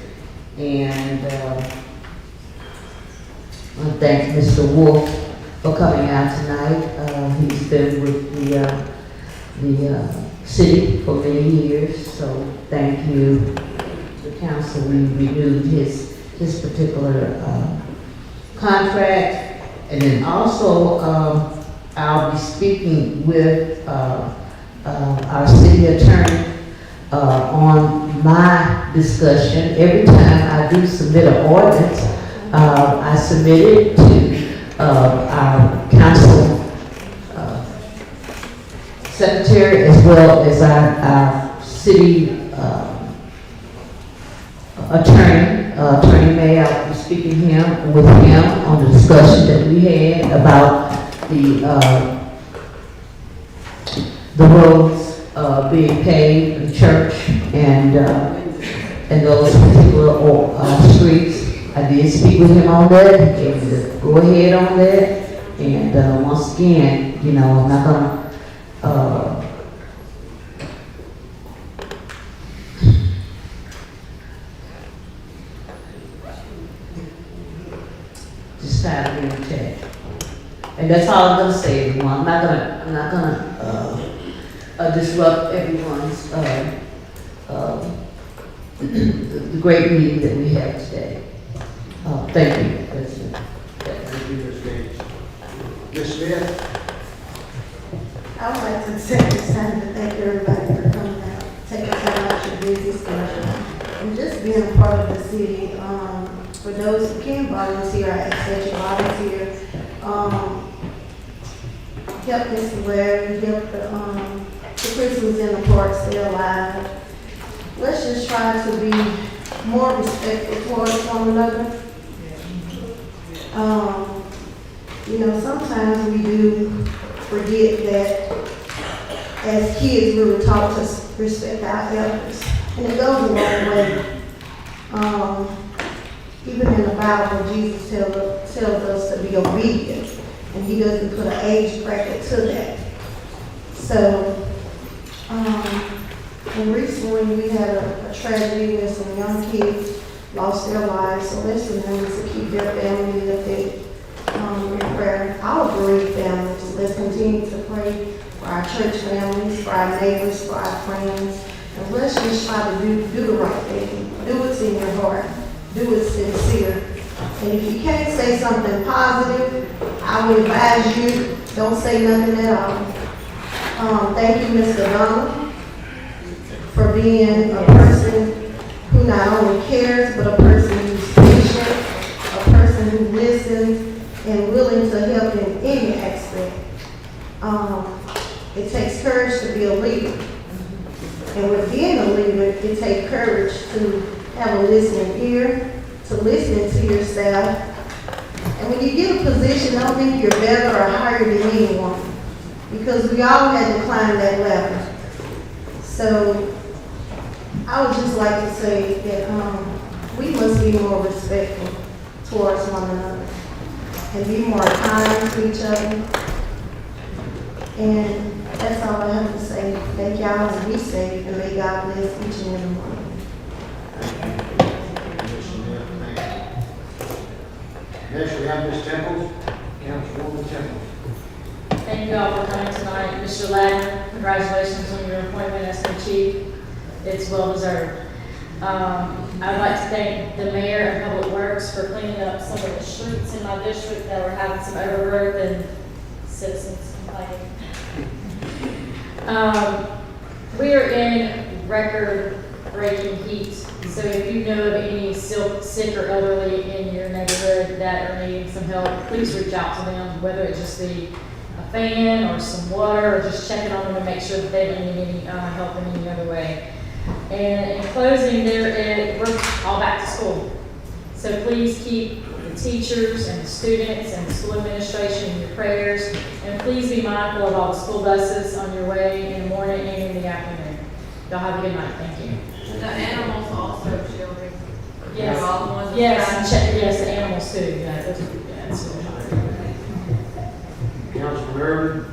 And to thank Mr. Wolf for coming out tonight. He's been with the city for many years, so thank you. The council, we renewed his particular contract. And then also, I'll be speaking with our city attorney on my discussion. Every time I do submit an ordinance, I submit it to our council secretary as well as our city attorney. Attorney May, I'll be speaking with him on the discussion that we had about the roads being paved in the church and those particular streets. I did speak with him on that, and go ahead on that. And once again, you know, I'm not gonna just try to be in check. And that's all I'm gonna say, everyone. I'm not gonna disrupt everyone's the great meeting that we have today. Thank you, President. Thank you, Ms. Gates. Ms. Smith? I would like to take this time to thank everybody for coming out, taking time out your busy schedule, and just being a part of the city. For those who can volunteer, I ask that you volunteer. Help Mr. Larry, help the Christmas in the park stay alive. Let's just try to be more respectful towards one another. You know, sometimes we do forget that as kids we were taught to respect our elders, and it goes a long way. Even in the Bible, Jesus tells us to be obedient, and he doesn't put an age bracket to that. So, and recently we had a tragedy where some young kids lost their lives, so let's remember to keep their family lifted in prayer. Our bereaved families, let's continue to pray for our church families, for our neighbors, for our friends, and let's just try to do the right thing. Do what's in your heart. Do it sincere. And if you can't say something positive, I would advise you, don't say nothing at all. Thank you, Mr. Donald, for being a person who not only cares, but a person who's patient, a person who listens, and willing to help in any aspect. It takes courage to be a leader. And with being a leader, it takes courage to have a listening ear, to listen to your staff. And when you get a position, don't think you're better or higher than anyone, because we all had to climb that ladder. So I would just like to say that we must be more respectful towards one another and be more kind to each other. And that's all I have to say. Thank y'all, and be safe, and may God bless each and every one. Next, we have Ms. Temples, Councilwoman Temples. Thank you all for coming tonight. Mr. Ladner, congratulations on your appointment as the chief. It's well deserved. I'd like to thank the mayor and Public Works for cleaning up some of the streets in my district that were having some overgrowth and citizens complaining. We are in record-breaking heat, so if you know of any sick or elderly in your neighborhood that are needing some help, please reach out to them, whether it just be a fan or some water, or just checking on them to make sure that they don't need any help in any other way. And in closing, we're all back to school, so please keep the teachers and the students and the school administration in your prayers, and please be mindful of all the school buses on your way in the morning and in the afternoon. Y'all have a good night. Thank you. And the animals also, children. Yes. They're all the ones that Yes, the animals too. Yeah, that's Councilman Irvin.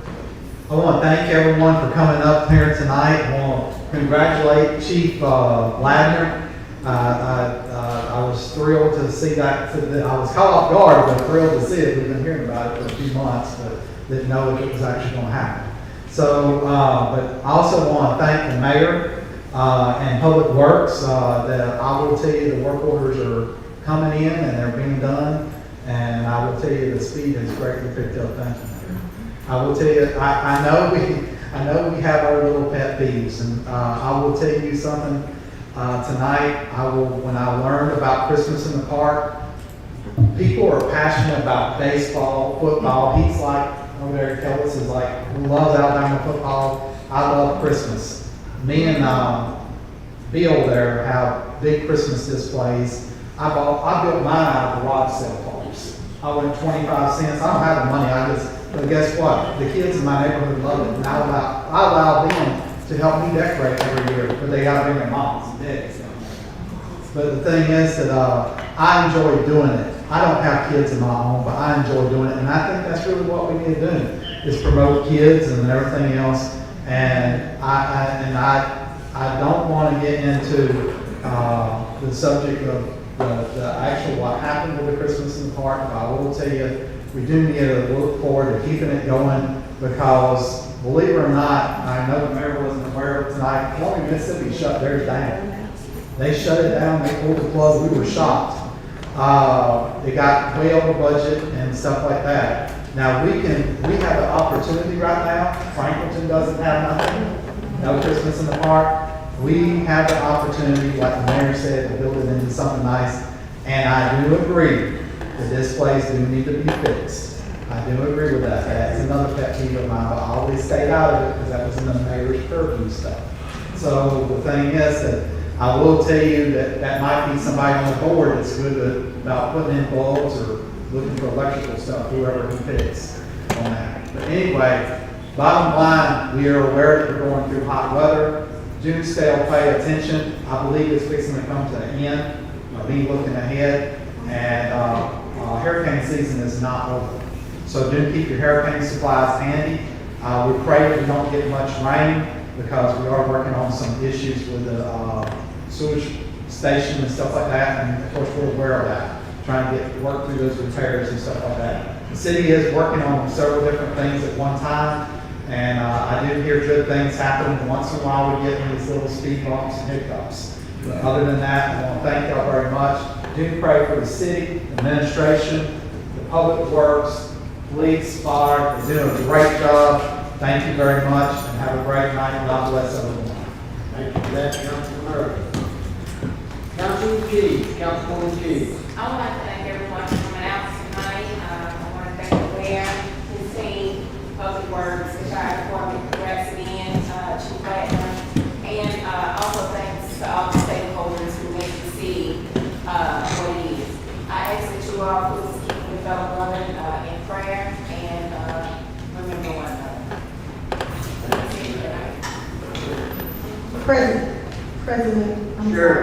I want to thank everyone for coming up here tonight. I want to congratulate Chief Ladner. I I was thrilled to see that. I was caught off guard, but thrilled to see it. We've been hearing about it for a few months, but didn't know if it was actually going to happen. So, but I also want to thank the mayor and Public Works. That I will tell you, the work orders are coming in and they're being done. And I will tell you, the speed has greatly picked up. Thank you, Mayor. I will tell you, I know we have our little pet peeves, and I will tell you something. Tonight, when I learned about Christmas in the park, people are passionate about baseball, football. He's like, over there, Kellis is like, loves Alabama football. I love Christmas. Me and Bill there have big Christmas displays. I built mine out of garage sale parties. I went 25 cents. I don't have the money. But guess what? The kids in my neighborhood love it. And I allow them to help me decorate every year, but they gotta bring their moms and dads. But the thing is that I enjoy doing it. I don't have kids of my own, but I enjoy doing it. And I think that's really what we need to do, is promote kids and everything else. And I don't want to get into the subject of the actual what happened with the Christmas in the park, but I will tell you, we do need to look forward to keeping it going, because believe it or not, I know the mayor wasn't aware of it tonight, Columbia, Mississippi shut theirs down. They shut it down, they pulled the plug, we were shocked. It got way over budget and stuff like that. Now we have an opportunity right now. Franklinton doesn't have nothing, no Christmas in the park. We have the opportunity, like the mayor said, to build it into something nice. And I do agree that displays do need to be fixed. I do agree with that. That's another pet peeve of mine, but I always stayed out of it because that was in the mayor's purview stuff. So the thing is that I will tell you that might be somebody on the board that's good about putting in bulbs or looking for electrical stuff, whoever he picks on that. But anyway, bottom line, we are aware that we're going through hot weather. Do still pay attention. I believe it's fixing to come to an end. Be looking ahead, and hurricane season is not over. So do keep your hurricane supplies handy. We pray that we don't get much rain, because we are working on some issues with the sewage station and stuff like that, and of course we're aware of that, trying to work through those repairs and stuff like that. The city is working on several different things at one time, and I do hear good things happening. Once in a while we get these little speed bumps and hiccups. But other than that, I want to thank y'all very much. Do pray for the city, administration, the public works, police, fire. They're doing a great job. Thank you very much, and have a great night. God bless everyone. Thank you for that, Councilman Murray. Councilman Keys, Councilwoman Keys. I would like to thank everyone for coming out tonight. I want to thank the mayor, his team, Public Works, the fire department, congrats again, Chief Blackman, and also thanks to all the stakeholders who make the city what it is. I ask that you all please keep the fellow brother in prayer and remember one another. President, I'm Sure.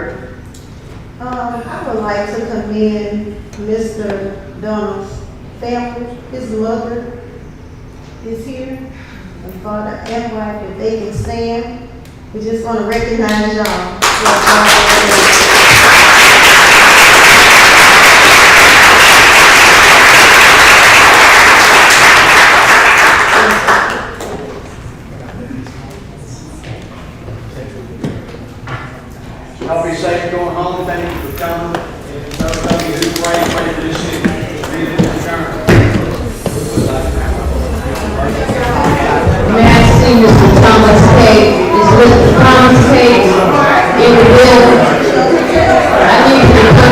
sorry. I would like to commend Mr. Donald's family. His mother is here, and father and wife, if they can stand. We just want to recognize y'all. Y'all be safe going home. Thank you for coming. And those of you who pray for this city.